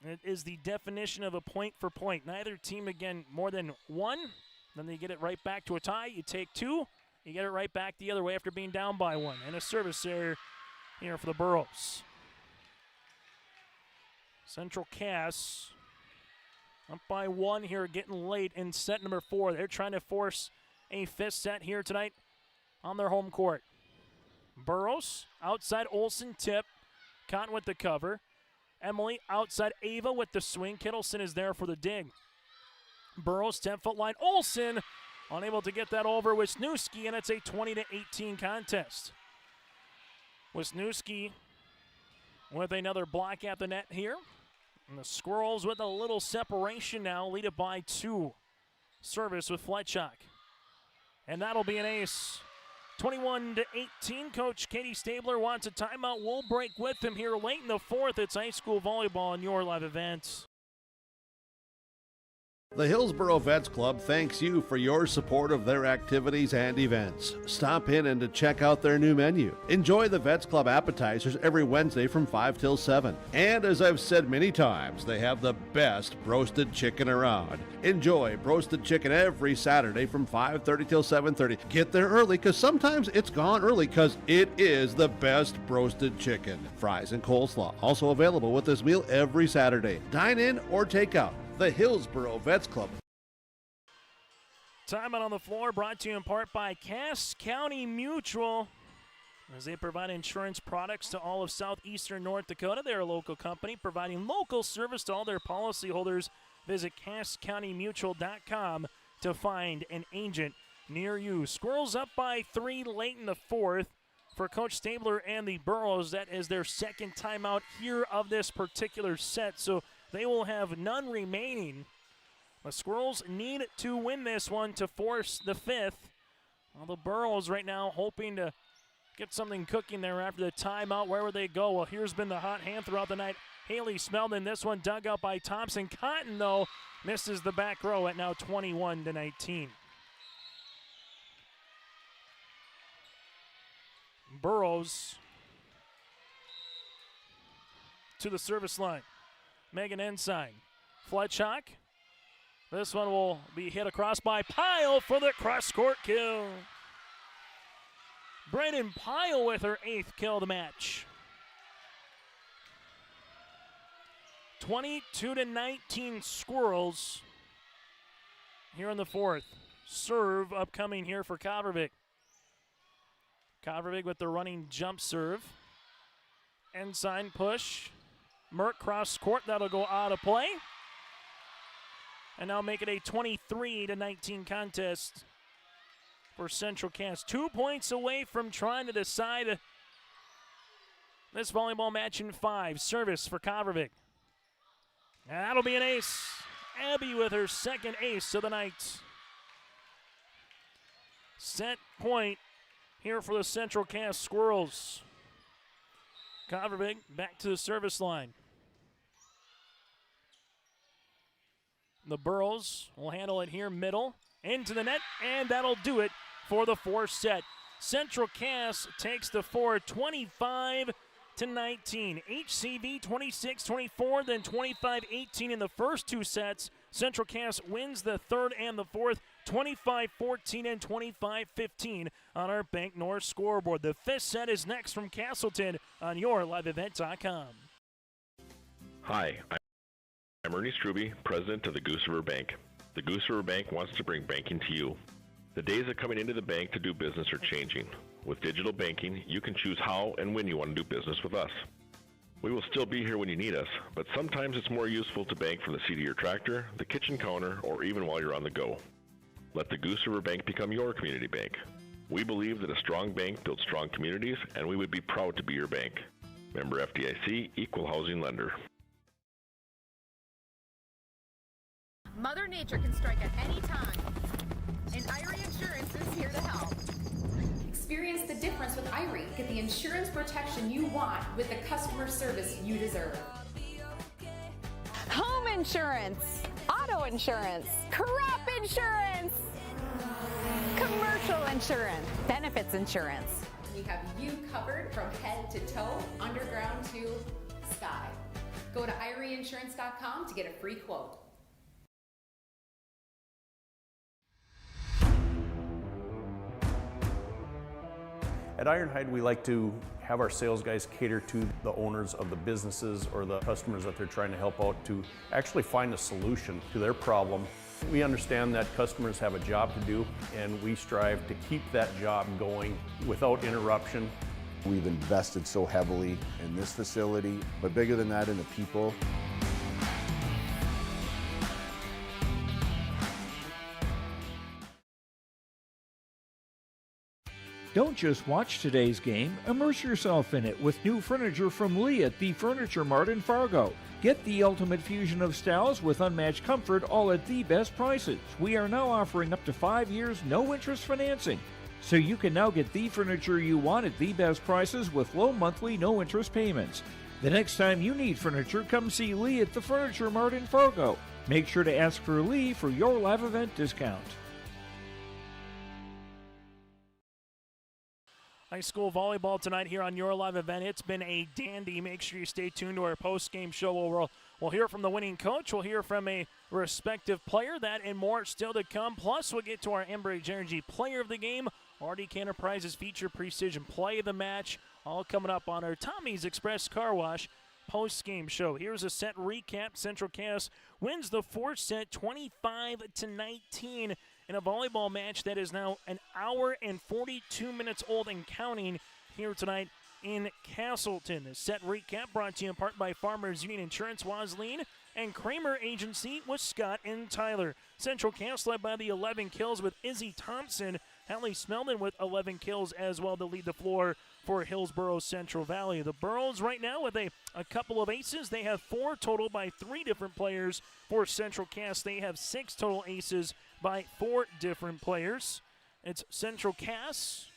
It is the definition of a point for point. Neither team, again, more than one. Then they get it right back to a tie. You take two. You get it right back the other way after being down by one. And a service error here for the Burrows. Central Cass up by one here, getting late in set number 4. They're trying to force a fifth set here tonight on their home court. Burrows, outside Olsen tip. Cotton with the cover. Emily outside Ava with the swing. Kittleson is there for the dig. Burrows, 10-foot line. Olsen unable to get that over Wisniewski, and it's a 20-18 contest. Wisniewski with another block at the net here. And the Squirrels with a little separation now, lead it by 2. Service with Fletchock. And that'll be an ace. 21-18. Coach Katie Stabler wants a timeout. We'll break with him here late in the 4th. It's high school volleyball in your live events. The Hillsboro Vets Club thanks you for your support of their activities and events. Stop in and to check out their new menu. Enjoy the Vets Club appetizers every Wednesday from 5 till 7. And as I've said many times, they have the best roasted chicken around. Enjoy roasted chicken every Saturday from 5:30 till 7:30. Get there early because sometimes it's gone early because it is the best roasted chicken. Fries and coleslaw also available with this meal every Saturday. Dine in or take out. The Hillsboro Vets Club. Timeout on the floor brought to you in part by Cass County Mutual. As they provide insurance products to all of southeastern North Dakota. They're a local company providing local service to all their policyholders. Visit CassCountyMutual.com to find an agent near you. Squirrels up by 3 late in the 4th. For Coach Stabler and the Burrows, that is their second timeout here of this particular set. So they will have none remaining. The Squirrels need to win this one to force the 5th. Well, the Burrows right now hoping to get something cooking there after the timeout. Where would they go? Well, here's been the hot hand throughout the night. Haley Smeldon. This one dug up by Thompson. Cotton, though, misses the back row at now 21-19. Burrows to the service line. Megan Ensign. Fletchock. This one will be hit across by Pyle for the cross-court kill. Brayden Pyle with her 8th kill of the match. 22-19 Squirrels here in the 4th. Serve upcoming here for Kovervik. Kovervik with the running jump serve. Ensign push. Merck cross court, that'll go out of play. And now make it a 23-19 contest for Central Cass. 2 points away from trying to decide this volleyball match in 5. Service for Kovervik. And that'll be an ace. Abby with her 2nd ace of the night. Set point here for the Central Cass Squirrels. Kovervik back to the service line. The Burrows will handle it here middle, into the net, and that'll do it for the 4th set. Central Cass takes the 4, 25-19. HCV 26-24, then 25-18 in the first 2 sets. Central Cass wins the 3rd and the 4th, 25-14 and 25-15 on our Bank North scoreboard. The 5th set is next from Castleton on YourLiveEvent.com. Hi, I'm Ernie Struby, president of the Goose River Bank. The Goose River Bank wants to bring banking to you. The days of coming into the bank to do business are changing. With digital banking, you can choose how and when you want to do business with us. We will still be here when you need us, but sometimes it's more useful to bank from the seat of your tractor, the kitchen counter, or even while you're on the go. Let the Goose River Bank become your community bank. We believe that a strong bank builds strong communities, and we would be proud to be your bank. Member FDIC, Equal Housing Lender. Mother Nature can strike at any time, and Irie Insurance is here to help. Experience the difference with Irie. Get the insurance protection you want with the customer service you deserve. Home insurance, auto insurance, crop insurance, commercial insurance, benefits insurance. We have you covered from head to toe, underground to sky. Go to IrieInsurance.com to get a free quote. At Ironhide, we like to have our sales guys cater to the owners of the businesses or the customers that they're trying to help out to actually find a solution to their problem. We understand that customers have a job to do, and we strive to keep that job going without interruption. We've invested so heavily in this facility, but bigger than that, in the people. Don't just watch today's game, immerse yourself in it with new furniture from Lee at the Furniture Mart in Fargo. Get the ultimate fusion of styles with unmatched comfort, all at the best prices. We are now offering up to 5 years no-interest financing. So you can now get the furniture you want at the best prices with low monthly no-interest payments. The next time you need furniture, come see Lee at the Furniture Mart in Fargo. Make sure to ask for Lee for your live event discount. High school volleyball tonight here on Your Live Event. It's been a dandy. Make sure you stay tuned to our post-game show where we'll hear from the winning coach. We'll hear from a respective player. That and more still to come. Plus, we'll get to our Enbridge Energy Player of the Game. RDK Enterprises feature precision play of the match. All coming up on our Tommy's Express Car Wash post-game show. Here's a set recap. Central Cass wins the 4th set 25-19. In a volleyball match that is now an hour and 42 minutes old and counting here tonight in Castleton. The set recap brought to you in part by Farmers Union Insurance, Wasleen, and Kramer Agency with Scott and Tyler. Central Cass led by the 11 kills with Izzy Thompson. Hallie Smeldon with 11 kills as well to lead the floor for Hillsboro-Central Valley. The Burrows right now with a couple of aces. They have 4 total by 3 different players. For Central Cass, they have 6 total aces by 4 different players. It's Central Cass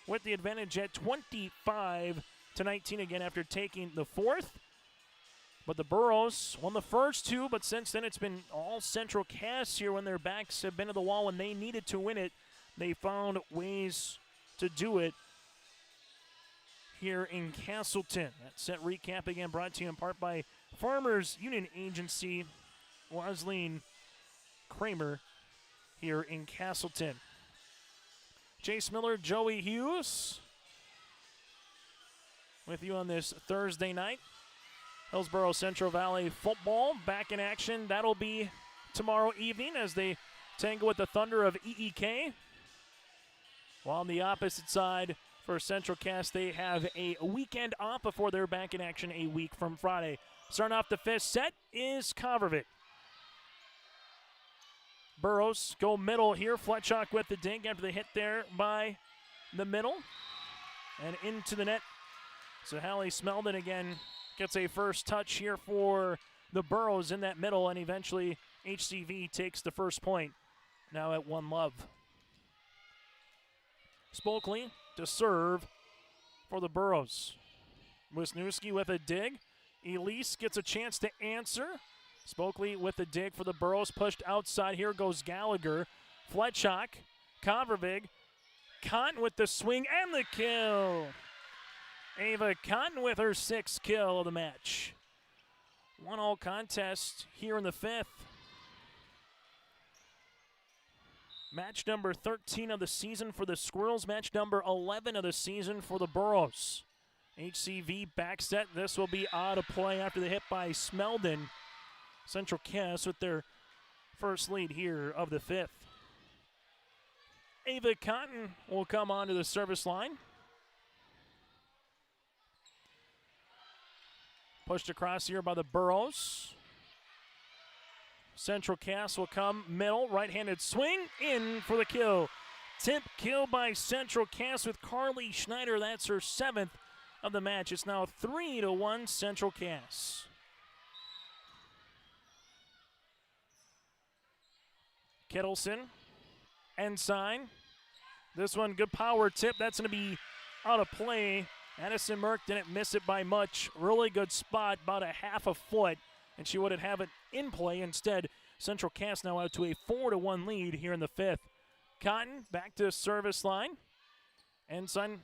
with the advantage at 25-19 again after taking the 4th. But the Burros won the first two, but since then it's been all Central Cass here when their backs have been to the wall when they needed to win it. They found ways to do it here in Castleton. That set recap again brought to you in part by Farmers Union Agency, Wesleyan Kramer here in Castleton. Chase Miller, Joey Hughes with you on this Thursday night. Hillsboro-Central Valley football back in action. That'll be tomorrow evening as they tangle with the Thunder of EEK. While on the opposite side for Central Cass, they have a weekend off before they're back in action a week from Friday. Starting off the fifth set is Covervik. Burros go middle here. Fletchock with the dink after the hit there by the middle. And into the net. So Hallie Smeldon again gets a first touch here for the Burros in that middle, and eventually HCV takes the first point. Now at 1-love. Spokely to serve for the Burros. Wisniewski with a dig. Elise gets a chance to answer. Spokely with the dig for the Burros. Pushed outside. Here goes Gallagher. Fletchock. Covervig. Cotton with the swing and the kill. Ava Cotton with her 6th kill of the match. 1-all contest here in the fifth. Match number 13 of the season for the Squirrels. Match number 11 of the season for the Burros. HCV back set. This will be out of play after the hit by Smeldon. Central Cass with their first lead here of the fifth. Ava Cotton will come onto the service line. Pushed across here by the Burros. Central Cass will come middle, right-handed swing, in for the kill. Tip kill by Central Cass with Carly Schneider. That's her 7th of the match. It's now 3-1 Central Cass. Kittleson, Ensign. This one, good power tip. That's going to be out of play. Addison Merck didn't miss it by much. Really good spot, about a half a foot, and she wouldn't have it in play. Instead, Central Cass now out to a 4-1 lead here in the fifth. Cotton back to service line. Ensign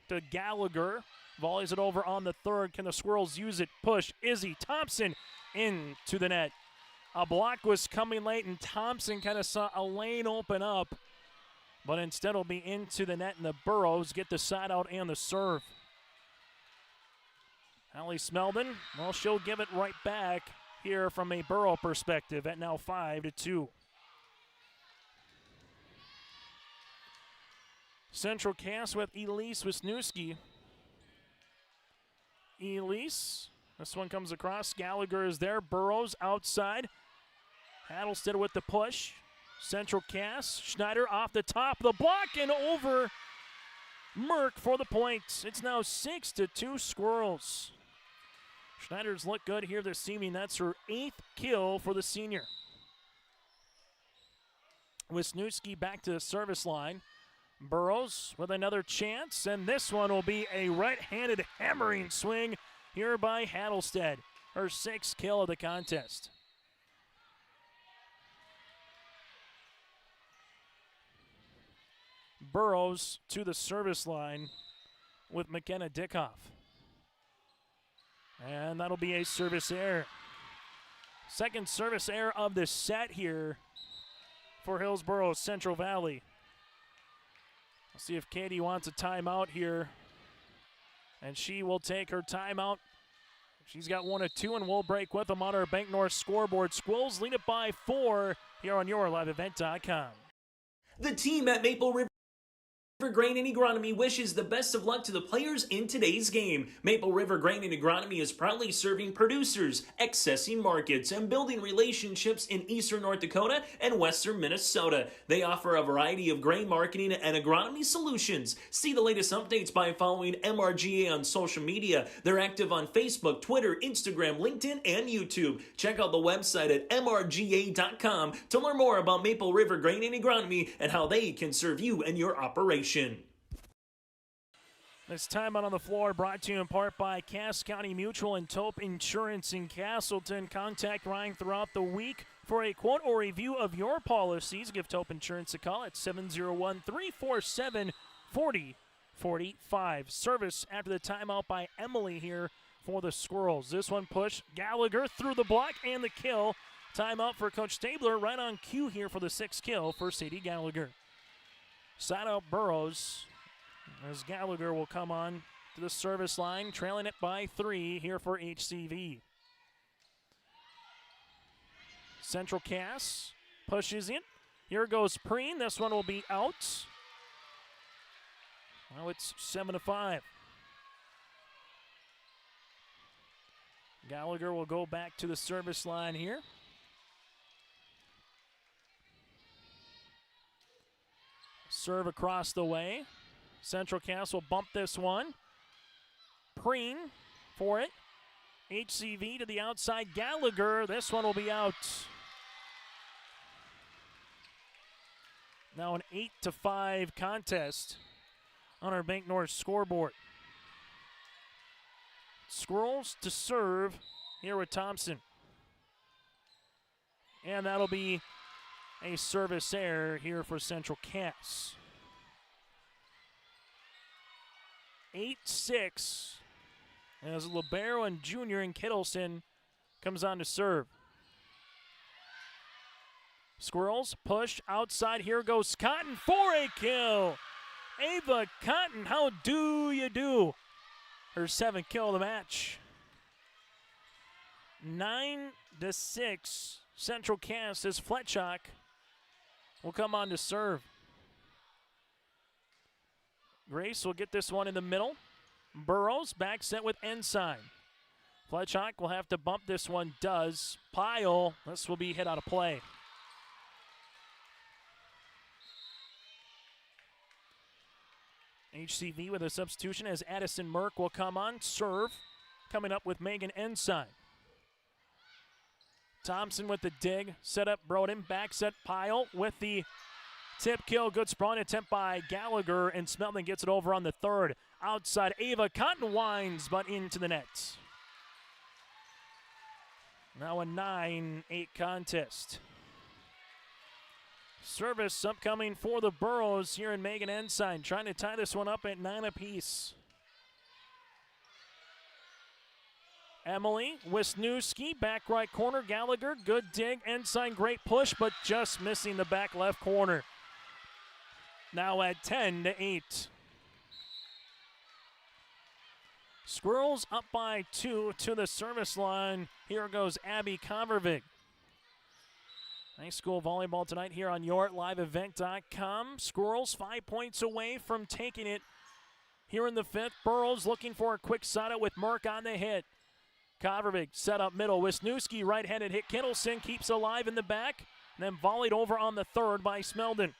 to Gallagher. Volleys it over on the third. Can the Squirrels use it? Push. Izzy Thompson into the net. A block was coming late, and Thompson kind of saw a lane open up, but instead will be into the net, and the Burros get the side out and the serve. Hallie Smeldon, well, she'll give it right back here from a Burro perspective at now 5-2. Central Cass with Elise Wisniewski. Elise, this one comes across. Gallagher is there. Burros outside. Hattlestead with the push. Central Cass. Schneider off the top. The block and over. Merck for the point. It's now 6-2 Squirrels. Schneider's looked good here this evening. That's her 8th kill for the senior. Wisniewski back to the service line. Burros with another chance, and this one will be a right-handed hammering swing here by Hattlestead. Her 6th kill of the contest. Burros to the service line with McKenna Dickhoff. And that'll be a service error. Second service error of the set here for Hillsboro-Central Valley. Let's see if Katie wants a timeout here. And she will take her timeout. She's got 1 of 2, and we'll break with them on our Bank North scoreboard. Squirrels lead it by 4 here on YourLiveEvent.com. The team at Maple River Grain and Agronomy wishes the best of luck to the players in today's game. Maple River Grain and Agronomy is proudly serving producers, accessing markets, and building relationships in eastern North Dakota and western Minnesota. They offer a variety of grain marketing and agronomy solutions. See the latest updates by following MRGA on social media. They're active on Facebook, Twitter, Instagram, LinkedIn, and YouTube. Check out the website at mrga.com to learn more about Maple River Grain and Agronomy and how they can serve you and your operation. This timeout on the floor brought to you in part by Cass County Mutual and Tope Insurance in Castleton. Contact Ryan throughout the week for a quote or review of your policies. Give Tope Insurance a call at 701-347-4045. Service after the timeout by Emily here for the Squirrels. This one push. Gallagher through the block and the kill. Timeout for Coach Stabler, right on cue here for the 6th kill for Sadie Gallagher. Side out Burrows as Gallagher will come on to the service line, trailing it by 3 here for HCV. Central Cass pushes in. Here goes Preen. This one will be out. Now it's 7-5. Gallagher will go back to the service line here. Serve across the way. Central Cass will bump this one. Preen for it. HCV to the outside. Gallagher. This one will be out. Now an 8-5 contest on our Bank North scoreboard. Squirrels to serve here with Thompson. And that'll be a service error here for Central Cass. 8-6 as Libero and Junior and Kittleson comes on to serve. Squirrels push outside. Here goes Cotton for a kill. Ava Cotton, how do you do? Her 7th kill of the match. 9-6. Central Cass as Fletchock will come on to serve. Grace will get this one in the middle. Burrows back set with Ensign. Fletchock will have to bump this one. Does. Pyle. This will be hit out of play. HCV with a substitution as Addison Merck will come on. Serve. Coming up with Megan Ensign. Thompson with the dig. Set up Broden. Back set Pyle with the tip kill. Good sprawn attempt by Gallagher, and Smeltman gets it over on the 3rd. Outside Ava Cotton winds, but into the net. Now a 9-8 contest. Service upcoming for the Burros here in Megan Ensign, trying to tie this one up at 9 apiece. Emily Wisniewski, back right corner. Gallagher, good dig. Ensign, great push, but just missing the back left corner. Now at 10-8. Squirrels up by 2 to the service line. Here goes Abby Convervig. High school volleyball tonight here on YourLiveEvent.com. Squirrels 5 points away from taking it here in the 5th. Burrows looking for a quick side out with Merck on the hit. Convervig set up middle. Wisniewski right-handed hit. Kittleson keeps alive in the back, and then volleyed over on the 3rd by Smeldon.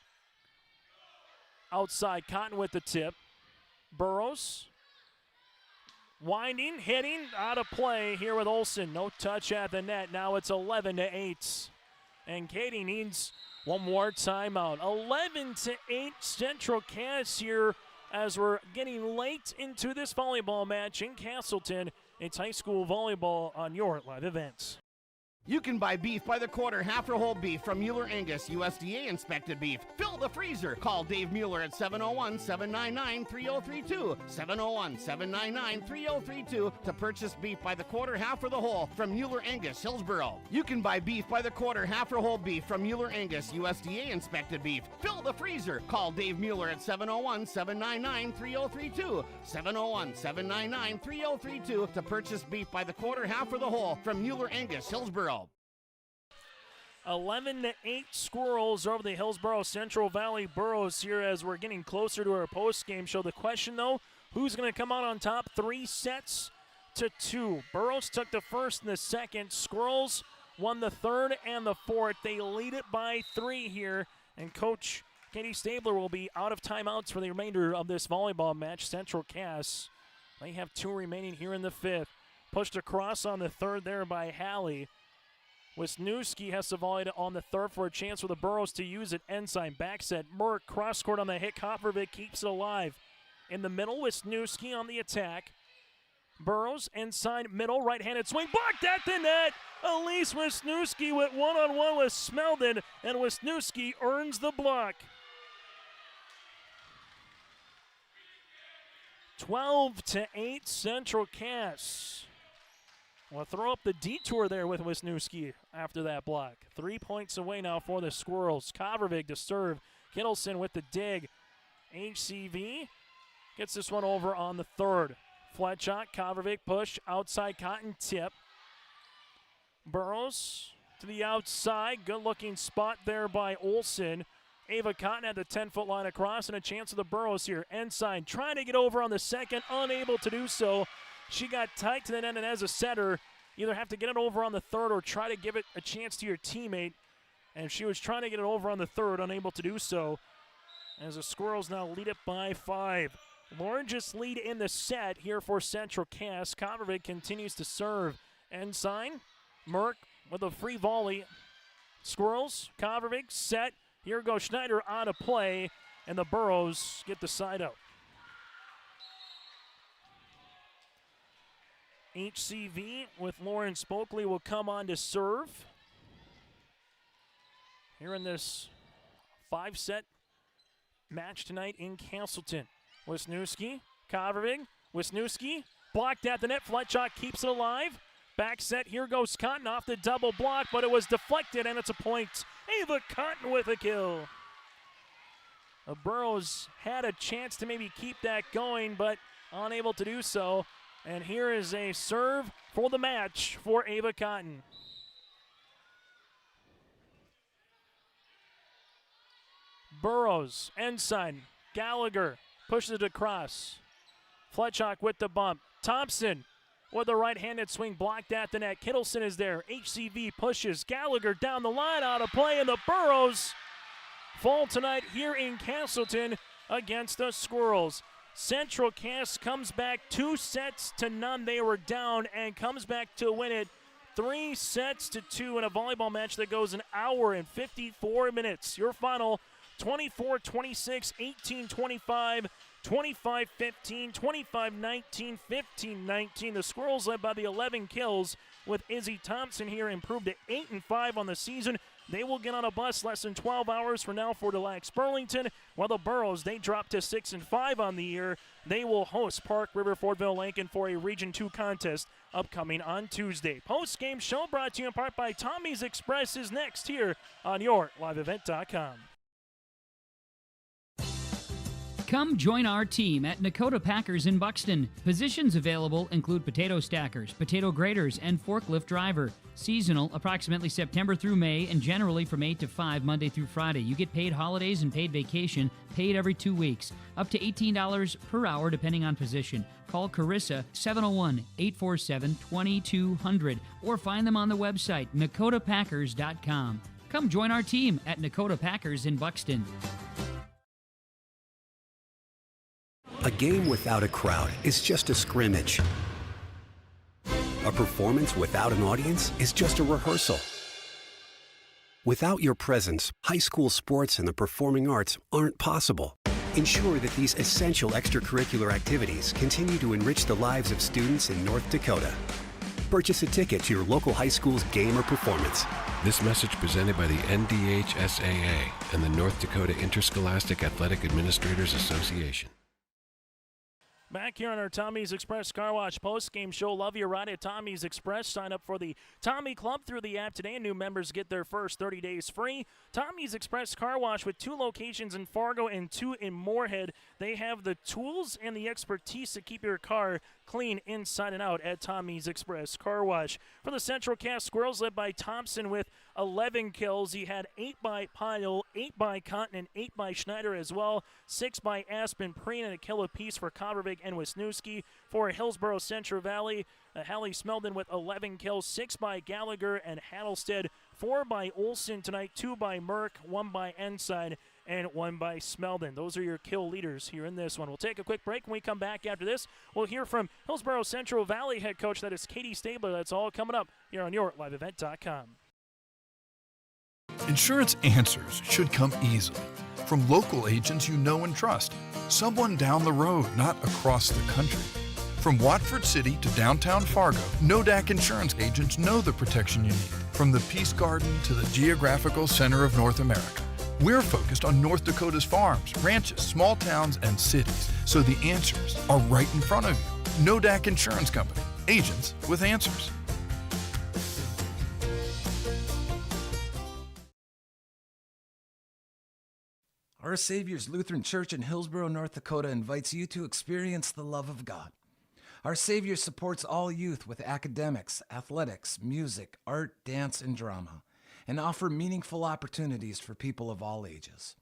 Outside, Cotton with the tip. Burrows winding, hitting, out of play here with Olsen. No touch at the net. Now it's 11-8. And Katie needs one more timeout. 11-8 Central Cass here as we're getting late into this volleyball match in Castleton. It's high school volleyball on your live events. You can buy beef by the quarter, half or whole beef from Mueller Angus, USDA inspected beef. Fill the freezer. Call Dave Mueller at 701-799-3032. 701-799-3032 to purchase beef by the quarter, half or the whole from Mueller Angus, Hillsboro. You can buy beef by the quarter, half or whole beef from Mueller Angus, USDA inspected beef. Fill the freezer. Call Dave Mueller at 701-799-3032. 701-799-3032 to purchase beef by the quarter, half or the whole from Mueller Angus, Hillsboro. 11-8 Squirrels over the Hillsboro-Central Valley Burros here as we're getting closer to our post-game show. The question, though, who's going to come out on top? 3-2. Burros took the 1st and the 2nd. Squirrels won the 3rd and the 4th. They lead it by 3 here, and Coach Katie Stabler will be out of timeouts for the remainder of this volleyball match. Central Cass, they have 2 remaining here in the 5th. Pushed across on the 3rd there by Hallie. Wisniewski has to volley it on the 3rd for a chance for the Burros to use it. Ensign back set. Merck cross court on the hit. Coppervik keeps it alive. In the middle, Wisniewski on the attack. Burrows inside middle, right-handed swing, blocked at the net. Elise Wisniewski with one-on-one with Smeldon, and Wisniewski earns the block. 12-8 Central Cass. We'll throw up the detour there with Wisniewski after that block. 3 points away now for the Squirrels. Kovervig to serve. Kittleson with the dig. HCV gets this one over on the third. Fletchot, Kovervig push, outside Cotton tip. Burrows to the outside. Good-looking spot there by Olsen. Ava Cotton at the 10-foot line across, and a chance of the Burrows here. Ensign trying to get over on the second, unable to do so. She got tight to the net, and as a setter, either have to get it over on the third or try to give it a chance to your teammate. And she was trying to get it over on the third, unable to do so. As the Squirrels now lead it by 5. Largest lead in the set here for Central Cass. Kovervig continues to serve. Ensign, Merck with a free volley. Squirrels, Kovervig set. Here goes Schneider out of play, and the Burrows get the side out. HCV with Lauren Spokley will come on to serve. Here in this 5-set match tonight in Castleton. Wisniewski, Kovervig, Wisniewski, blocked at the net. Fletchot keeps it alive. Back set, here goes Cotton off the double block, but it was deflected, and it's a point. Ava Cotton with a kill. The Burrows had a chance to maybe keep that going, but unable to do so. And here is a serve for the match for Ava Cotton. Burrows, Ensign, Gallagher pushes it across. Fletchok with the bump. Thompson with a right-handed swing blocked at the net. Kittleson is there. HCV pushes. Gallagher down the line out of play, and the Burrows fall tonight here in Castleton against the Squirrels. Central Cass comes back 2-0. They were down and comes back to win it 3-2 in a volleyball match that goes an hour and 54 minutes. Your final 24-26, 18-25, 25-15, 25-19, 15-19. The Squirrels led by the 11 kills with Izzy Thompson here, improved to 8-5 on the season. They will get on a bus less than 12 hours from now for Delax Burlington, while the Burrows, they drop to 6-5 on the year. They will host Park River Fortville Lincoln for a Region 2 contest upcoming on Tuesday. Post-game show brought to you in part by Tommy's Express is next here on your liveevent.com. Come join our team at Dakota Packers in Buxton. Positions available include potato stackers, potato graders, and forklift driver. Seasonal, approximately September through May, and generally from 8 to 5, Monday through Friday. You get paid holidays and paid vacation, paid every 2 weeks. Up to $18 per hour depending on position. Call Carissa 701-847-2200 or find them on the website, NakotaPackers.com. Come join our team at Dakota Packers in Buxton. A game without a crowd is just a scrimmage. A performance without an audience is just a rehearsal. Without your presence, high school sports and the performing arts aren't possible. Ensure that these essential extracurricular activities continue to enrich the lives of students in North Dakota. Purchase a ticket to your local high school's game or performance. This message presented by the NDHSAA and the North Dakota Interscholastic Athletic Administrators Association. Back here on our Tommy's Express Car Wash post-game show. Love your ride at Tommy's Express. Sign up for the Tommy Club through the app today, and new members get their first 30 days free. Tommy's Express Car Wash with 2 locations in Fargo and 2 in Moorhead. They have the tools and the expertise to keep your car clean inside and out at Tommy's Express Car Wash. For the Central Cass Squirrels, led by Thompson with 11 kills. He had 8 by Pyle, 8 by Cotton, and 8 by Schneider as well. 6 by Aspen Preen, and a kill apiece for Kovervig and Wisniewski. For Hillsboro-Central Valley, Hallie Smeldon with 11 kills. 6 by Gallagher and Hattlestead. 4 by Olsen tonight, 2 by Merck, 1 by Ensign, and 1 by Smeldon. Those are your kill leaders here in this one. We'll take a quick break. When we come back after this, we'll hear from Hillsboro-Central Valley head coach. That is Katie Stabler. That's all coming up here on your liveevent.com. Insurance answers should come easily from local agents you know and trust. Someone down the road, not across the country. From Watford City to downtown Fargo, Nodak Insurance agents know the protection you need. From the Peace Garden to the geographical center of North America. We're focused on North Dakota's farms, ranches, small towns, and cities, so the answers are right in front of you. Nodak Insurance Company, agents with answers. Our Savior's Lutheran Church in Hillsboro, North Dakota invites you to experience the love of God. Our Savior supports all youth with academics, athletics, music, art, dance, and drama, and offer meaningful opportunities for people of all ages.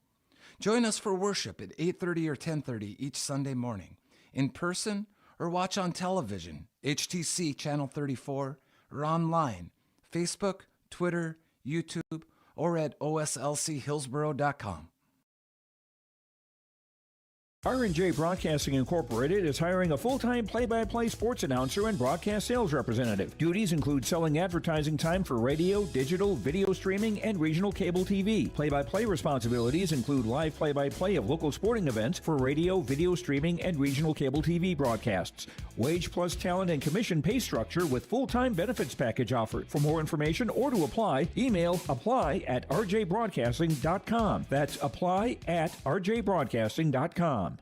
Join us for worship at 8:30 or 10:30 each Sunday morning, in person or watch on television, HTC Channel 34, or online, Facebook, Twitter, YouTube, or at oslchillsboro.com. R&J Broadcasting Incorporated is hiring a full-time play-by-play sports announcer and broadcast sales representative. Duties include selling advertising time for radio, digital, video streaming, and regional cable TV. Play-by-play responsibilities include live play-by-play of local sporting events for radio, video streaming, and regional cable TV broadcasts. Wage plus talent and commission pay structure with full-time benefits package offered. For more information or to apply, email apply@rjbroadcasting.com. That's apply@rjbroadcasting.com.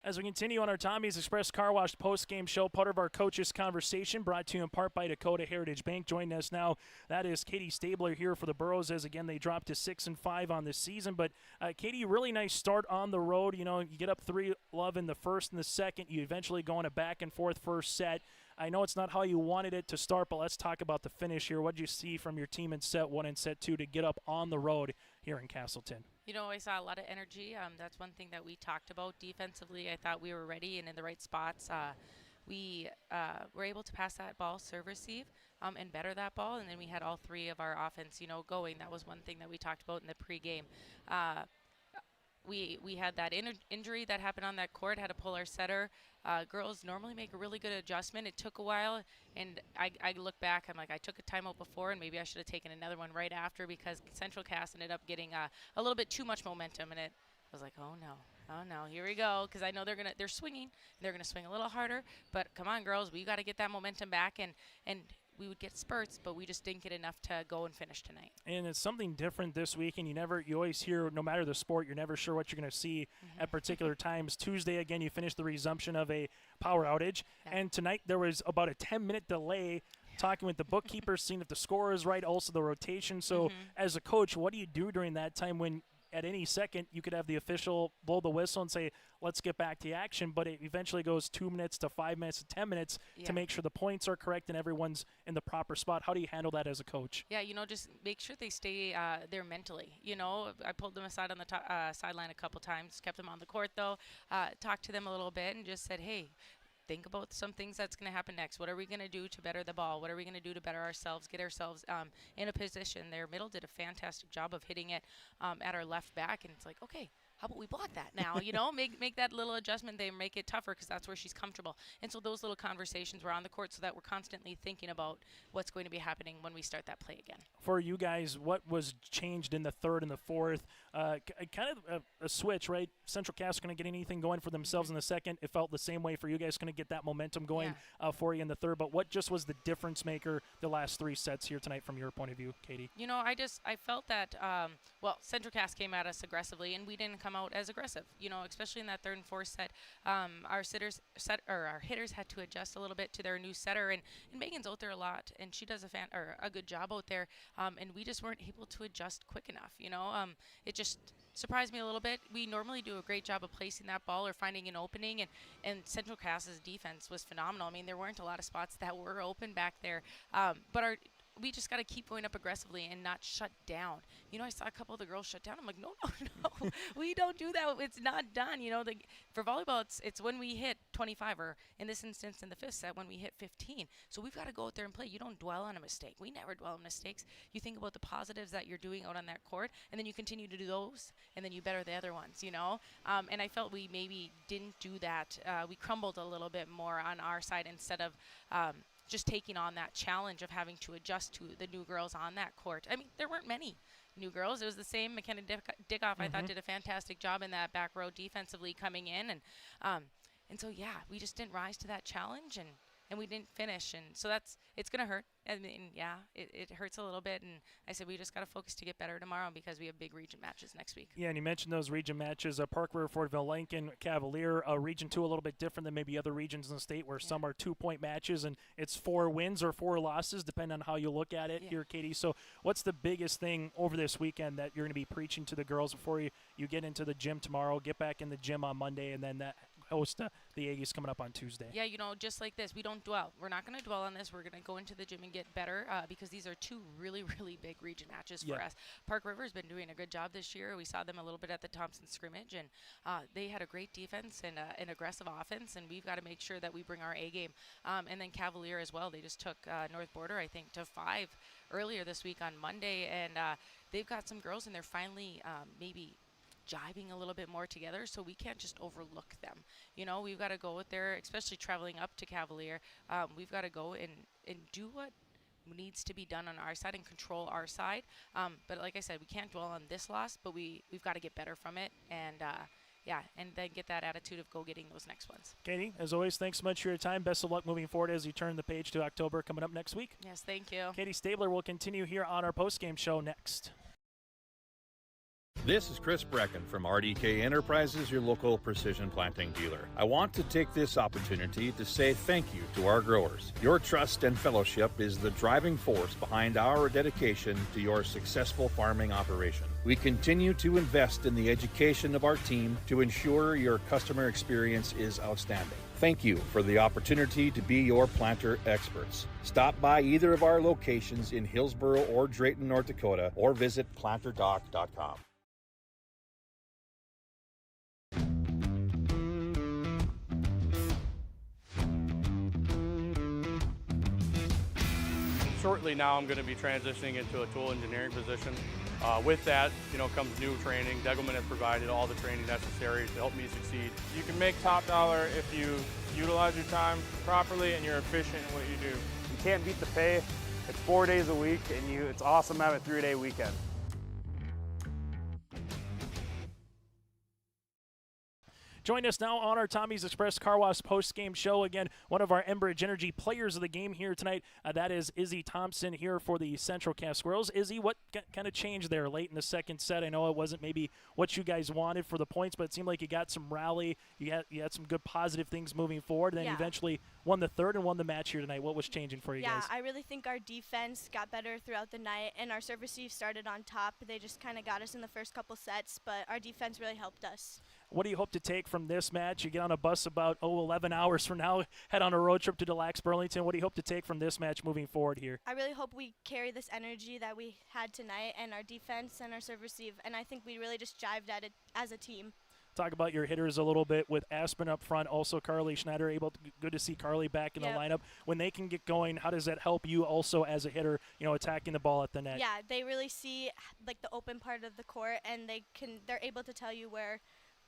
As we continue on our Tommy's Express Car Wash post-game show, part of our coaches' conversation brought to you in part by Dakota Heritage Bank. Joining us now, that is Katie Stabler here for the Burros, as again they dropped to 6-5 on this season. But Katie, really nice start on the road. You know, you get up 3-love in the first and the second. You eventually go on a back-and-forth first set. I know it's not how you wanted it to start, but let's talk about the finish here. What did you see from your team in set 1 and set 2 to get up on the road here in Castleton? You know, I saw a lot of energy. That's one thing that we talked about defensively. I thought we were ready and in the right spots. We were able to pass that ball, serve, receive, and better that ball. And then we had all three of our offense, going. That was one thing that we talked about in the pregame. We had that injury that happened on that court, had to pull our setter. Girls normally make a really good adjustment. It took a while, and I look back, I'm like, I took a timeout before, and maybe I should have taken another one right after, because Central Cass ended up getting a little bit too much momentum, and I was like, oh no, here we go, because I know they're swinging, they're gonna swing a little harder, but come on, girls, we got to get that momentum back, and we would get spurts, but we just didn't get enough to go and finish tonight. And it's something different this week, and you always hear, no matter the sport, you're never sure what you're going to see at particular times. Tuesday, again, you finished the resumption of a power outage, and tonight there was about a 10-minute delay talking with the bookkeepers, seeing if the score is right, also the rotation. So as a coach, what do you do during that time when at any second you could have the official blow the whistle and say, let's get back to action, but it eventually goes 2 minutes to 5 minutes to 10 minutes to make sure the points are correct and everyone's in the proper spot? How do you handle that as a coach? Yeah, just make sure they stay there mentally. I pulled them aside on the sideline a couple times, kept them on the court though, talked to them a little bit and just said, hey, think about some things that's going to happen next. What are we going to do to better the ball? What are we going to do to better ourselves, get ourselves in a position? Their middle did a fantastic job of hitting it at our left back, and it's like, okay, how about we block that now? Make that little adjustment. They make it tougher because that's where she's comfortable. And so those little conversations were on the court so that we're constantly thinking about what's going to be happening when we start that play again. For you guys, what was changed in the third and the fourth? Kind of a switch, right? Central Cass going to get anything going for themselves in the second. It felt the same way for you guys, going to get that momentum going for you in the third. But what just was the difference maker the last 3 sets here tonight from your point of view, Katie? I felt that, Central Cass came at us aggressively, and we didn't come out as aggressive, especially in that third and fourth set. Our hitters had to adjust a little bit to their new setter, and Megan's out there a lot, and she does a good job out there, and we just weren't able to adjust quick enough. It just surprised me a little bit. We normally do a great job of placing that ball or finding an opening, and Central Cass's defense was phenomenal. I mean, there weren't a lot of spots that were open back there, but we just got to keep going up aggressively and not shut down. I saw a couple of the girls shut down. I'm like, no, we don't do that. It's not done. For volleyball, it's when we hit 25, or in this instance, in the fifth set, when we hit 15. So we've got to go out there and play. You don't dwell on a mistake. We never dwell on mistakes. You think about the positives that you're doing out on that court, and then you continue to do those, and then you better the other ones, And I felt we maybe didn't do that. We crumbled a little bit more on our side instead of just taking on that challenge of having to adjust to the new girls on that court. I mean, there weren't many new girls. It was the same. McKenna Dickoff, I thought, did a fantastic job in that back row defensively coming in. And so, yeah, we just didn't rise to that challenge, and we didn't finish. And so it's going to hurt. I mean, yeah, it hurts a little bit. And I said we just got to focus to get better tomorrow because we have big region matches next week. Yeah, and you mentioned those region matches. Park River, Fortville, Lincoln, Cavalier. Region 2 a little bit different than maybe other regions in the state where some are 2-point matches, and it's 4 wins or 4 losses, depending on how you look at it here, Katie. So what's the biggest thing over this weekend that you're going to be preaching to the girls before you get into the gym tomorrow, get back in the gym on Monday, and then host the Aggies coming up on Tuesday? Yeah, just like this, we don't dwell. We're not going to dwell on this. We're going to go into the gym and get better because these are 2 really, really big region matches for us. Park River has been doing a good job this year. We saw them a little bit at the Thompson scrimmage, and they had a great defense and an aggressive offense, and we've got to make sure that we bring our A game. And then Cavalier as well. They just took North Border, I think, to 5 earlier this week on Monday, and they've got some girls, and they're finally maybe jiving a little bit more together, so we can't just overlook them. We've got to go with there, especially traveling up to Cavalier. We've got to go and do what needs to be done on our side and control our side. But like I said, we can't dwell on this loss, but we've got to get better from it, and and then get that attitude of go getting those next ones. Katie, as always, thanks so much for your time. Best of luck moving forward as you turn the page to October coming up next week. Yes, thank you. Katie Stabler will continue here on our postgame show next. This is Chris Brecken from RDK Enterprises, your local precision planting dealer. I want to take this opportunity to say thank you to our growers. Your trust and fellowship is the driving force behind our dedication to your successful farming operation. We continue to invest in the education of our team to ensure your customer experience is outstanding. Thank you for the opportunity to be your planter experts. Stop by either of our locations in Hillsboro or Drayton, North Dakota, or visit planterdoc.com. Shortly now, I'm going to be transitioning into a tool engineering position. With that, comes new training. Degelman has provided all the training necessary to help me succeed. You can make top dollar if you utilize your time properly and you're efficient in what you do. You can't beat the pay. It's 4 days a week, and it's awesome to have a 3-day weekend. Join us now on our Tommy's Express Car Wash post-game show. Again, one of our Enbridge Energy players of the game here tonight. That is Izzy Thompson here for the Central Cass Squirrels. Izzy, what kind of changed there late in the second set? I know it wasn't maybe what you guys wanted for the points, but it seemed like you got some rally. You had some good positive things moving forward, and then you eventually won the third and won the match here tonight. What was changing for you guys? Yeah, I really think our defense got better throughout the night, and our service receive started on top. They just kind of got us in the first couple sets, but our defense really helped us. What do you hope to take from this match? You get on a bus about 11 hours from now, head on a road trip to Des Lacs, Burlington. What do you hope to take from this match moving forward here? I really hope we carry this energy that we had tonight and our defense and our serve receive, and I think we really just jived at it as a team. Talk about your hitters a little bit with Aspen up front, also Carly Schneider. Good to see Carly back in the lineup. When they can get going, how does that help you also as a hitter, attacking the ball at the net? Yeah, they really see the open part of the court, and they're able to tell you where,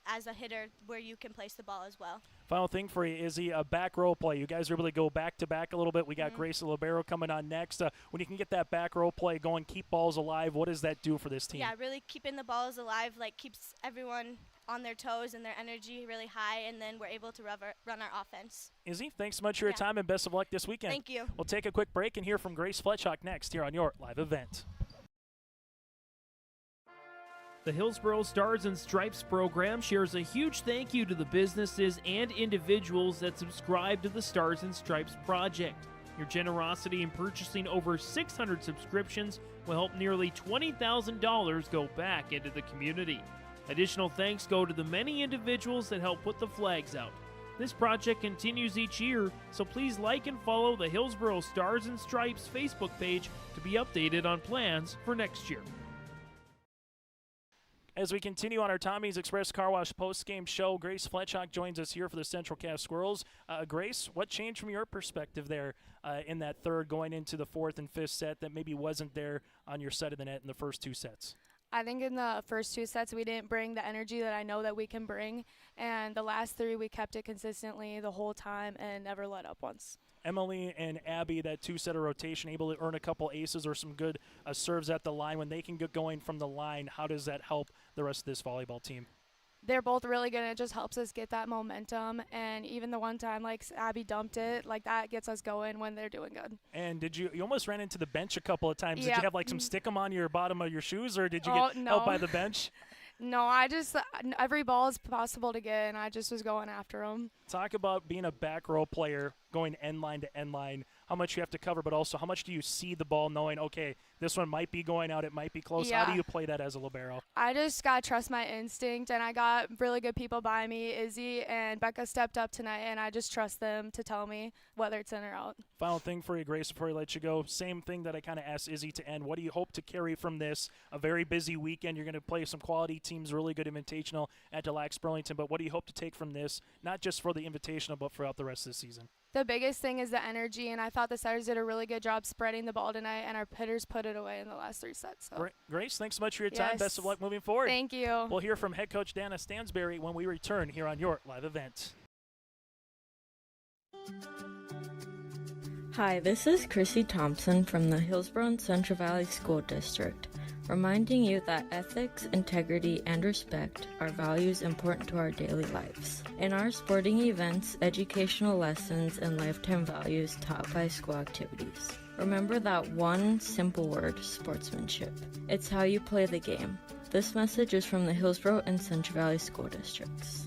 as a hitter, where you can place the ball as well. Final thing for you, Izzy, a back row play. You guys are able to go back-to-back a little bit. We got Grace Libero coming on next. When you can get that back row play going, keep balls alive, what does that do for this team? Yeah, really keeping the balls alive, keeps everyone on their toes and their energy really high, and then we're able to run our offense. Izzy, thanks so much for your time, and best of luck this weekend. Thank you. We'll take a quick break and hear from Grace Fletchock next here on your live event. The Hillsboro Stars and Stripes program shares a huge thank you to the businesses and individuals that subscribe to the Stars and Stripes project. Your generosity in purchasing over 600 subscriptions will help nearly $20,000 go back into the community. Additional thanks go to the many individuals that help put the flags out. This project continues each year, so please like and follow the Hillsboro Stars and Stripes Facebook page to be updated on plans for next year. As we continue on our Tommy's Express Car Wash post-game show, Grace Fletchock joins us here for the Central Cass Squirrels. Grace, what changed from your perspective there in that third going into the fourth and fifth set that maybe wasn't there on your side of the net in the first two sets? I think in the first 2 sets we didn't bring the energy that I know that we can bring, and the last 3 we kept it consistently the whole time and never let up once. Emily and Abby, that 2-setter rotation, able to earn a couple aces or some good serves at the line. When they can get going from the line, how does that help the rest of this volleyball team? They're both really good, and it just helps us get that momentum. And even the one time, like, Abby dumped it, like, that gets us going when they're doing good. And did you almost ran into the bench a couple of times. Yep. Did you have, like, some stick-em on your bottom of your shoes, or did you get no. help by the bench? No, I just every ball is possible to get, and I just was going after them. Talk about being a back row player, going end line to end line, how much you have to cover, but also how much do you see the ball knowing, okay, this one might be going out, it might be close. Yeah. How do you play that as a libero? I just got to trust my instinct, and I got really good people by me. Izzy and Becca stepped up tonight, and I just trust them to tell me whether it's in or out. Final thing for you, Grace, before I let you go. Same thing that I kind of asked Izzy to end. What do you hope to carry from this? A very busy weekend. You're going to play some quality teams, really good invitational at Burlington, but what do you hope to take from this, not just for the invitational, but throughout the rest of the season? The biggest thing is the energy, and I thought the setters did a really good job spreading the ball tonight, and our hitters put it away in the last 3 sets. So. Grace, thanks so much for your time. Yes. Best of luck moving forward. Thank you. We'll hear from head coach Dana Stansberry when we return here on your live event. Hi, this is Chrissy Thompson from the Hillsboro-Central Valley School District, reminding you that ethics, integrity, and respect are values important to our daily lives. In our sporting events, educational lessons, and lifetime values taught by school activities. Remember that one simple word, sportsmanship. It's how you play the game. This message is from the Hillsboro and Central Valley School Districts.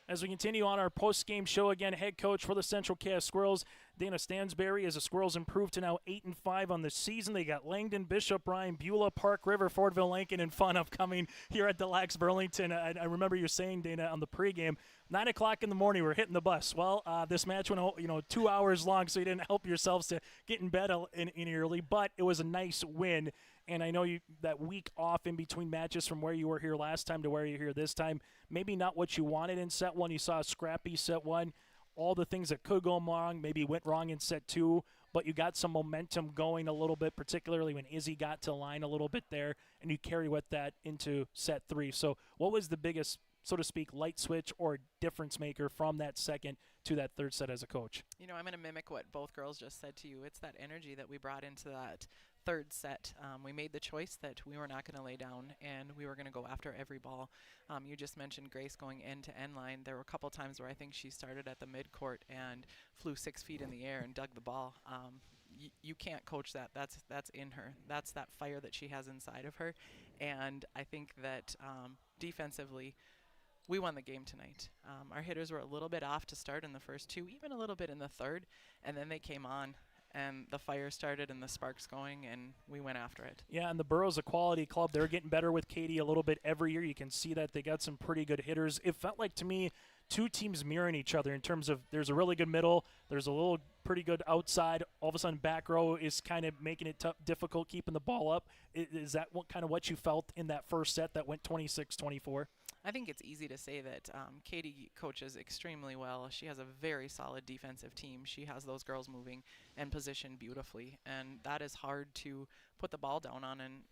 As we continue on our post-game show, again, head coach for the Central Cass Squirrels, Dana Stansberry, as the Squirrels improved to now 8-5 on the season. They got Langdon, Bishop, Ryan, Beulah, Park River, Fordville, Lincoln, and fun upcoming here at Burlington. I remember you saying, Dana, on the pregame, 9 o'clock in the morning, we're hitting the bus. Well, this match went 2 hours long, so you didn't help yourselves to get in bed in early, but it was a nice win. And I know that week off in between matches from where you were here last time to where you're here this time, maybe not what you wanted in set one. You saw a scrappy set one. All the things that could go wrong maybe went wrong in set two, but you got some momentum going a little bit, particularly when Izzy got to line a little bit there, and you carry with that into set three. So what was the biggest, so to speak, light switch or difference maker from that second to that third set as a coach? I'm going to mimic what both girls just said to you. It's that energy that we brought into that third set. We made the choice that we were not going to lay down, and we were going to go after every ball. You just mentioned Grace going end-to-end line. There were a couple times where I think she started at the midcourt and flew 6 feet in the air and dug the ball. You can't coach that. That's in her. That's that fire that she has inside of her. And I think that defensively, we won the game tonight. Our hitters were a little bit off to start in the first two, even a little bit in the third, and then they came on, and the fire started and the sparks going, and we went after it. Yeah, and the Borough's a quality club. They're getting better with Katie a little bit every year. You can see that they got some pretty good hitters. It felt like, to me, two teams mirroring each other in terms of there's a really good middle, there's a little pretty good outside. All of a sudden, back row is kind of making it difficult keeping the ball up. Is that what you felt in that first set that went 26-24? I think it's easy to say that Katie coaches extremely well. She has a very solid defensive team. She has those girls moving and positioned beautifully, and that is hard to put the ball down on, and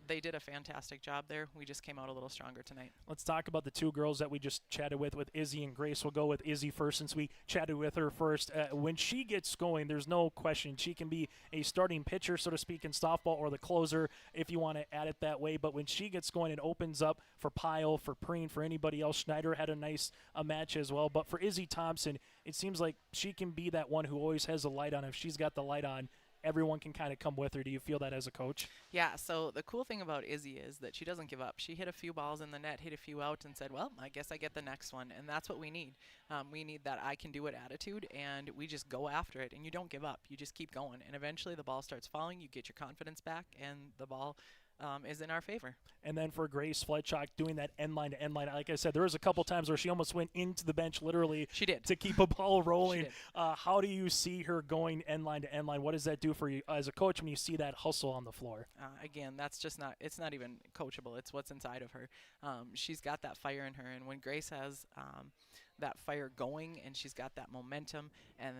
they did a fantastic job there. We just came out a little stronger tonight. Let's talk about the two girls that we just chatted with Izzy and Grace. We'll go with Izzy first since we chatted with her first. When she gets going, there's no question. She can be a starting pitcher, so to speak, in softball, or the closer, if you want to add it that way. But when she gets going, it opens up for Pyle, for Preen, for anybody else. Schneider had a nice match as well. But for Izzy Thompson, it seems like she can be that one who always has a light on. If she's got the light on, everyone can kind of come with her. Do you feel that as a coach? Yeah, so the cool thing about Izzy is that she doesn't give up. She hit a few balls in the net, hit a few out, and said, well, I guess I get the next one. And that's what we need. We need that I can do it attitude, and we just go after it. And you don't give up. You just keep going. And eventually the ball starts falling. You get your confidence back, and the ball is in our favor. And then for Grace Fletchock doing that end line to end line, like I said, there was a couple times where she almost went into the bench literally. She did. To keep a ball rolling. How do you see her going end line to end line? What does that do for you as a coach when you see that hustle on the floor? Again, that's just it's not even coachable. It's what's inside of her. She's got that fire in her, and when Grace has that fire going, and she's got that momentum. And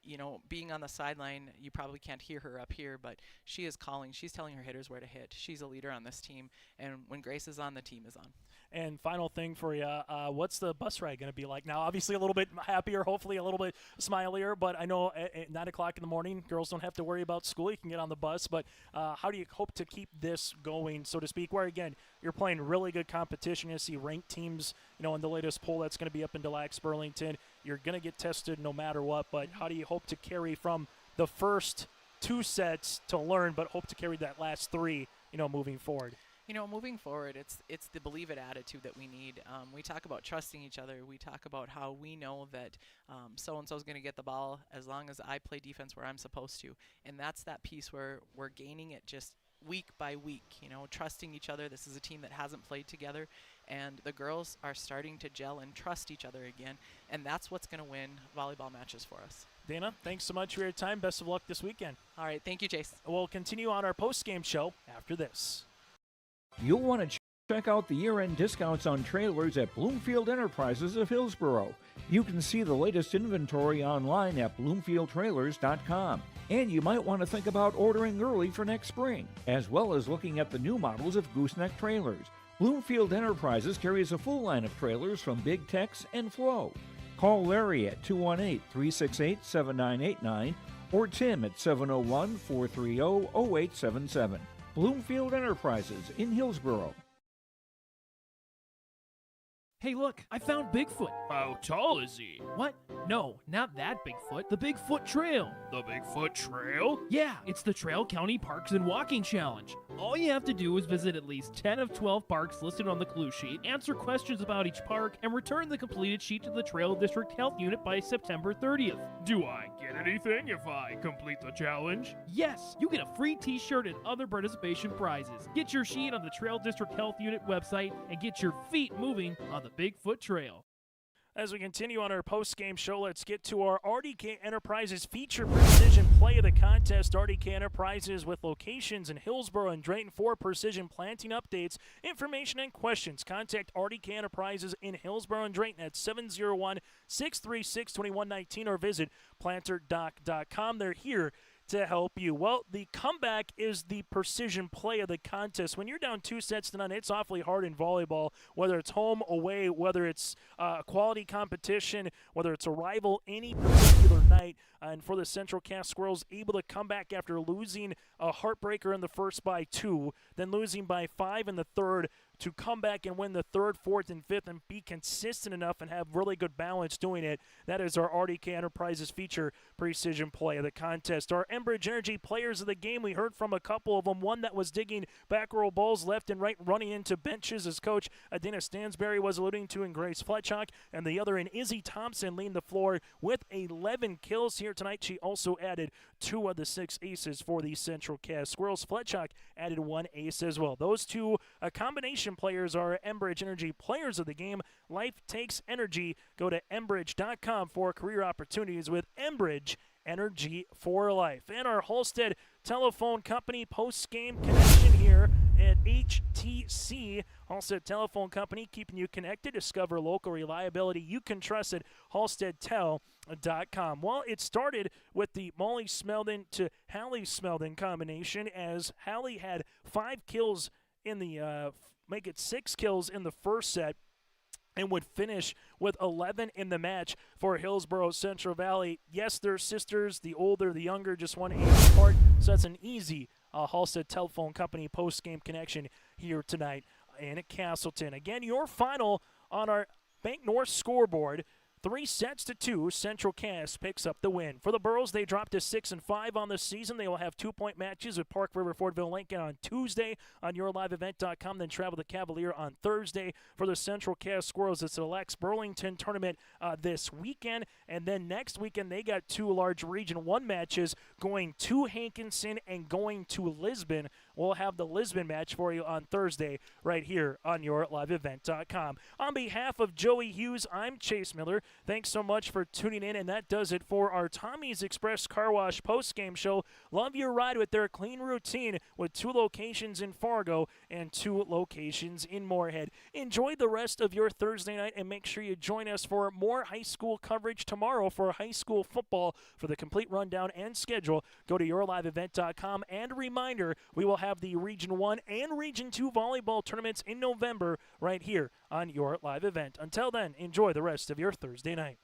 you know, being on the sideline, you probably can't hear her up here, but she is calling. She's telling her hitters where to hit. She's a leader on this team, and when Grace is on, the team is on. And final thing for you, what's the bus ride going to be like? Now, obviously a little bit happier, hopefully a little bit smilier, but I know at 9 o'clock in the morning, girls don't have to worry about school. You can get on the bus, but how do you hope to keep this going, so to speak, where, again, you're playing really good competition. You see ranked teams, you know, in the latest poll that's going to be up in Des Lacs, Burlington. You're going to get tested no matter what, but how do you hope to carry from the first 2 sets to learn, but hope to carry that last 3, you know, moving forward? You know, moving forward, it's the believe it attitude that we need. We talk about trusting each other. We talk about how we know that so-and-so is going to get the ball as long as I play defense where I'm supposed to. And that's that piece where we're gaining it just week by week, you know, trusting each other. This is a team that hasn't played together, and the girls are starting to gel and trust each other again, and that's what's going to win volleyball matches for us. Dana, thanks so much for your time. Best of luck this weekend. All right, thank you, Jace. We'll continue on our post-game show after this. You'll want to check out the year-end discounts on trailers at Bloomfield Enterprises of Hillsboro. You can see the latest inventory online at bloomfieldtrailers.com. And you might want to think about ordering early for next spring, as well as looking at the new models of gooseneck trailers. Bloomfield Enterprises carries a full line of trailers from Big Tex and Flow. Call Larry at 218-368-7989 or Tim at 701-430-0877. Bloomfield Enterprises in Hillsboro. Hey, look, I found Bigfoot. How tall is he? What? No, not that Bigfoot. The Bigfoot Trail. The Bigfoot Trail? Yeah, it's the Trail County Parks and Walking Challenge. All you have to do is visit at least 10 of 12 parks listed on the clue sheet, answer questions about each park, and return the completed sheet to the Trail District Health Unit by September 30th. Do I get anything if I complete the challenge? Yes, you get a free t-shirt and other participation prizes. Get your sheet on the Trail District Health Unit website and get your feet moving on the Bigfoot Trail. As we continue on our post-game show, let's get to our RDK Enterprises feature precision play of the contest. RDK Enterprises with locations in Hillsboro and Drayton for precision planting updates, information, and questions. Contact RDK Enterprises in Hillsboro and Drayton at 701-636-2119 or visit planterdoc.com. They're here to help you. Well, the comeback is the precision play of the contest. When you're down 2 sets to none, it's awfully hard in volleyball, whether it's home, away, whether it's a quality competition, whether it's a rival, any particular night. And for the Central Cass Squirrels, able to come back after losing a heartbreaker in the first by 2, then losing by 5 in the third, to come back and win the 3rd, 4th, and 5th and be consistent enough and have really good balance doing it. That is our RDK Enterprises feature precision play of the contest. Our Enbridge Energy players of the game, we heard from a couple of them. One that was digging back row balls left and right, running into benches, as Coach Adina Stansberry was alluding to, in Grace Fletchock, and the other in Izzy Thompson leading the floor with 11 kills here tonight. She also added 2 of the 6 aces for the Central Cass Squirrels. Fletchock added 1 ace as well. Those two combination players are Enbridge Energy players of the game. Life takes energy. Go to Enbridge.com for career opportunities with Enbridge Energy for Life. And our Halstead Telephone Company post-game connection here at HTC. Halstead Telephone Company, keeping you connected. Discover local reliability you can trust at halsteadtel.com. Well, it started with the Molly Smeldon to Hallie Smeldon combination, as Hallie had 5 kills in the make it 6 kills in the first set, and would finish with 11 in the match for Hillsboro-Central Valley. Yes, they're sisters. The older, the younger, just 1 age apart. So that's an easy Halstead Telephone Company post-game connection here tonight in Castleton. Again, your final on our Bank North scoreboard. 3-2, Central Cass picks up the win. For the Burros, they dropped to 6-5 on the season. They will have 2-point matches with Park River Fordville Lincoln on Tuesday on yourliveevent.com, then travel to Cavalier on Thursday. For the Central Cass Squirrels, it's the Lex Burlington tournament this weekend, and then next weekend they got 2 large Region 1 matches, going to Hankinson and going to Lisbon we'll have the Lisbon match for you on Thursday right here on yourliveevent.com. On behalf of Joey Hughes, I'm Chase Miller. Thanks so much for tuning in, and that does it for our Tommy's Express Car Wash postgame show. Love your ride with their clean routine with 2 locations in Fargo and 2 locations in Moorhead. Enjoy the rest of your Thursday night, and make sure you join us for more high school coverage tomorrow for high school football. For the complete rundown and schedule, go to yourliveevent.com. And a reminder, we will have the Region 1 and Region 2 volleyball tournaments in November right here on Your Live Event. Until then, enjoy the rest of your Thursday night.